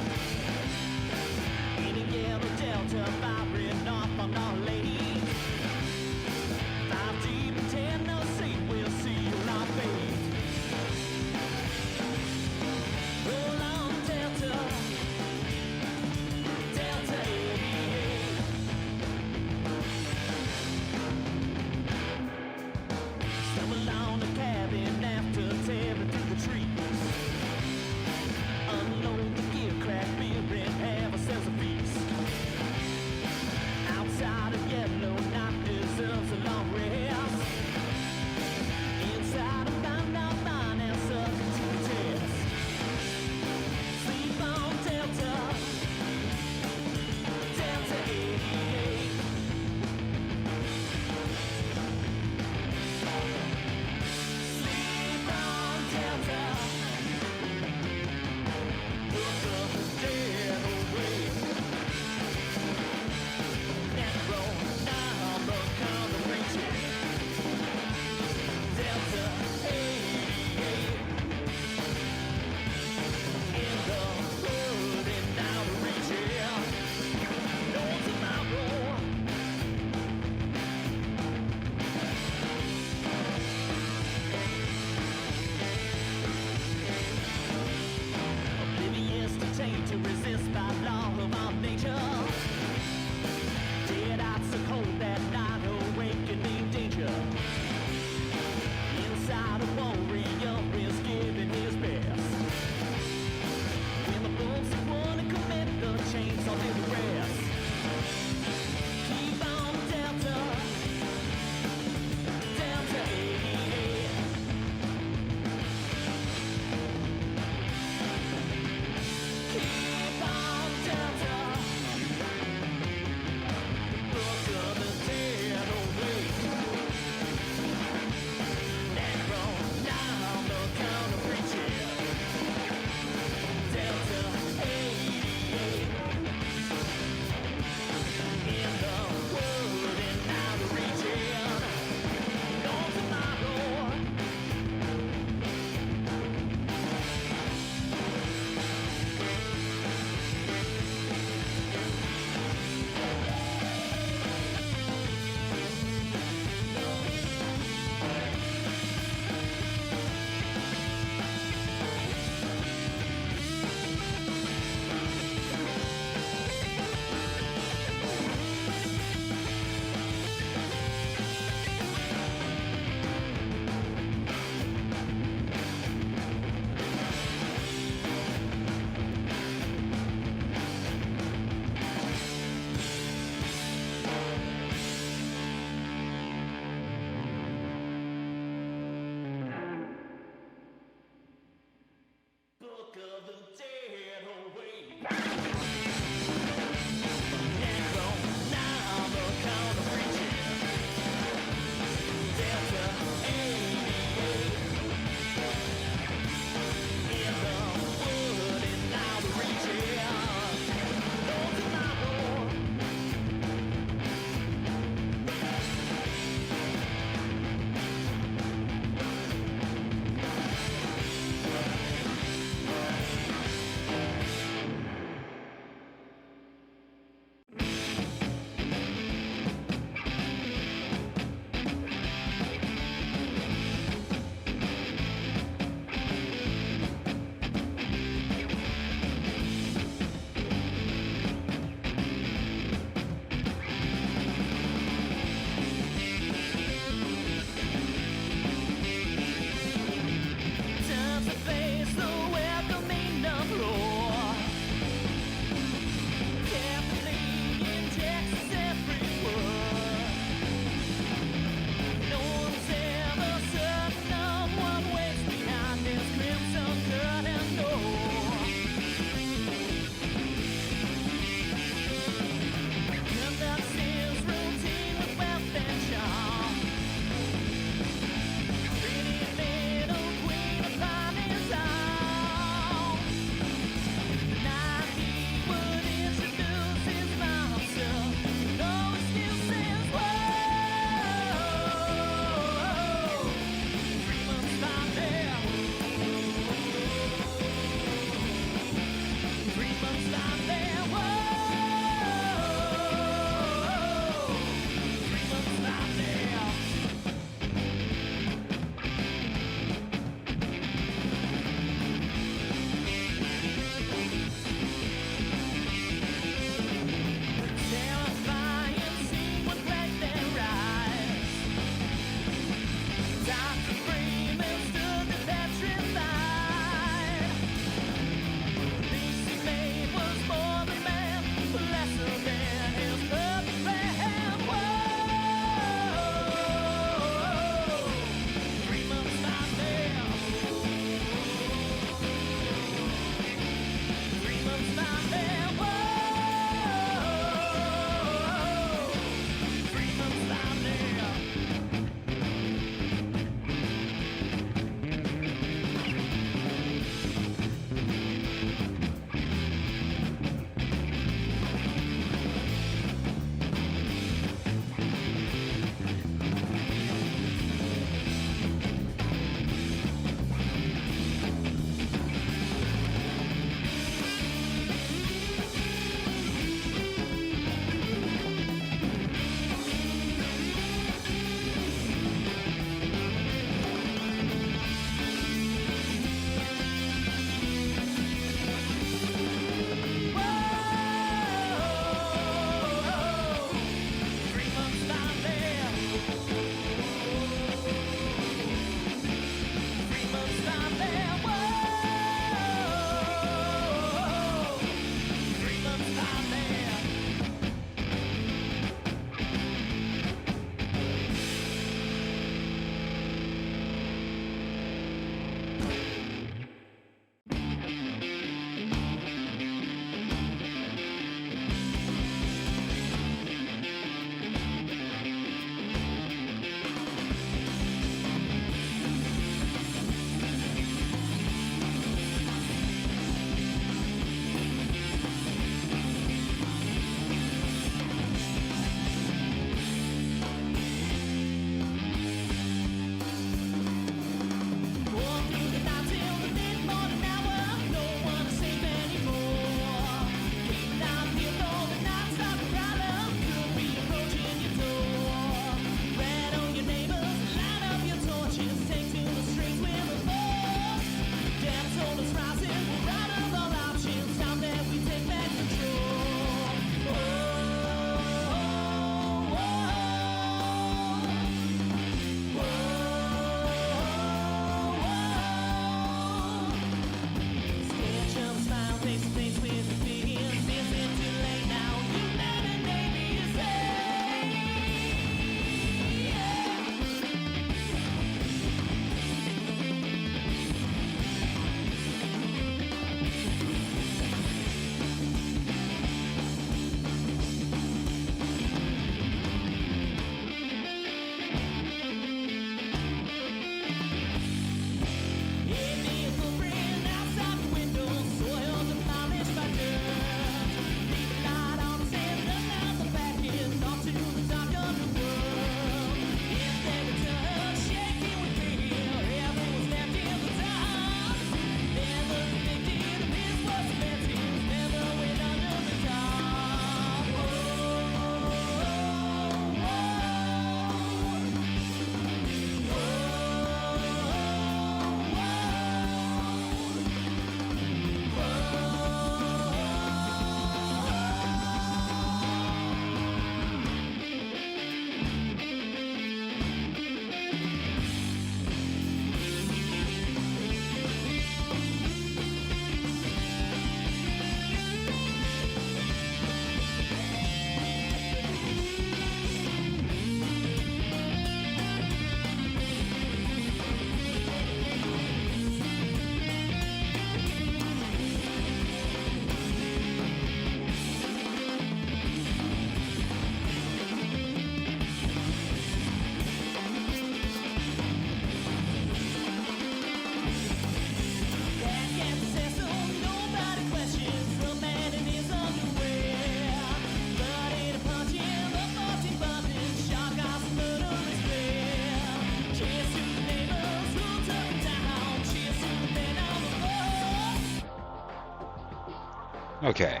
Okay.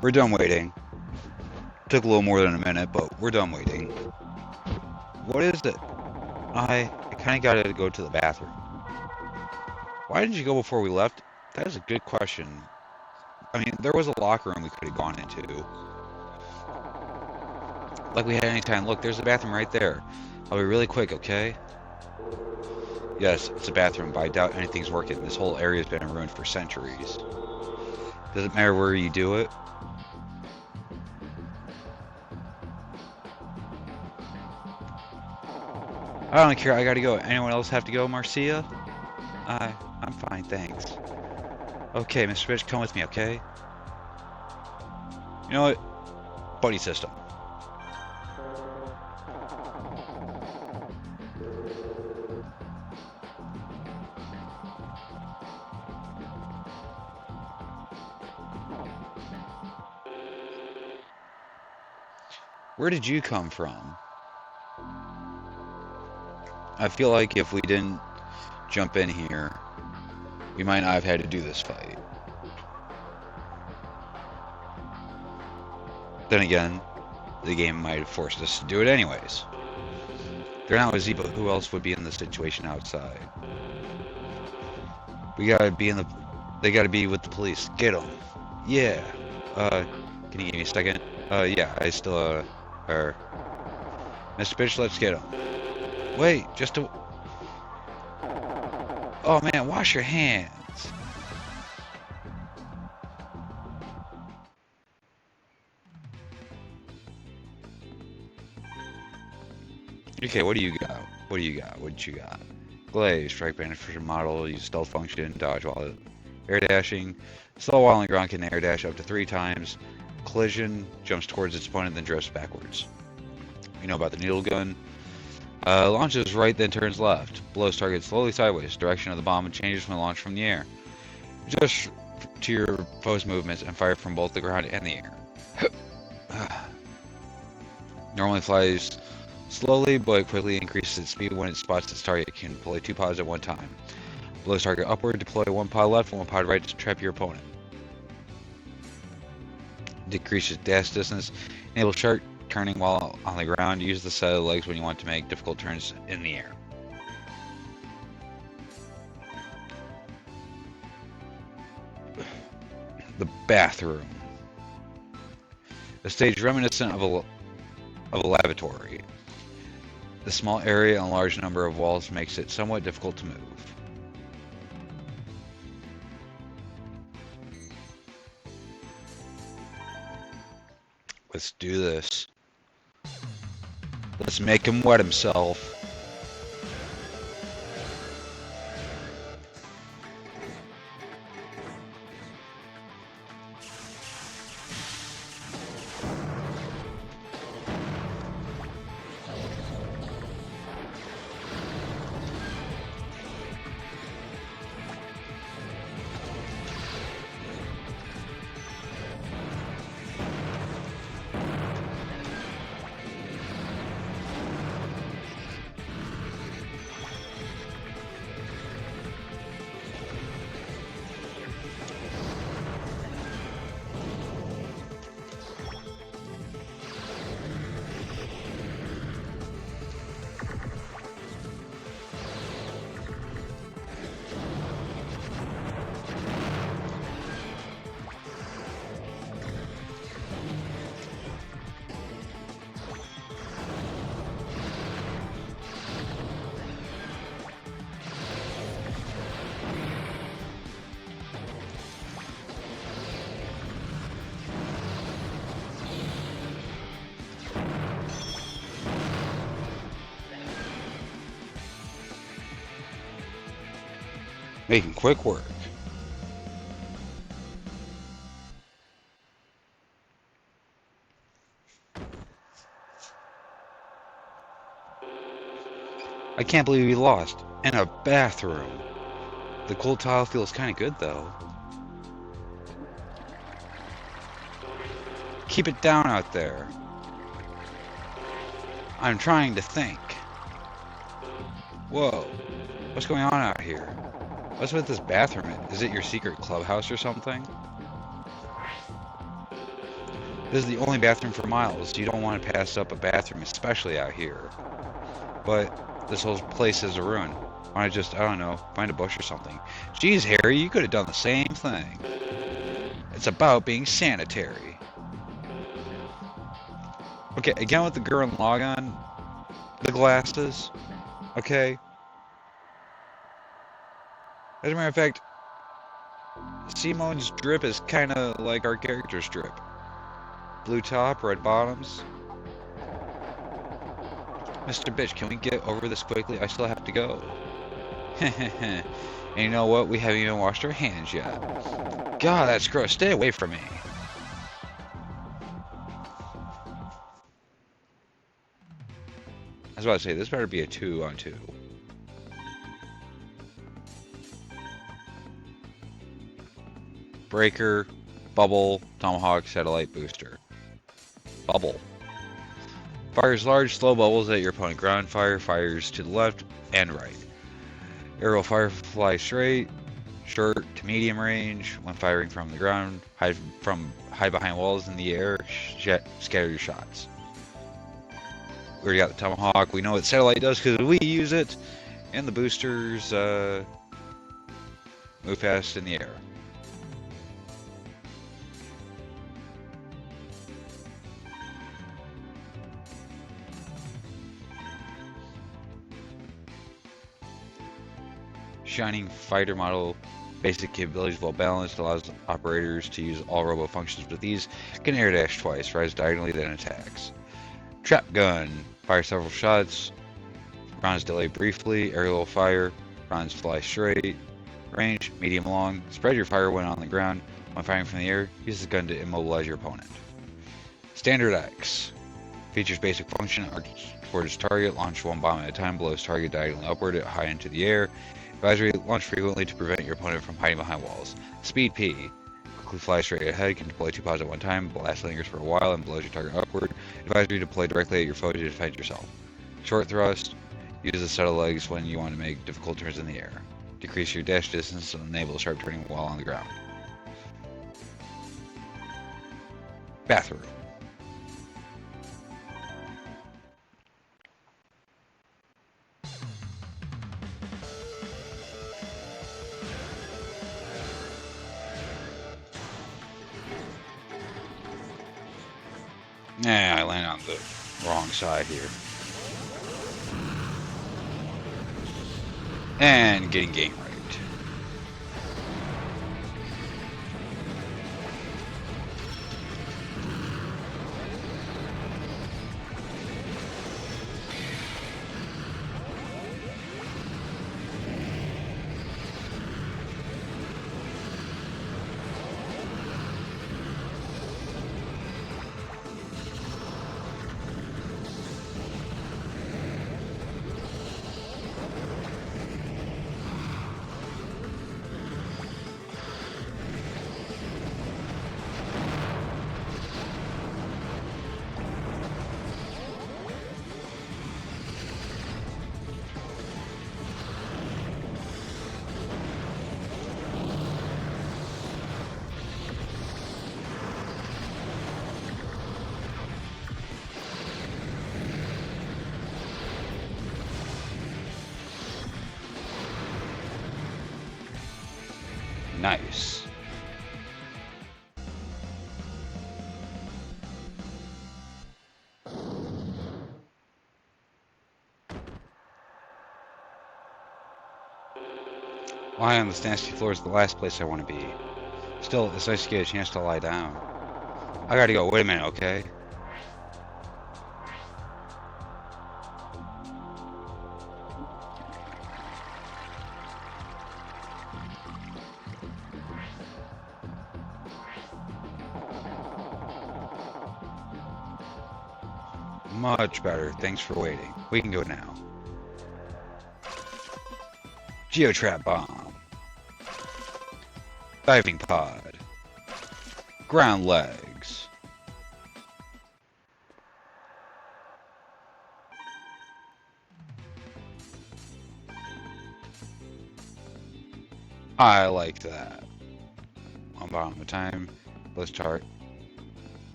We're done waiting. Took a little more than a minute, but we're done waiting. What is it? I kind of gotta go to the bathroom. Why didn't you go before we left? That is a good question. I mean, there was a locker room we could have gone into. Like we had any time. Look, there's a bathroom right there. I'll be really quick, okay? Yes, it's a bathroom, but I doubt anything's working. This whole area's been ruined for centuries. Does it matter where you do it? I don't care, I gotta go. Anyone else have to go, Marcia? I'm fine, thanks. Okay, Mr. Bitch, come with me, okay? You know what? Buddy system. Where did you come from? I feel like if we didn't jump in here, we might not have had to do this fight. Then again, the game might have forced us to do it anyways. They're not with Z, but who else would be in the situation outside? We gotta be in the... They gotta be with the police. Get them. Yeah. Can you give me a second? Yeah, I still, Mr. Bitch, let's get him. Wait, just a... Oh man, wash your hands. Okay, what do you got? What do you got? What you got? Glaze, strike band for model, use stealth function, dodge while air dashing. Slow while on the ground can air dash up to 3 times. Collision, jumps towards its opponent, then drifts backwards. You know about the needle gun. Launches right, then turns left. Blows target slowly sideways. Direction of the bomb changes when launched from the air. Adjust to your foe's movements and fire from both the ground and the air. Normally flies slowly, but quickly increases its speed when it spots its target. It can deploy 2 pods at one time. Blows target upward, deploy 1 pod left and 1 pod right to trap your opponent. Decreases dash distance. Enable sharp turning while on the ground. Use the set of legs when you want to make difficult turns in the air. The bathroom. A stage reminiscent of a lavatory. The small area and large number of walls makes it somewhat difficult to move. Let's do this. Let's make him wet himself. Making quick work. I can't believe we lost in a bathroom. The cold tile feels kind of good though. Keep it down out there. I'm trying to think. Whoa, what's going on out here? What's with this bathroom? Is it your secret clubhouse or something? This is the only bathroom for miles. You don't want to pass up a bathroom, especially out here. But this whole place is a ruin. Why not just, I don't know, find a bush or something? Geez, Harry, you could have done the same thing. It's about being sanitary. Okay, again with the Gurren Lagann, the glasses, okay? As a matter of fact, Simone's drip is kind of like our character's drip. Blue top, red bottoms. Mr. Bitch, can we get over this quickly? I still have to go. And you know what? We haven't even washed our hands yet. God, that's gross. Stay away from me. I was about to say, this better be a 2-on-2. Breaker, bubble, tomahawk, satellite, booster. Bubble. Fires large, slow bubbles at your opponent. Ground fire fires to the left and right. Aerial fire flies straight, short to medium range. When firing from the ground, hide behind walls in the air, scatter your shots. We already got the tomahawk. We know what satellite does because we use it. And the boosters move fast in the air. Shining fighter model, basic capabilities well balanced, allows operators to use all robo functions with ease. Can air dash twice, rise diagonally, then attacks. Trap gun, fire several shots, rounds delay briefly, aerial fire, rounds fly straight, range, medium long, spread your fire when on the ground. When firing from the air, use the gun to immobilize your opponent. Standard X, features basic function, arch toward its target, launch one bomb at a time, blows target diagonally upward at high into the air. Advisory, launch frequently to prevent your opponent from hiding behind walls. Speed P, quickly fly straight ahead, can deploy 2 pods at one time, blast lingers for a while and blows your target upward. Advisory, deploy directly at your foe to defend yourself. Short thrust, use a set of legs when you want to make difficult turns in the air. Decrease your dash distance and enable sharp turning while on the ground. Bathroom. Nah, I landed on the wrong side here. And getting game right. Nice. Lying on this nasty floor is the last place I want to be. Still, it's nice to get a chance to lie down. I gotta go. Wait a minute, okay? Much better. Thanks for waiting. We can go now. Geotrap bomb. Diving pod. Ground legs. I like that. One bomb at a time. Let's start.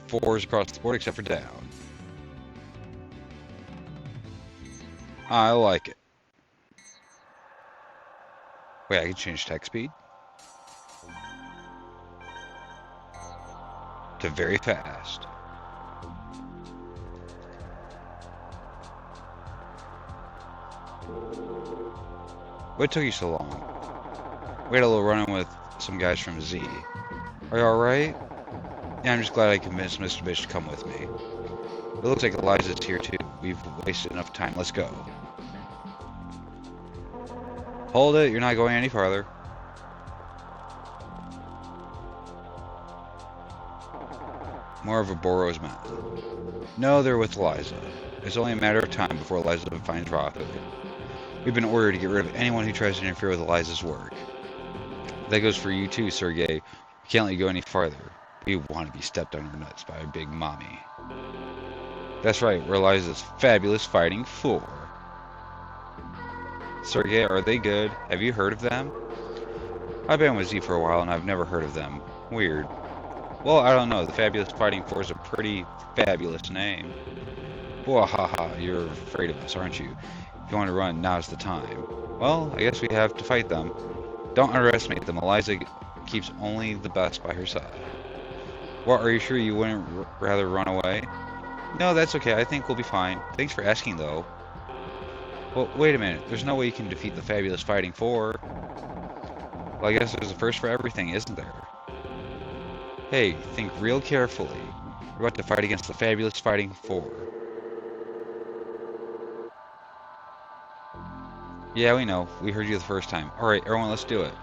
4s across the board except for down. I like it. Wait, I can change text speed to very fast. What took you so long? We had a little run-in with some guys from Z. Are you alright? Yeah, I'm just glad I convinced Mr. Bitch to come with me. It looks like Eliza's here too. We've wasted enough time. Let's go. Hold it, you're not going any farther. More of a Boros method. No, they're with Eliza. It's only a matter of time before Eliza finds Rahu. We've been ordered to get rid of anyone who tries to interfere with Eliza's work. That goes for you too, Sergey. We can't let you go any farther. We want to be stepped on our nuts by a big mommy. That's right, we're Eliza's fabulous fighting four. Sergey, are they good? Have you heard of them? I've been with Z for a while and I've never heard of them. Weird. Well, I don't know. The Fabulous Fighting Four is a pretty fabulous name. Wahaha, you're afraid of us, aren't you? If you want to run, now's the time. Well, I guess we have to fight them. Don't underestimate them. Eliza keeps only the best by her side. What, are you sure you wouldn't rather run away? No, that's okay. I think we'll be fine. Thanks for asking, though. Well, wait a minute. There's no way you can defeat the Fabulous Fighting Four. Well, I guess there's a first for everything, isn't there? Hey, think real carefully. We're about to fight against the Fabulous Fighting Four. Yeah, we know. We heard you the first time. Alright, everyone, let's do it.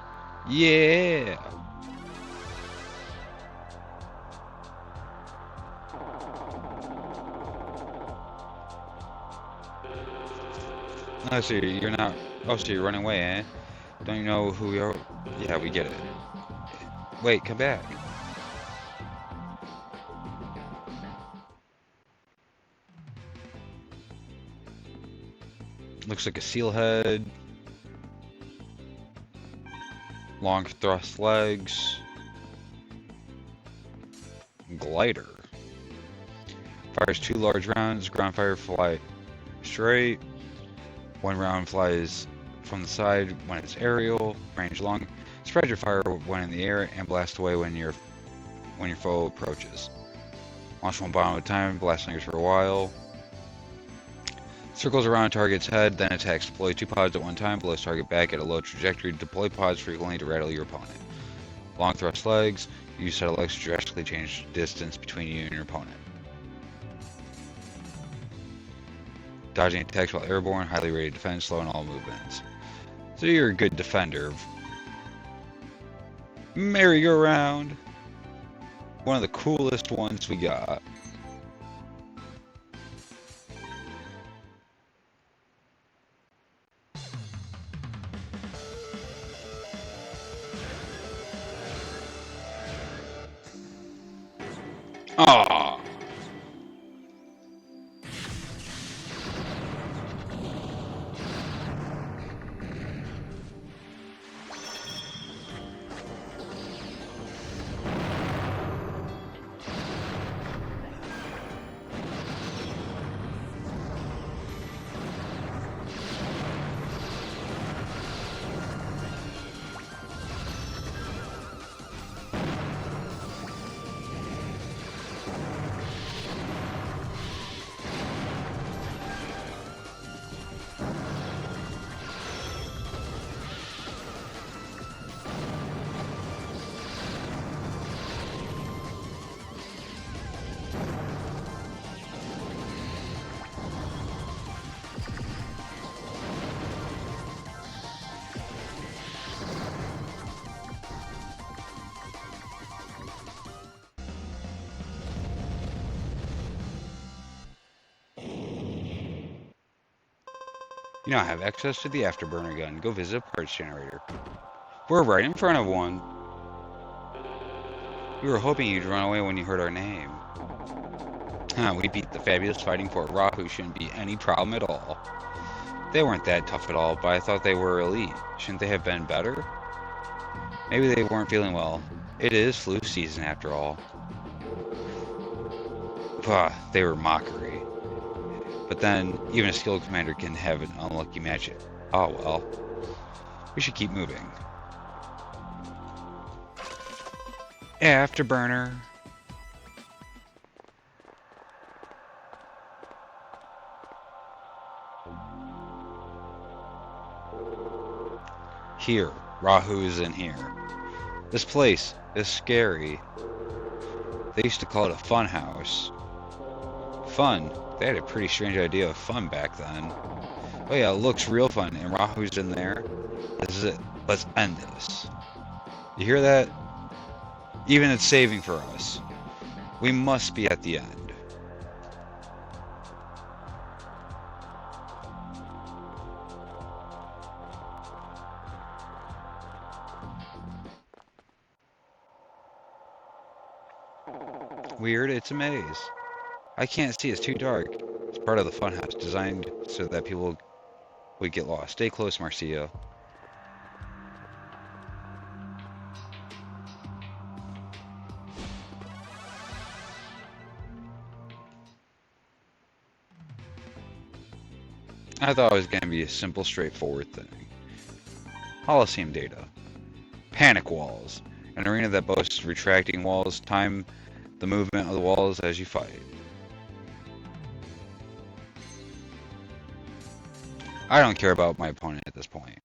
Yeah! Oh, so you're not... Oh, so you're running away, eh? Don't you know who we are? Yeah, we get it. Wait, come back. Looks like a seal head. Long thrust legs. Glider. Fires 2 large rounds. Ground fire fly straight. 1 round flies from the side when it's aerial. Range long. Spread your fire when in the air and blast away when your foe approaches. Launch 1 bomb at a time. Blast lingers for a while. Circles around a target's head, then attacks. Deploy 2 pods at one time, blows target back at a low trajectory. Deploy pods frequently to rattle your opponent. Long thrust legs. Use set of legs to drastically change distance between you and your opponent. Dodging attacks while airborne, highly rated defense, slow in all movements. So you're a good defender. Merry-go-round. One of the coolest ones we got. Aww. You now have access to the afterburner gun. Go visit a parts generator. We're right in front of one. We were hoping you'd run away when you heard our name. We beat the Fabulous Fighting Four. Rahu shouldn't be any problem at all. They weren't that tough at all, but I thought they were elite. Shouldn't they have been better? Maybe they weren't feeling well. It is flu season after all. they were mockery. But then, even a skilled commander can have an unlucky match. Oh well. We should keep moving. Afterburner. Here. Rahu's in here. This place is scary. They used to call it a fun house. Fun? They had a pretty strange idea of fun back then. Oh yeah, it looks real fun, and Rahu's in there. This is it. Let's end this. You hear that? Even it's saving for us. We must be at the end. Weird, it's a maze. I can't see, it's too dark. It's part of the funhouse, designed so that people would get lost. Stay close, Marcia. I thought it was going to be a simple, straightforward thing. Holocene data. Panic walls. An arena that boasts retracting walls. Time the movement of the walls as you fight. I don't care about my opponent at this point.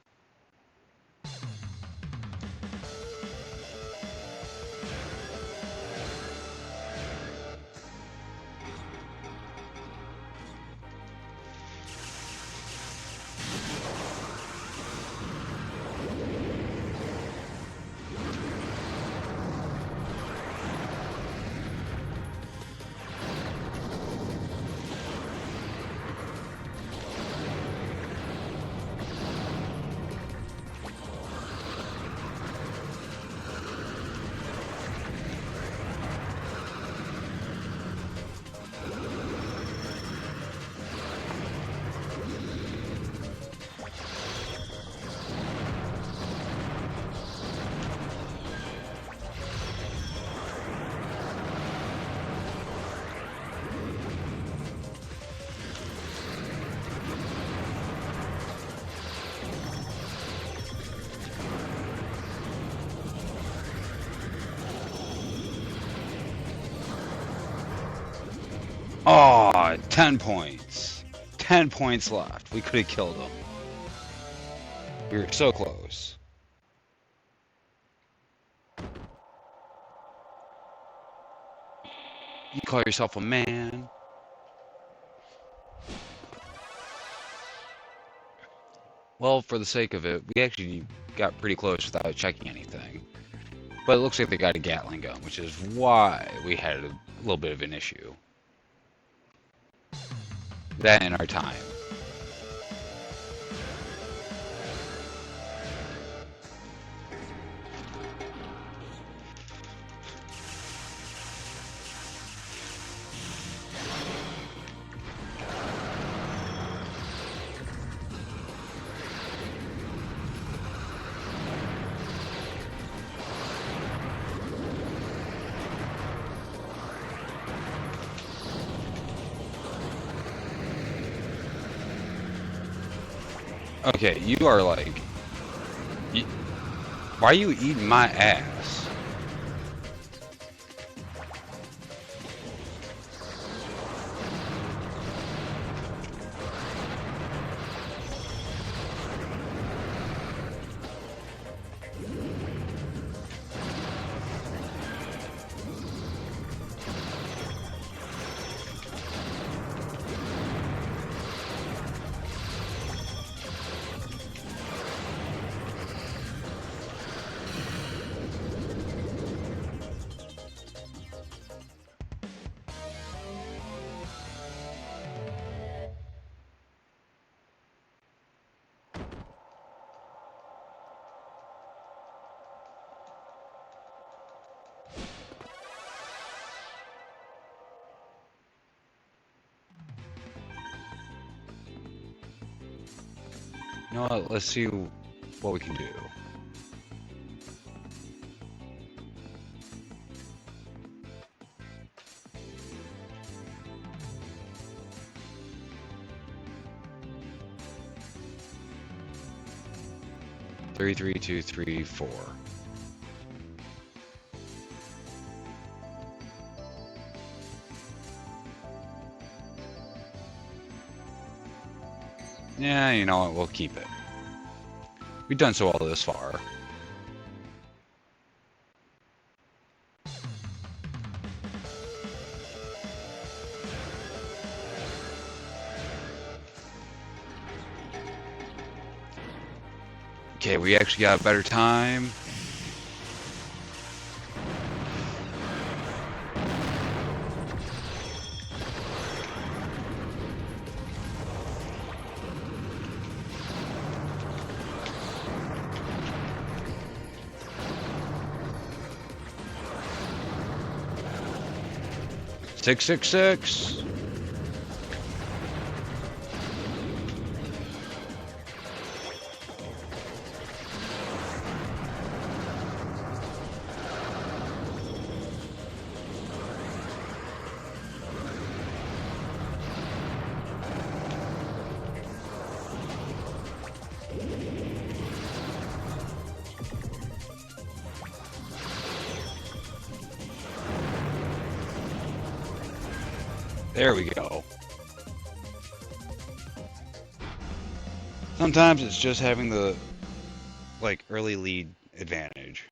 Aw, 10 points. 10 points left. We could have killed him. We were so close. You call yourself a man? Well, for the sake of it, we actually got pretty close without checking anything. But it looks like they got a Gatling gun, which is why we had a little bit of an issue. That in our time. Okay, you are like... why are you eating my ass? You know what, let's see what we can do. 3, 3, 2, 3, 4. Yeah, you know what? We'll keep it. We've done so well this far. Okay, we actually got a better time. Six, 6, 6. There we go. Sometimes it's just having the, like, early lead advantage.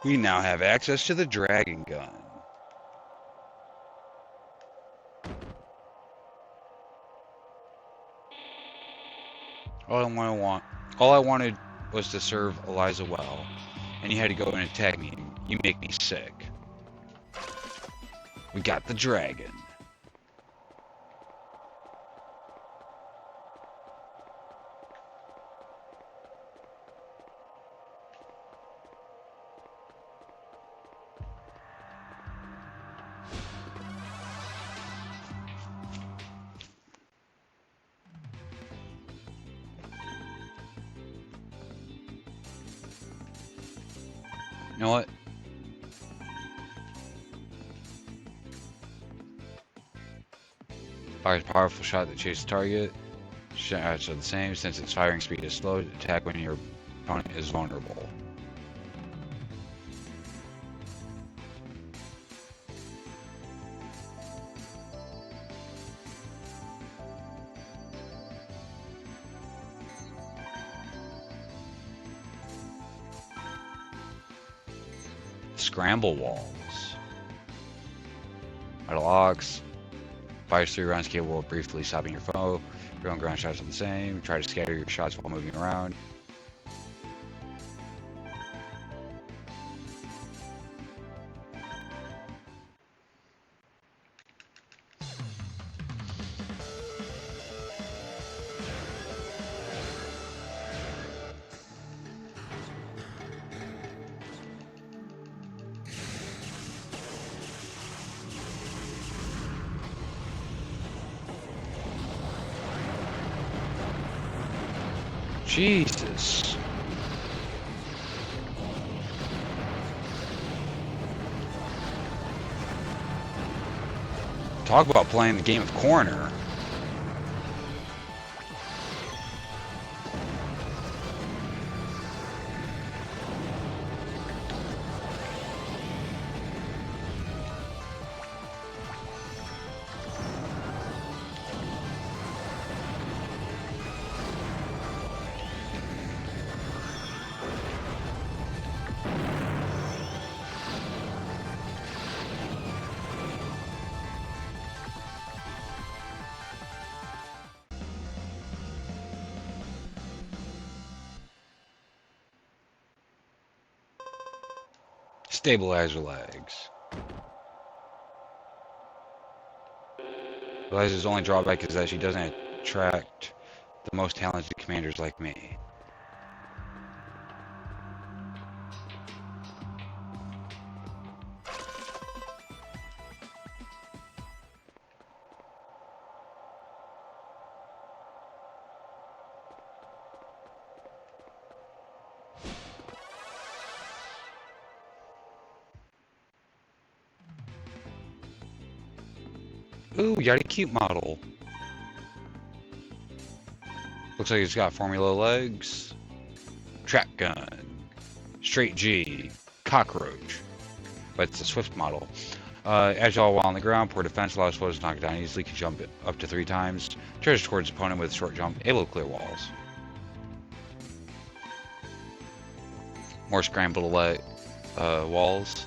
We now have access to the dragon gun. All I wanted was to serve Eliza well, and you had to go and attack me, and you make me sick. We got the dragon. You know what? Fires a powerful shot that chases target. Shots are the same since its firing speed is slow. Attack when your opponent is vulnerable. Scramble walls. Metal ox. Fires 3 rounds capable of briefly stopping your foe. Your own ground shots are the same. Try to scatter your shots while moving around. Jesus. Talk about playing the game of corner. Stabilizer legs. Eliza's only drawback is that she doesn't attract the most talented commanders like me. Ooh, you got a cute model. Looks like it's got formula legs, trap gun, straight G, cockroach, but it's a swift model. Agile while on the ground, poor defense, allows foes to knock it down easily, can jump up to 3 times, charges towards opponent with a short jump, able to clear walls. More scramble to walls.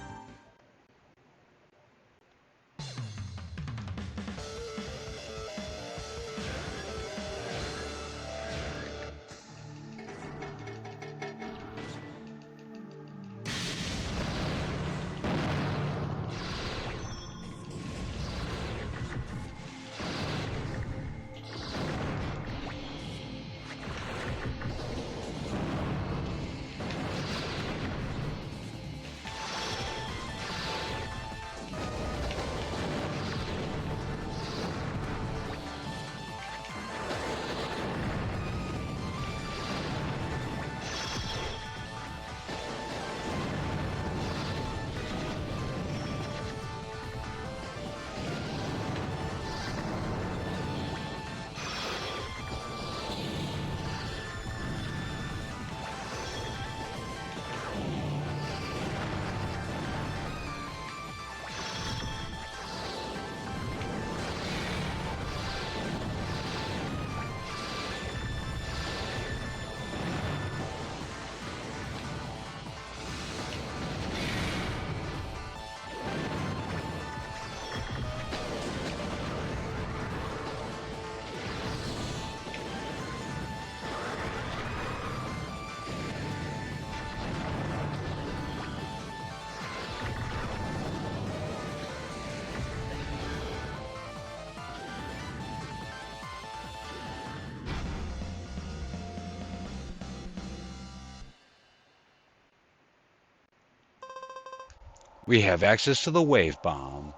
We have access to the wave bomb.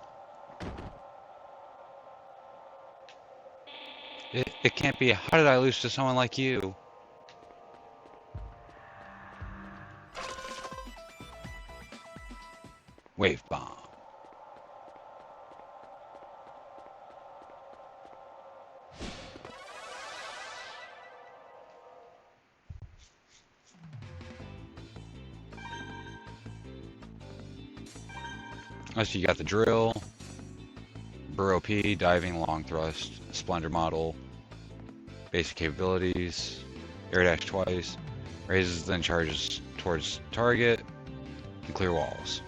It can't be. How did I lose to someone like you? Wave bomb. Oh, so you got the drill, Burrow P, diving, long thrust, splendor model, basic capabilities, air dash twice, raises then charges towards target, and clear walls.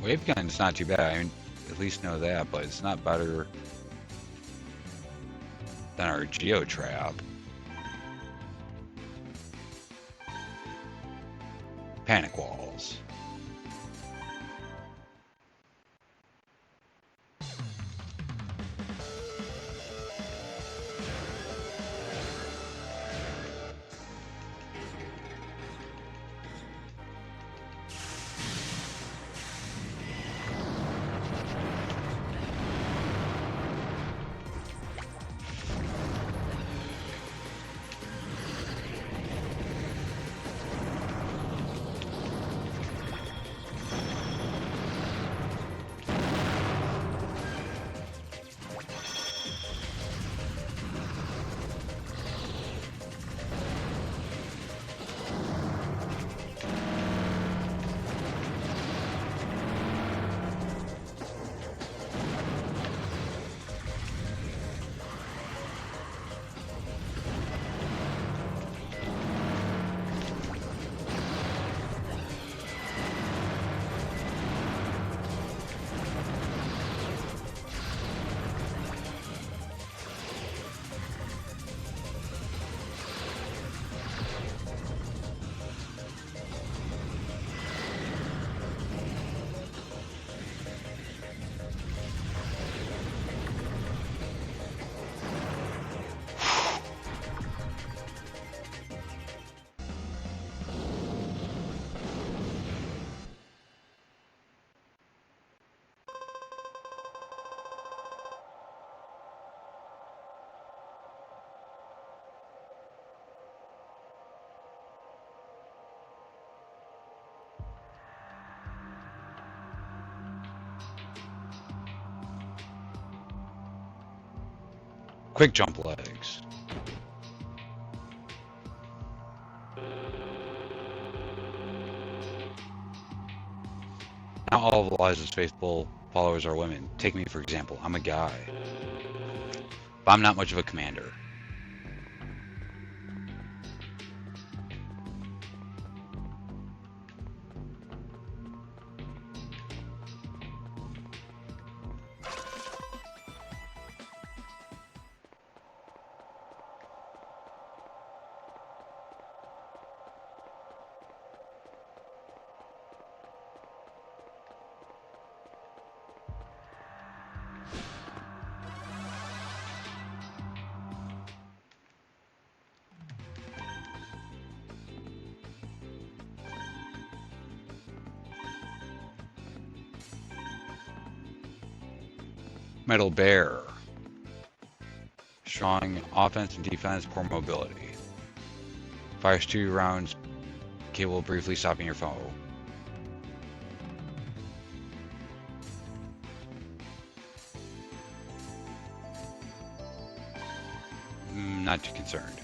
Wave gun's not too bad. I mean, at least know that, but it's not better than our Geo Trap. Panic walls. Quick jump legs. Not all of Eliza's faithful followers are women. Take me for example. I'm a guy. But I'm not much of a commander. Metal Bear. Strong offense and defense, poor mobility. Fires 2 rounds, capable of briefly stopping your foe. Not too concerned.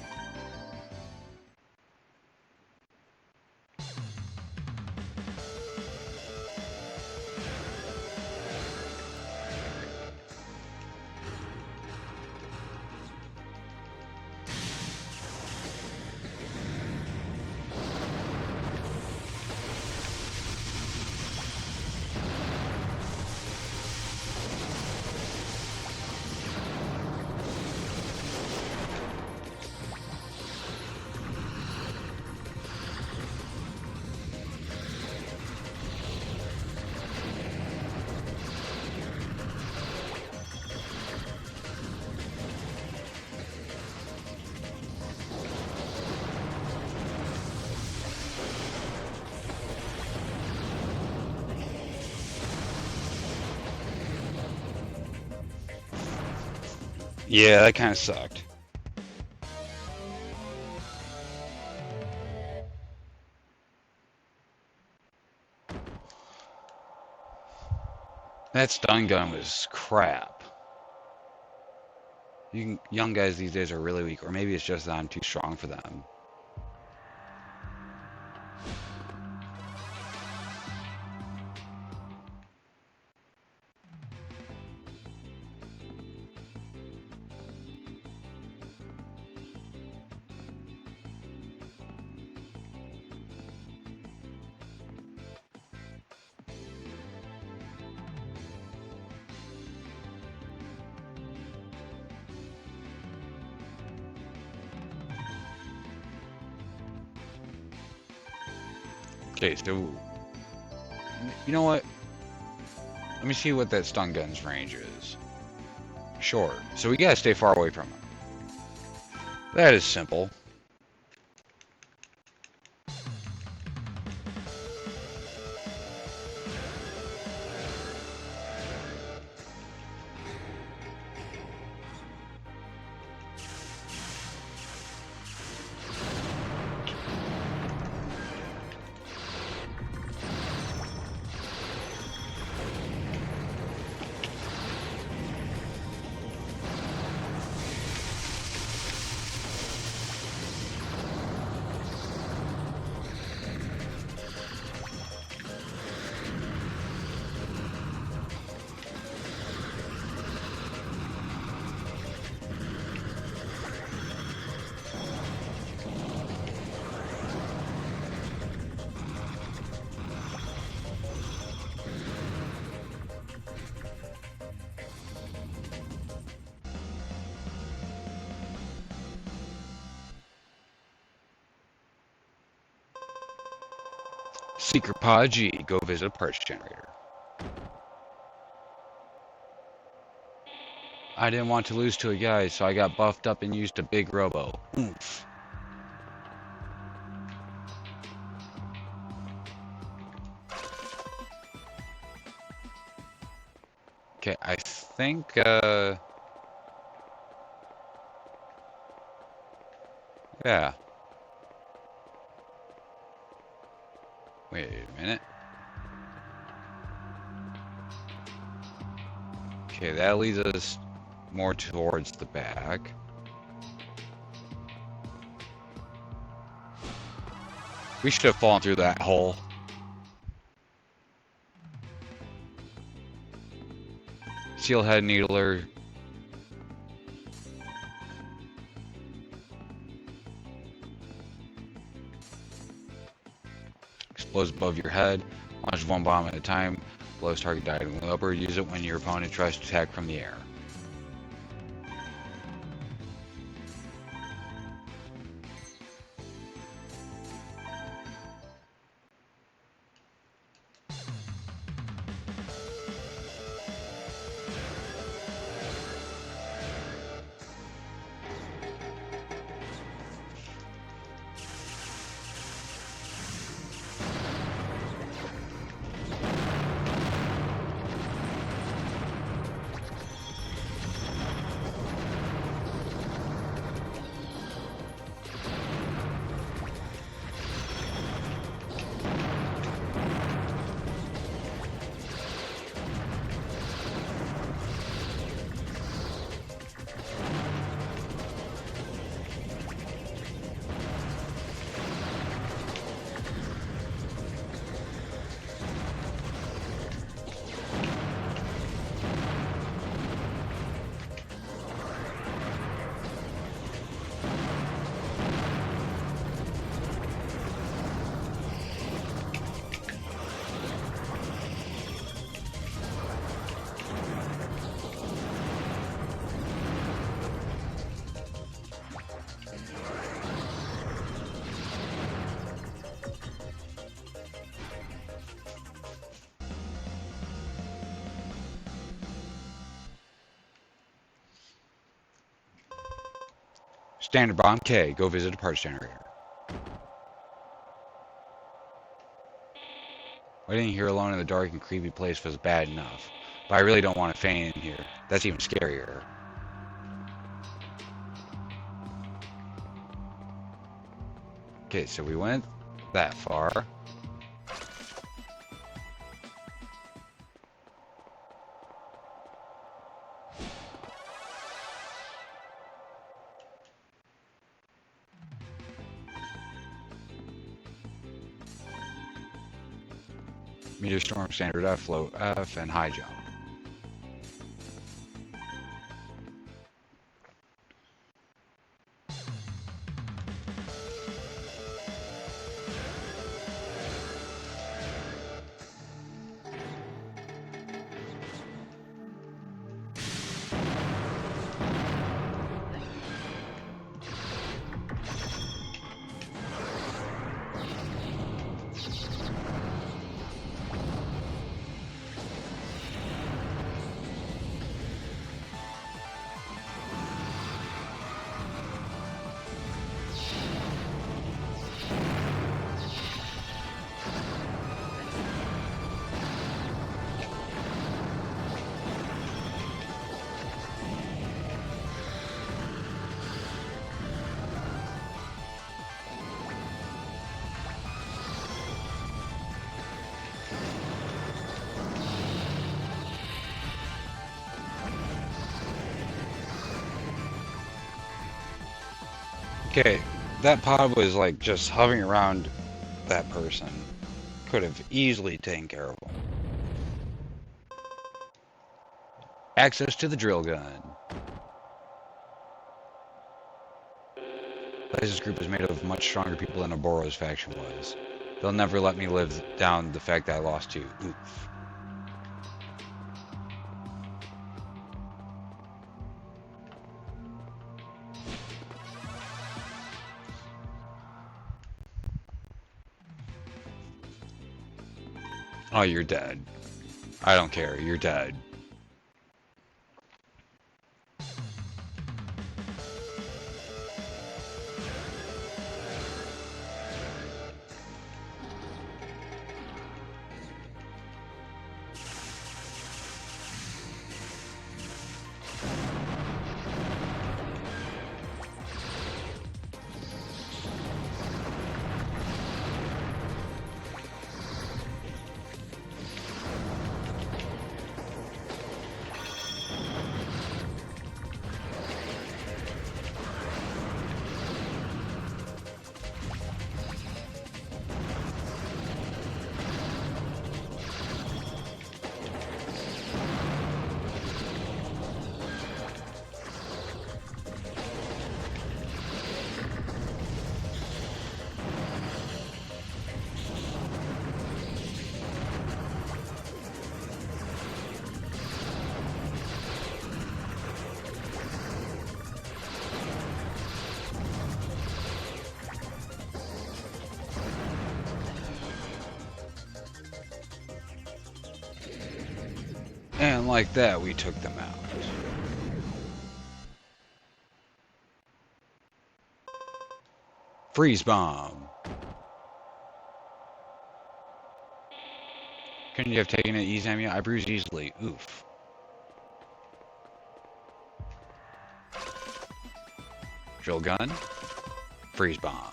Yeah, that kind of sucked. That stun gun was crap. Young guys these days are really weak, or maybe it's just that I'm too strong for them. Okay, so you know what? Let me see what that stun gun's range is. Short, so we gotta stay far away from it. That is simple. Secret Pod G, go visit a parts generator. I didn't want to lose to a guy, so I got buffed up and used a big robo. Oomph. Okay, I think, yeah. Wait a minute. Okay, that leads us more towards the back. We should have fallen through that hole. Steelhead needler. Explodes above your head. Launch one bomb at a time. Blows target diagonally upward. Use it when your opponent tries to attack from the air. Standard bomb K. Go visit a parts generator. Waiting here alone in the dark and creepy place was bad enough, but I really don't want to faint in here. That's even scarier. Okay, so we went that far. Meteor storm, standard F, float F, and high jump. Okay, that pod was like just hovering around that person. Could have easily taken care of him. Access to the drill gun. This group is made of much stronger people than Oboro's faction was. They'll never let me live down the fact that I lost you. Oof. Oh, you're dead. I don't care. You're dead. And like that, we took them out. Freeze bomb. Couldn't you have taken it easy on me? I bruise easily. Oof. Drill gun. Freeze bomb.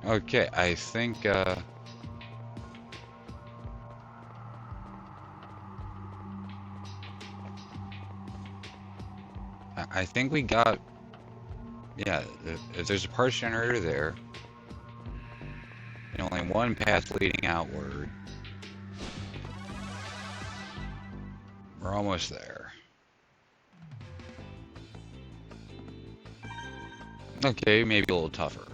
Okay, I think, I think we got, yeah, if there's a parts generator there, and only one path leading outward, we're almost there. Okay, maybe a little tougher.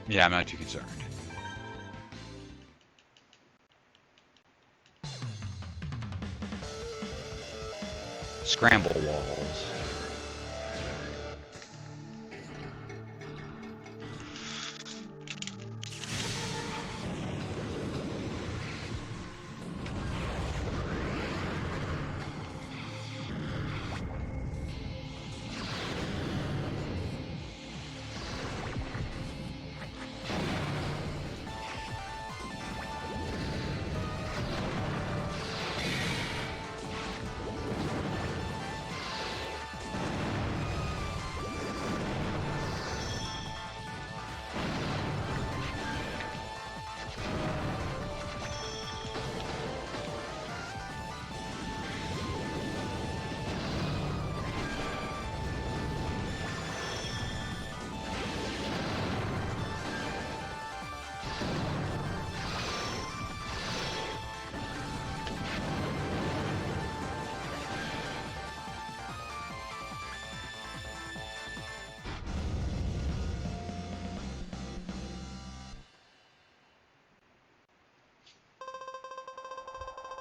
Yeah, I'm not too concerned. Scramble walls.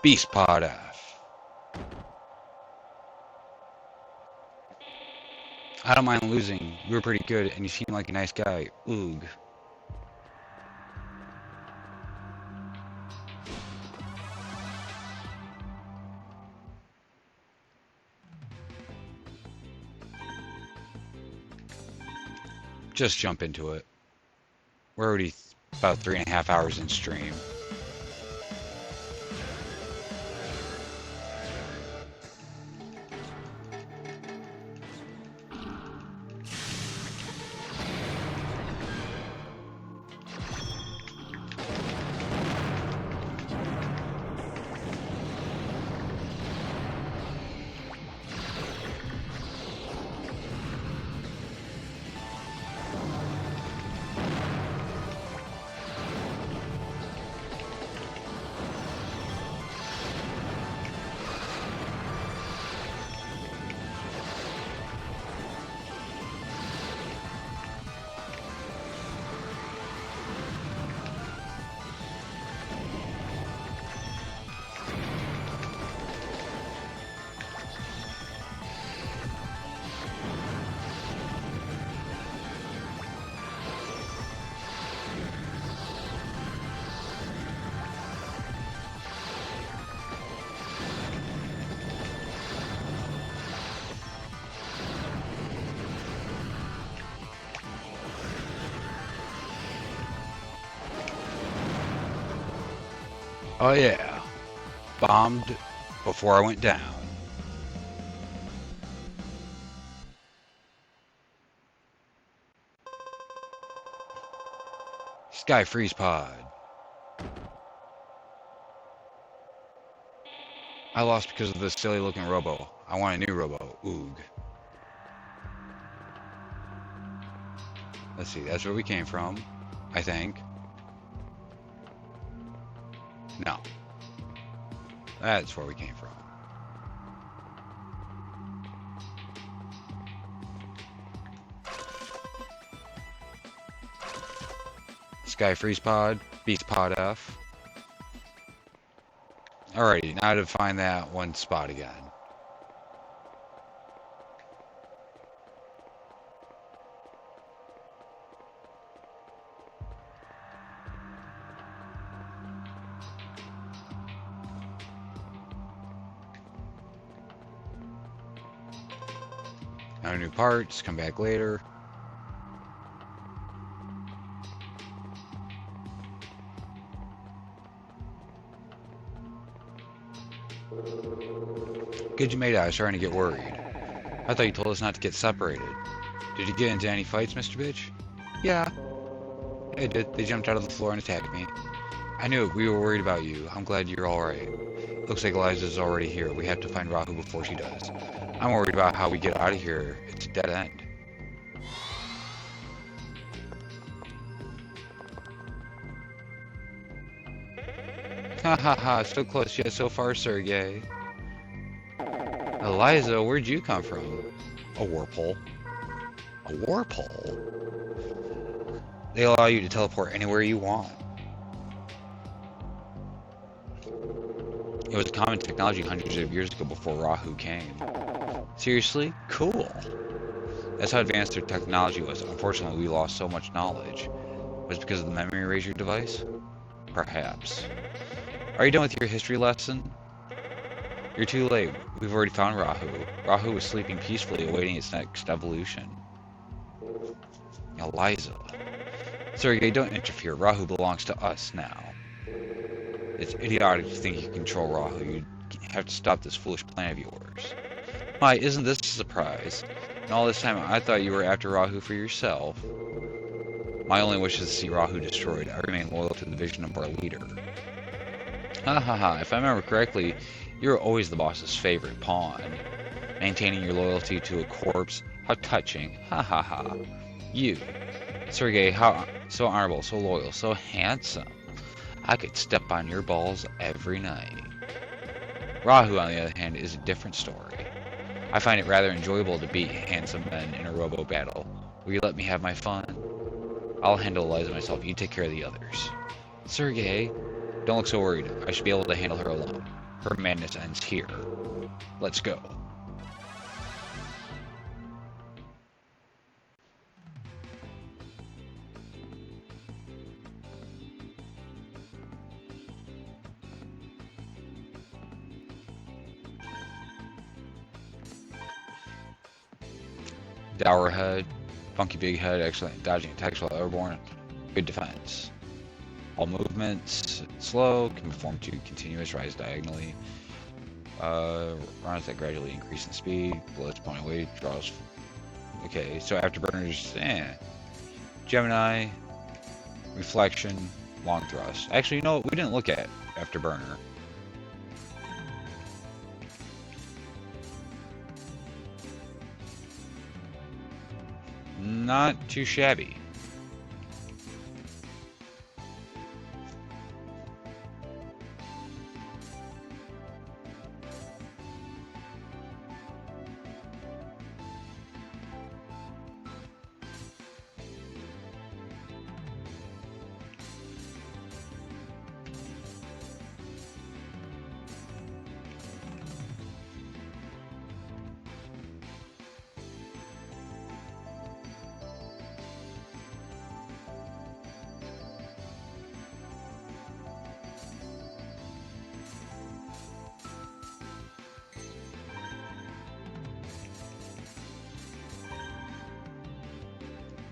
Beast Pod F. I don't mind losing. You were pretty good, and you seem like a nice guy. Oog. Just jump into it. We're already about 3.5 hours in stream. Oh yeah. Bombed before I went down. Sky Freeze Pod. I lost because of this silly looking Robo. I want a new Robo. Oog. Let's see, that's where we came from, I think. No. That's where we came from. Sky Freeze Pod, Beast Pod F. Alrighty, now to find that one spot again. No new parts, come back later. Good you made it, I was starting to get worried. I thought you told us not to get separated. Did you get into any fights, Mr. Bitch? Yeah. I did. They jumped out of the floor and attacked me. I knew it. We were worried about you. I'm glad you're alright. Looks like Eliza's already here. We have to find Rahu before she does. I'm worried about how we get out of here. It's a dead end. Ha ha ha, so close yet so far, Sergey. Eliza, where'd you come from? A warp hole. A warp hole? They allow you to teleport anywhere you want. It was a common technology hundreds of years ago before Rahu came. Seriously? Cool. That's how advanced their technology was. Unfortunately, we lost so much knowledge. Was it because of the memory eraser device? Perhaps. Are you done with your history lesson? You're too late. We've already found Rahu. Rahu was sleeping peacefully, awaiting its next evolution. Eliza. Sergey, don't interfere. Rahu belongs to us now. It's idiotic to think you can control Rahu. You have to stop this foolish plan of yours. Why, isn't this a surprise? And all this time I thought you were after Rahu for yourself. My only wish is to see Rahu destroyed. I remain loyal to the vision of our leader. Ha ha ha, if I remember correctly, you were always the boss's favorite pawn. Maintaining your loyalty to a corpse, how touching. Ha ha ha. You, Sergey, how so honorable, so loyal, so handsome. I could step on your balls every night. Rahu, on the other hand, is a different story. I find it rather enjoyable to beat handsome men in a robo battle. Will you let me have my fun? I'll handle Eliza myself, you take care of the others. Sergey, don't look so worried. I should be able to handle her alone. Her madness ends here. Let's go. Dour head, funky big head, excellent dodging attacks while airborne, good defense. All movements slow, can perform to continuous rise diagonally. Runs that gradually increase in speed, bullets point weight, draws. Okay, so afterburners, Gemini, reflection, long thrust. Actually, you know what? We didn't look at afterburner. Not too shabby.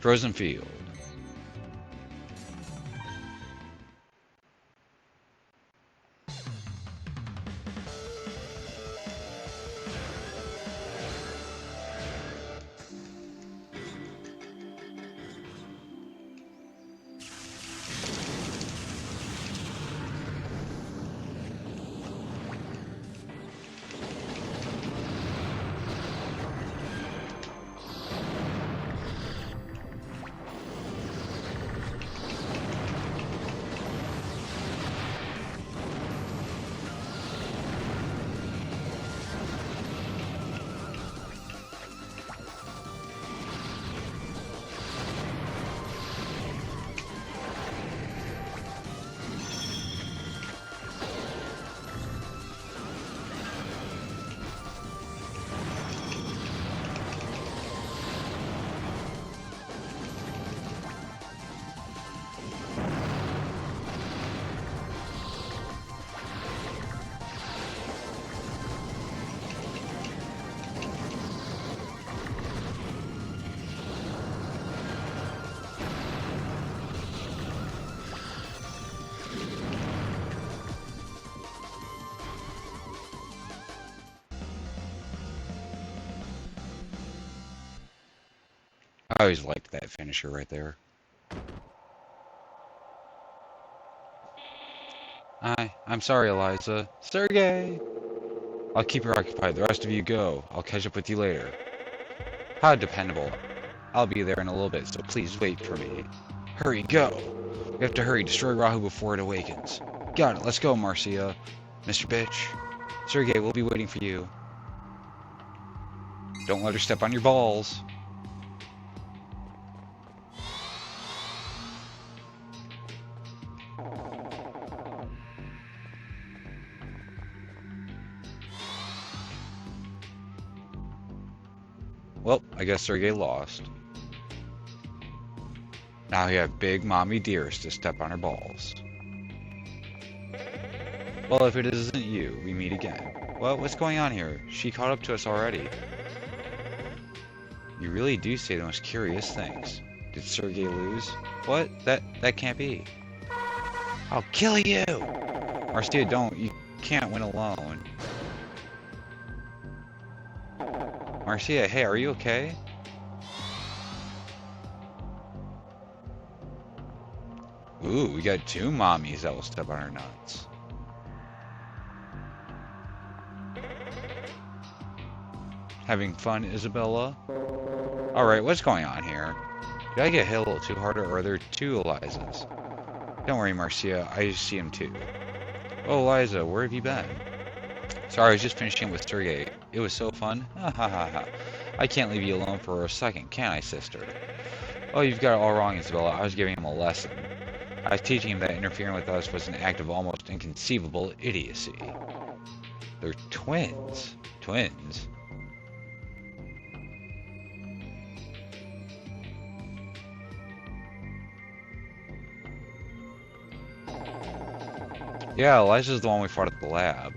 Frozen Field. I always liked that finisher right there. I'm sorry, Eliza. Sergey! I'll keep her occupied. The rest of you go. I'll catch up with you later. How dependable. I'll be there in a little bit, so please wait for me. Hurry, go! We have to hurry. Destroy Rahu before it awakens. Got it. Let's go, Marcia. Mr. Bitch. Sergey, we'll be waiting for you. Don't let her step on your balls. Well, I guess Sergey lost. Now you have big mommy dearest to step on her balls. Well, if it isn't you, we meet again. Well, what's going on here? She caught up to us already. You really do say the most curious things. Did Sergey lose? What? That can't be. I'll kill you! Marcia, don't. You can't win alone. Marcia, hey, are you okay? Ooh, we got two mommies that will step on our nuts. Having fun, Isabella? Alright, what's going on here? Did I get hit a little too hard, or are there two Elizas? Don't worry, Marcia, I see him too. Oh, Eliza, where have you been? Sorry, I was just finishing with Sergey. It was so fun. Ha ha ha ha. I can't leave you alone for a second, can I, sister? Oh, you've got it all wrong, Isabella. I was giving him a lesson. I was teaching him that interfering with us was an act of almost inconceivable idiocy. They're twins. Twins? Yeah, Eliza's the one we fought at the lab.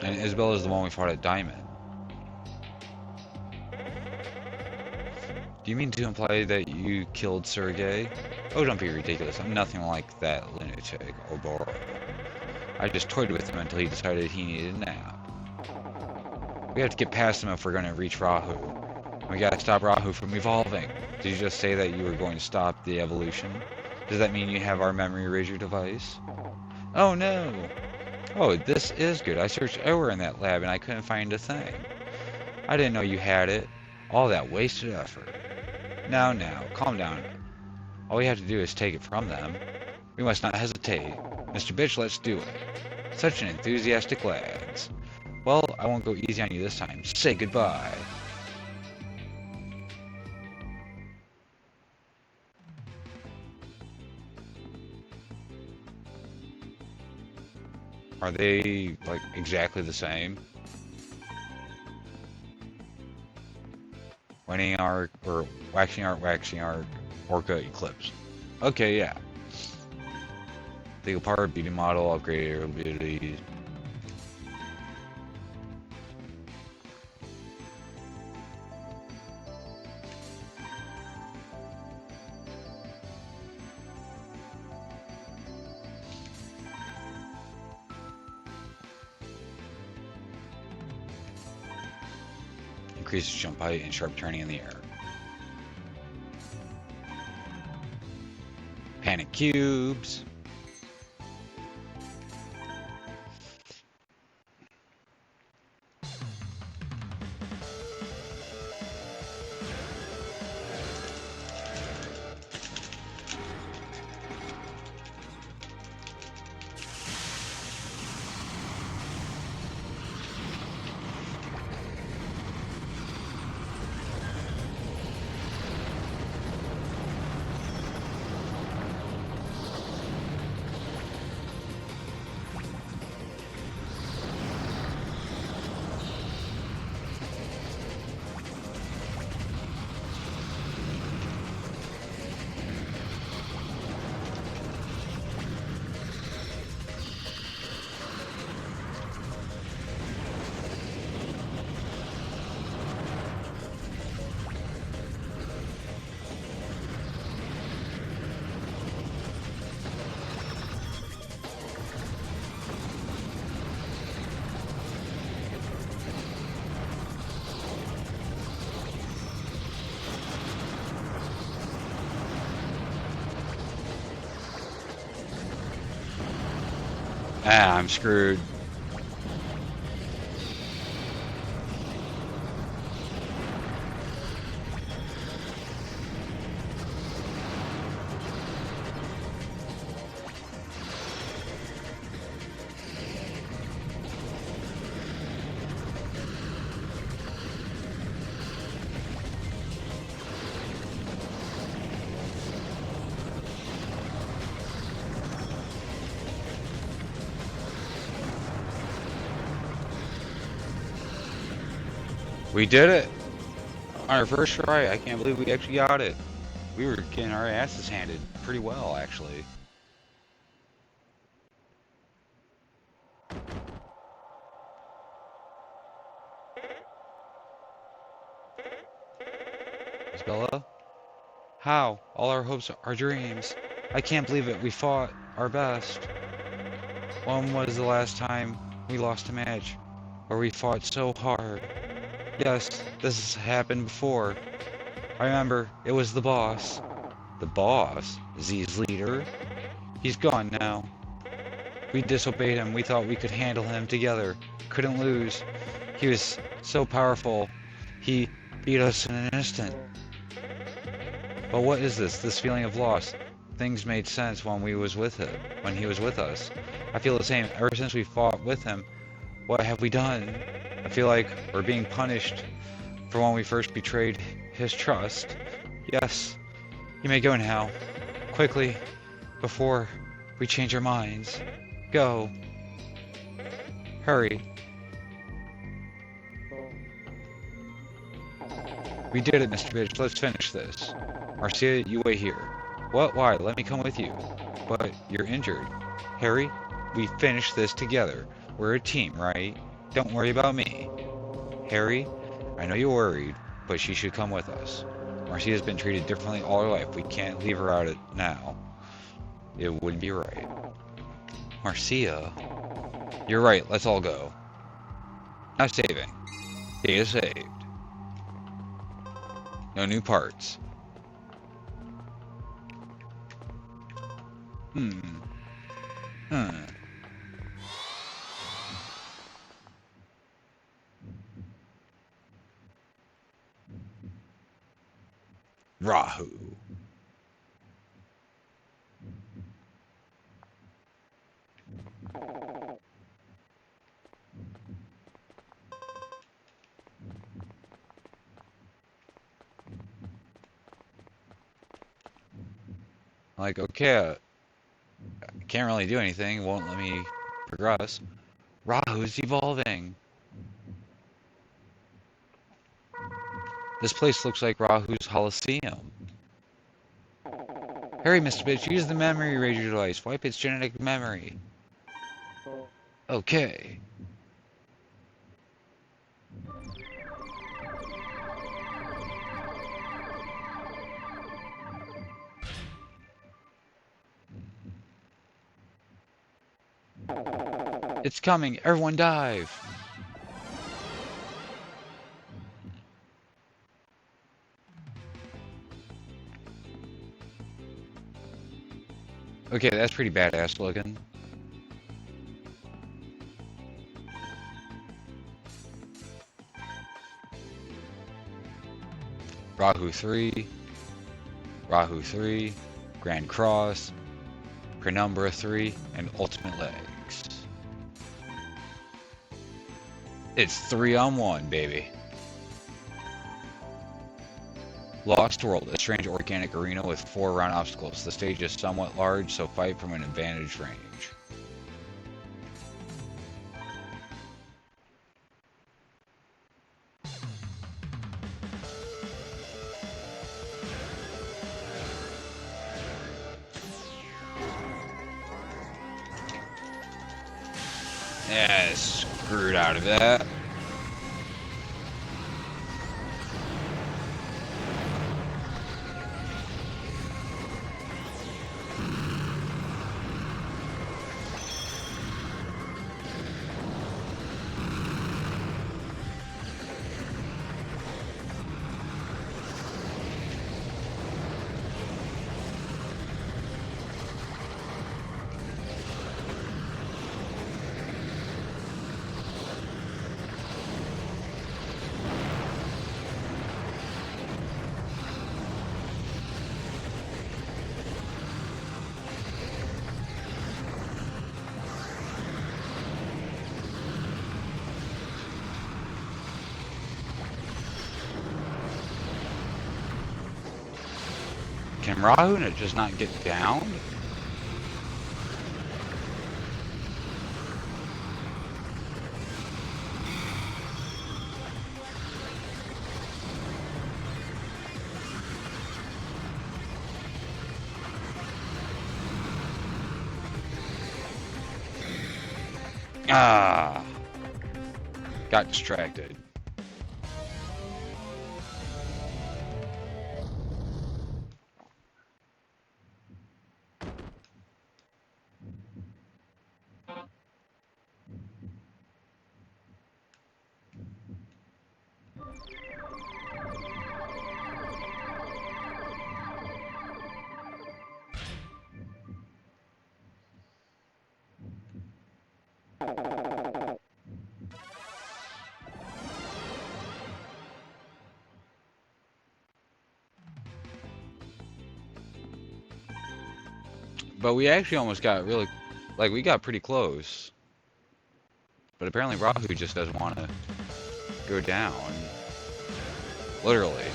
And Isabella's the one we fought at Diamond. Do you mean to imply that you killed Sergey? Oh, don't be ridiculous. I'm nothing like that lunatic, Oboro. I just toyed with him until he decided he needed a nap. We have to get past him if we're going to reach Rahu. We gotta stop Rahu from evolving. Did you just say that you were going to stop the evolution? Does that mean you have our memory eraser device? Oh no! Oh, this is good. I searched everywhere in that lab and I couldn't find a thing. I didn't know you had it. All that wasted effort. Now, calm down. All we have to do is take it from them. We must not hesitate. Mr. Bitch, let's do it. Such an enthusiastic lads. Well, I won't go easy on you this time. Say goodbye. Are they, like, exactly the same? Waning arc, or waxing arc, Orca Eclipse. Okay, yeah. Legal part, beauty model, upgraded abilities. Increases jump height and sharp turning in the air. Panic cubes. Ah, I'm screwed. We did it! On our first try, I can't believe we actually got it. We were getting our asses handed pretty well, actually. Isabella? How? All our hopes are dreams. I can't believe it. We fought our best. When was the last time we lost a match where we fought so hard? Yes, this has happened before. I remember, it was the boss. The boss? Z's leader? He's gone now. We disobeyed him. We thought we could handle him together. Couldn't lose. He was so powerful. He beat us in an instant. But what is this? This feeling of loss? Things made sense when he was with us. I feel the same ever since we fought with him. What have we done? I feel like we're being punished for when we first betrayed his trust. Yes, you may go now. Quickly, before we change our minds. Go. Hurry. We did it, Mr. Bitch. Let's finish this. Marcia, you wait here. What? Why? Let me come with you. But you're injured. Harry, we finished this together. We're a team, right? Don't worry about me. Harry, I know you're worried, but she should come with us. Marcia's been treated differently all her life. We can't leave her out now. It wouldn't be right. Marcia? You're right, let's all go. Now saving. Data saved. No new parts. Rahu. Like, okay, I can't really do anything, won't let me progress. Rahu's evolving. This place looks like Rahu's Holocene. Hurry, Mr. Bitch, use the memory eraser device. Wipe its genetic memory. Okay. It's coming. Everyone dive. Okay, that's pretty badass looking. Rahu 3, Rahu 3, Grand Cross, Penumbra 3, and Ultimate Legs. It's 3-on-1, baby. Lost World, a strange organic arena with 4 round obstacles. The stage is somewhat large, so fight from an advantage range. Yeah, screwed out of that. Can Rahu just not get down? Ah, got distracted. But we actually almost got really, like, we got pretty close. But apparently Rahu just doesn't want to go down. Literally.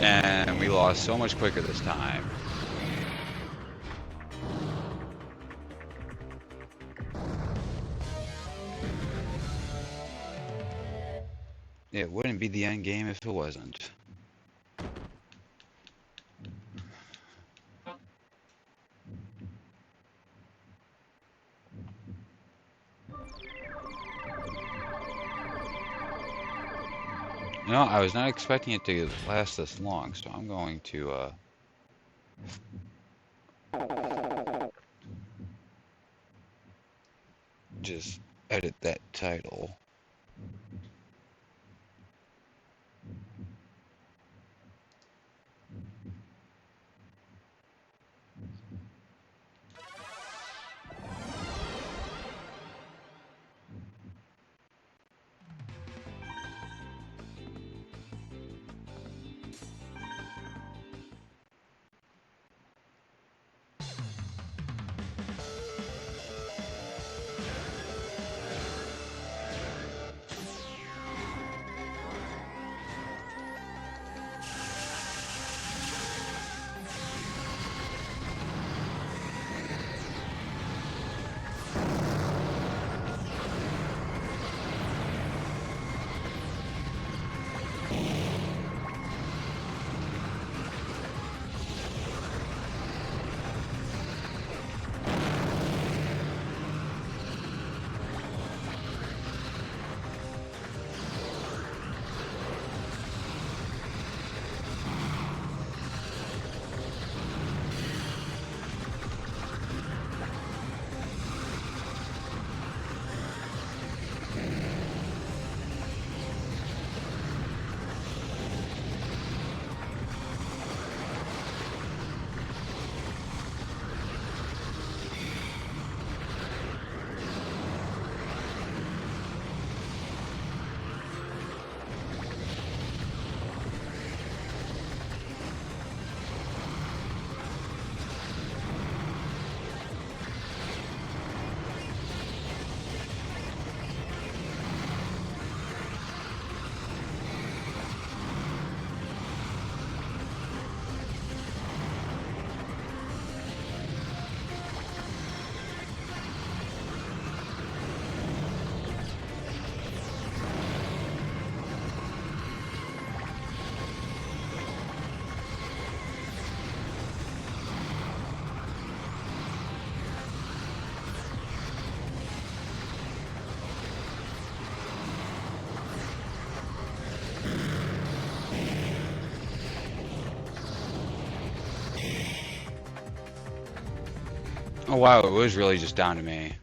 And we lost so much quicker this time. It wouldn't be the end game if it wasn't. No, I was not expecting it to last this long, so I'm going to just edit that title. Oh wow, it was really just down to me.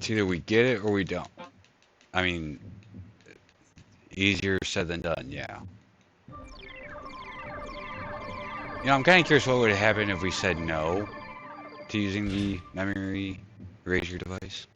It's either we get it or we don't. I mean, easier said than done, yeah. You know, I'm kind of curious what would happen if we said no to using the memory erasure device.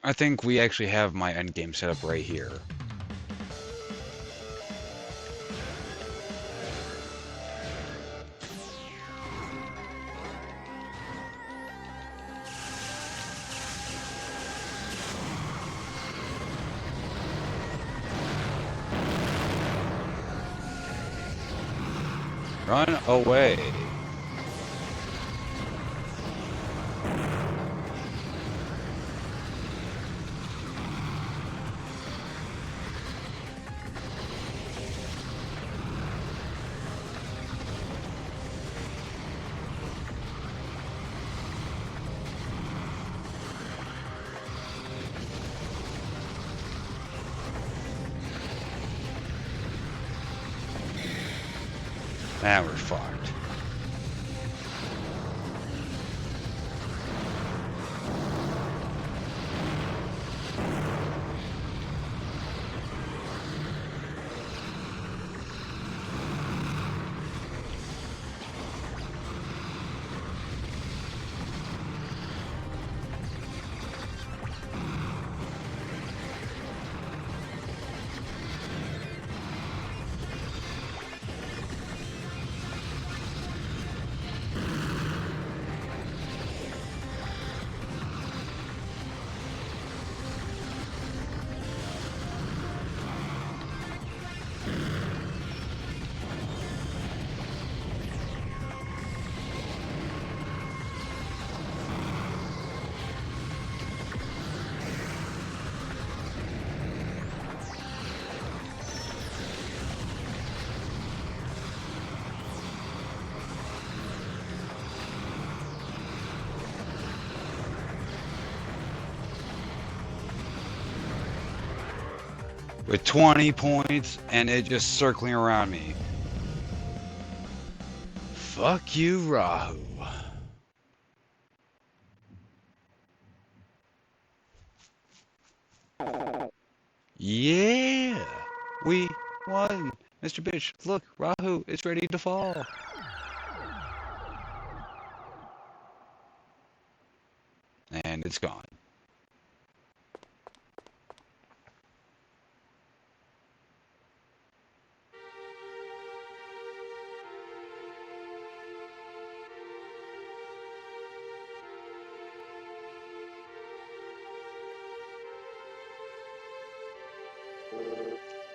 I think we actually have my endgame set up right here. Run away. Now we're fucked. with 20 points and it just circling around me. Fuck you, Rahu. Yeah, we won. Mr. Bitch, look, Rahu is ready to fall. And it's gone.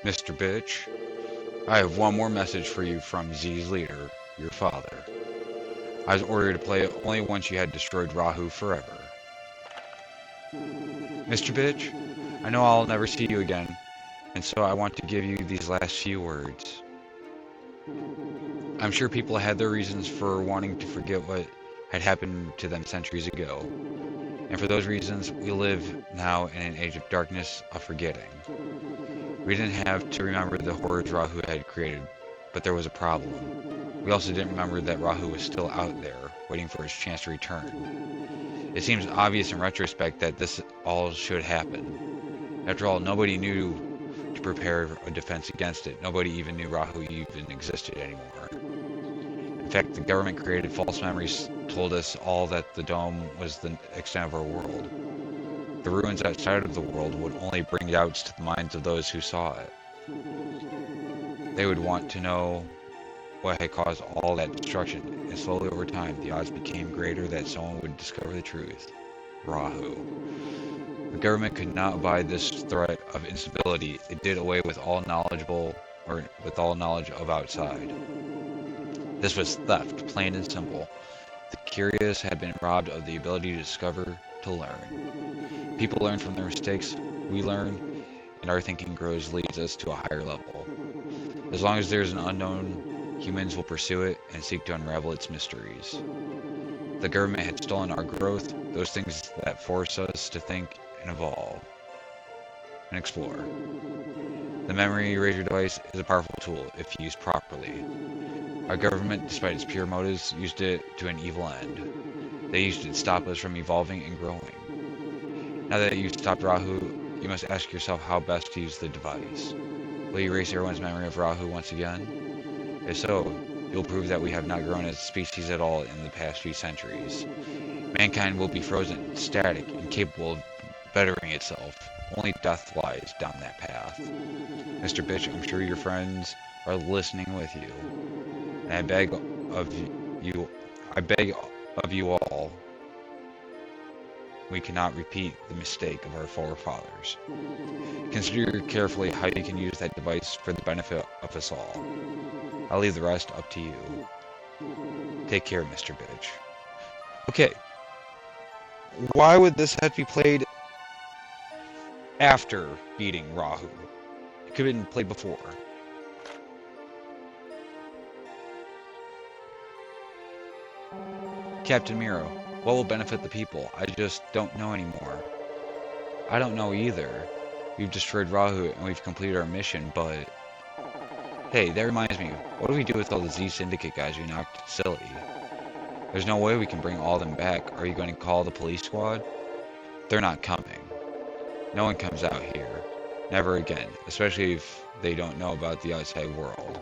Mr. Bitch, I have one more message for you from Z's leader, your father. I was ordered to play it only once you had destroyed Rahu forever. Mr. Bitch, I know I'll never see you again, and so I want to give you these last few words. I'm sure people had their reasons for wanting to forget what had happened to them centuries ago, and for those reasons, we live now in an age of darkness, of forgetting. We didn't have to remember the horrors Rahu had created, but there was a problem. We also didn't remember that Rahu was still out there, waiting for his chance to return. It seems obvious in retrospect that this all should happen. After all, nobody knew to prepare a defense against it. Nobody even knew Rahu even existed anymore. In fact, the government created false memories, told us all that the dome was the extent of our world. The ruins outside of the world would only bring doubts to the minds of those who saw it. They would want to know what had caused all that destruction, and slowly over time, the odds became greater that someone would discover the truth. Rahu. The government could not abide this threat of instability. It did away with all knowledge of outside. This was theft, plain and simple. The curious had been robbed of the ability to discover, to learn. People learn from their mistakes, we learn, and our thinking grows, leads us to a higher level. As long as there is an unknown, humans will pursue it and seek to unravel its mysteries. The government had stolen our growth, those things that force us to think and evolve and explore. The memory eraser device is a powerful tool if used properly. Our government, despite its pure motives, used it to an evil end. They used it to stop us from evolving and growing. Now that you've stopped Rahu, you must ask yourself how best to use the device. Will you erase everyone's memory of Rahu once again? If so, you'll prove that we have not grown as a species at all in the past few centuries. Mankind will be frozen, static, incapable of bettering itself. Only death lies down that path. Mr. Bitch, I'm sure your friends are listening with you. And I beg of you all, we cannot repeat the mistake of our forefathers. Consider carefully how you can use that device for the benefit of us all. I'll leave the rest up to you. Take care, Mr. Bitch. Okay. Why would this have to be played after beating Rahu? It could have been played before. Captain Miro, what will benefit the people? I just don't know anymore. I don't know either. We've destroyed Rahu and we've completed our mission, but... Hey, that reminds me, what do we do with all the Z Syndicate guys we knocked silly? There's no way we can bring all of them back. Are you going to call the police squad? They're not coming. No one comes out here. Never again, especially if they don't know about the outside world.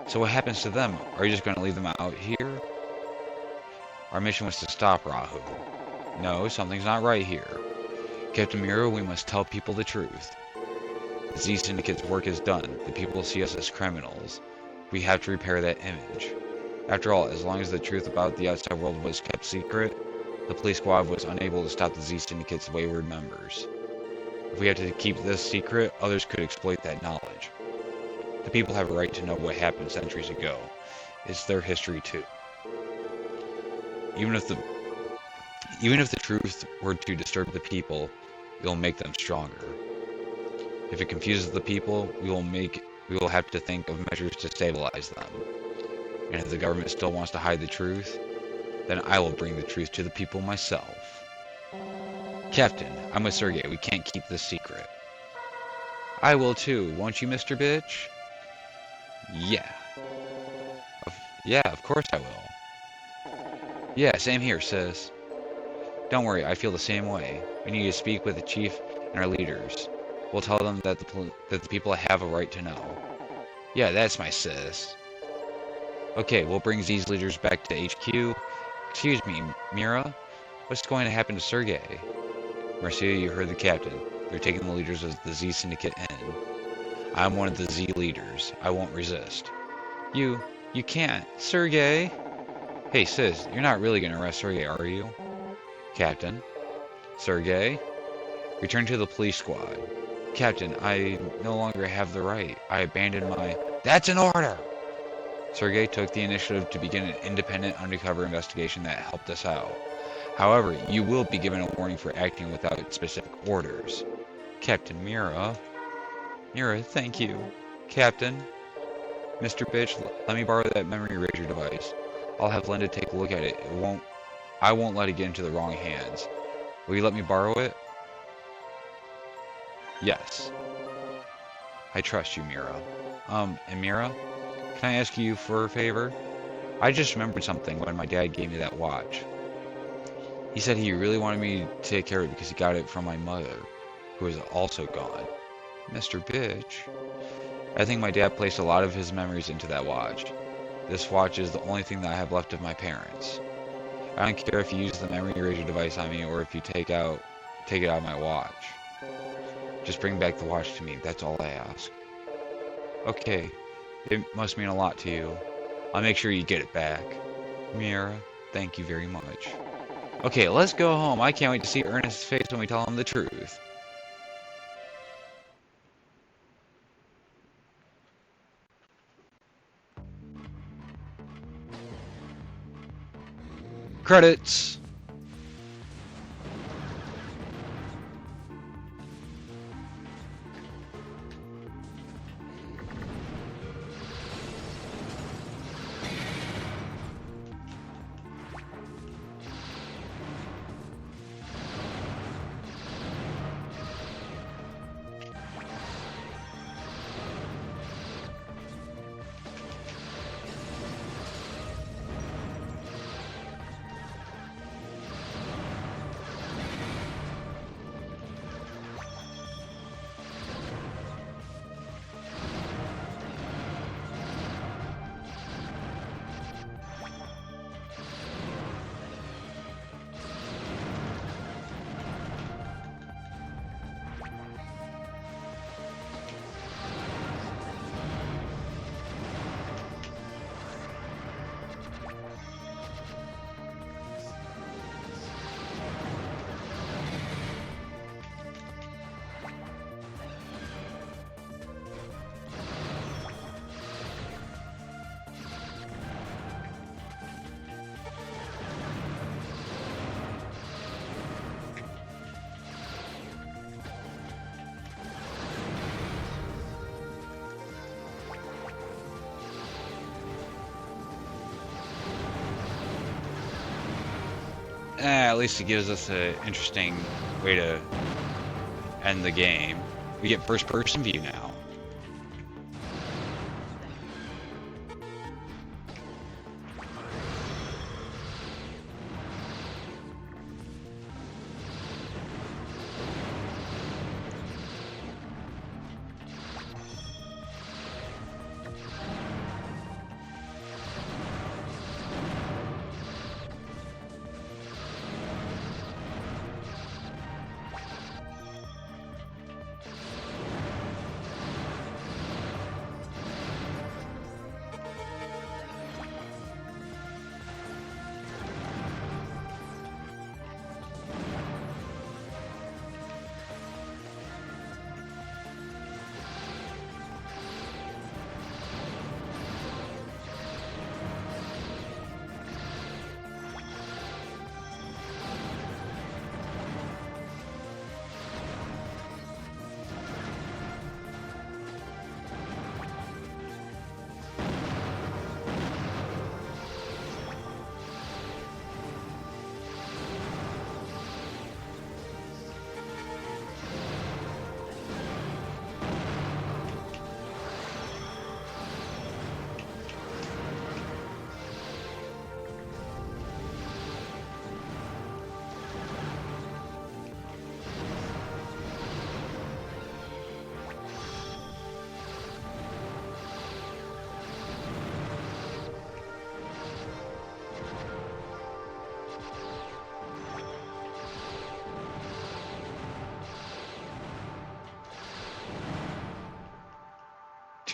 So what happens to them? Are you just going to leave them out here? Our mission was to stop Rahu. No, something's not right here. Captain Miro, we must tell people the truth. The Z Syndicate's work is done. The people see us as criminals. We have to repair that image. After all, as long as the truth about the outside world was kept secret, the police squad was unable to stop the Z Syndicate's wayward members. If we had to keep this secret, others could exploit that knowledge. The people have a right to know what happened centuries ago. It's their history too. Even if the truth were to disturb the people, it will make them stronger. If it confuses the people, we will have to think of measures to stabilize them. And if the government still wants to hide the truth, then I will bring the truth to the people myself. Captain, I'm with Sergei. We can't keep this secret. I will too, won't you, Mr. Bitch? Yeah. Yeah, of course I will. Yeah, same here, sis. Don't worry, I feel the same way. We need to speak with the chief and our leaders. We'll tell them that the people have a right to know. Yeah, that's my sis. Okay, we'll bring these leaders back to HQ. Excuse me, Mira? What's going to happen to Sergey? Marcia, you heard the captain. They're taking the leaders of the Z Syndicate in. I'm one of the Z leaders. I won't resist. You can't. Sergey! Hey, sis, you're not really gonna arrest Sergey, are you? Captain? Sergey? Return to the police squad. Captain, I no longer have the right. I abandoned my... That's an order! Sergey took the initiative to begin an independent undercover investigation that helped us out. However, you will be given a warning for acting without specific orders. Captain Mira. Mira, thank you. Captain. Mr. Bitch, let me borrow that memory eraser device. I'll have Linda take a look at it. I won't let it get into the wrong hands. Will you let me borrow it? Yes. I trust you, Mira. And Mira? Can I ask you for a favor? I just remembered something when my dad gave me that watch. He said he really wanted me to take care of it because he got it from my mother, who is also gone. Mr. Bitch. I think my dad placed a lot of his memories into that watch. This watch is the only thing that I have left of my parents. I don't care if you use the memory eraser device on me or if you take it out of my watch. Just bring back the watch to me, that's all I ask. Okay, it must mean a lot to you. I'll make sure you get it back. Mira, thank you very much. Okay, let's go home. I can't wait to see Ernest's face when we tell him the truth. Credits! At least it gives us an interesting way to end the game. We get first-person view now.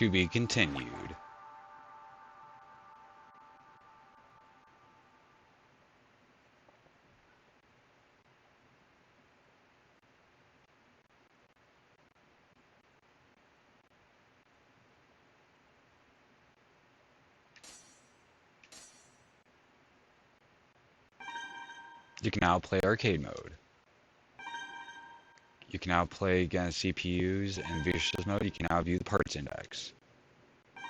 To be continued. You can now play arcade mode. You can now play against CPUs and vicious mode. You can now view the parts index. You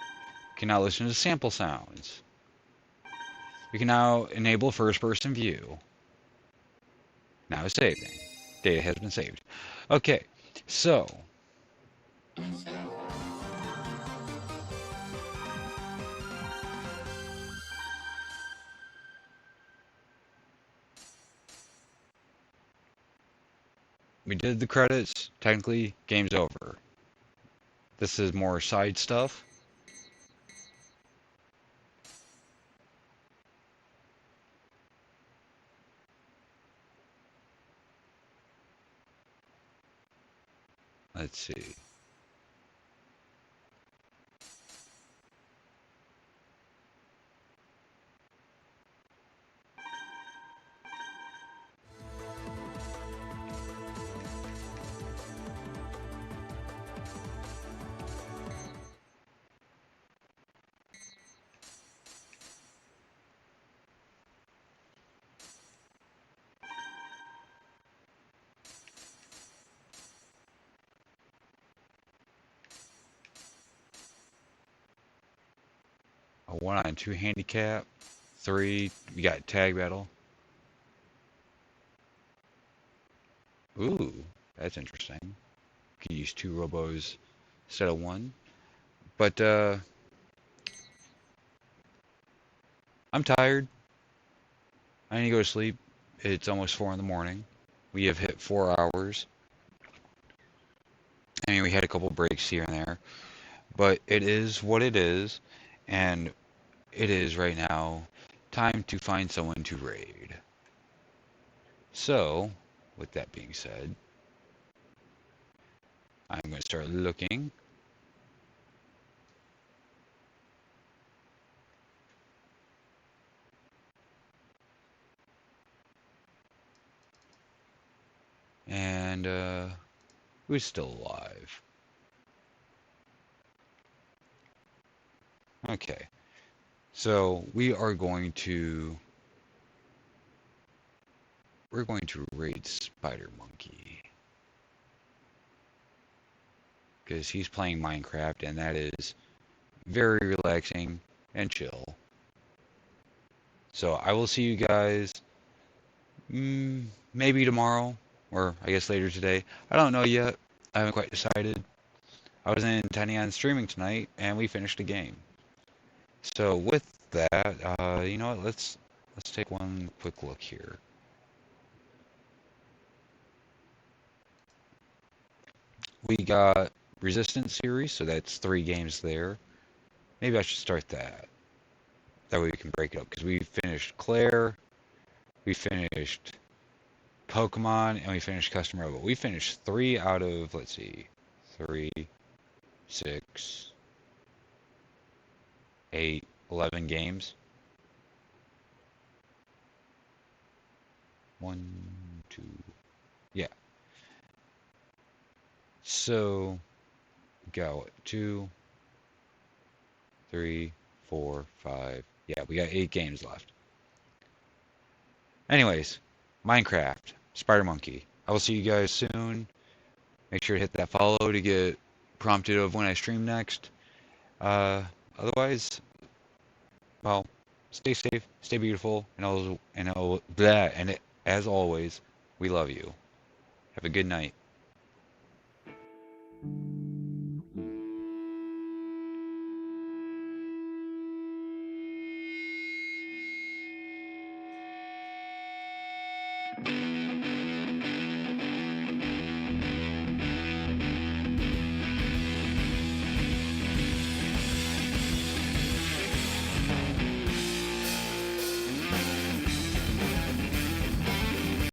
can now listen to sample sounds. You can now enable first-person view. Now it's saving. Data has been saved. Okay, so we did the credits. Technically, game's over. This is more side stuff. Let's see. A 1-on-2 handicap. 3, we got tag battle. Ooh, that's interesting. You can use 2 robos instead of 1. But, I'm tired. I need to go to sleep. It's almost 4 in the morning. We have hit 4 hours. I mean, we had a couple breaks here and there. But it is what it is. And it is right now time to find someone to raid. So, with that being said, I'm going to start looking. And, who's still alive? Okay. So, we're going to raid Spider Monkey. Because he's playing Minecraft, and that is very relaxing and chill. So, I will see you guys maybe tomorrow, or I guess later today. I don't know yet. I haven't quite decided. I was intending on streaming tonight, and we finished the game. So with that, you know what? Let's take one quick look here. We got Resistance series, so that's 3 games there. Maybe I should start that. That way we can break it up, because we finished Claire, we finished Pokemon, and we finished Custom Robo. We finished 3 out of, let's see, 3, 6, 8, 11 games. 1, 2, yeah. So, go 2, 3, 4, 5. Yeah, we got 8 games left. Anyways, Minecraft, Spider Monkey. I will see you guys soon. Make sure to hit that follow to get prompted of when I stream next. Otherwise, well, stay safe, stay beautiful, and as always, we love you. Have a good night.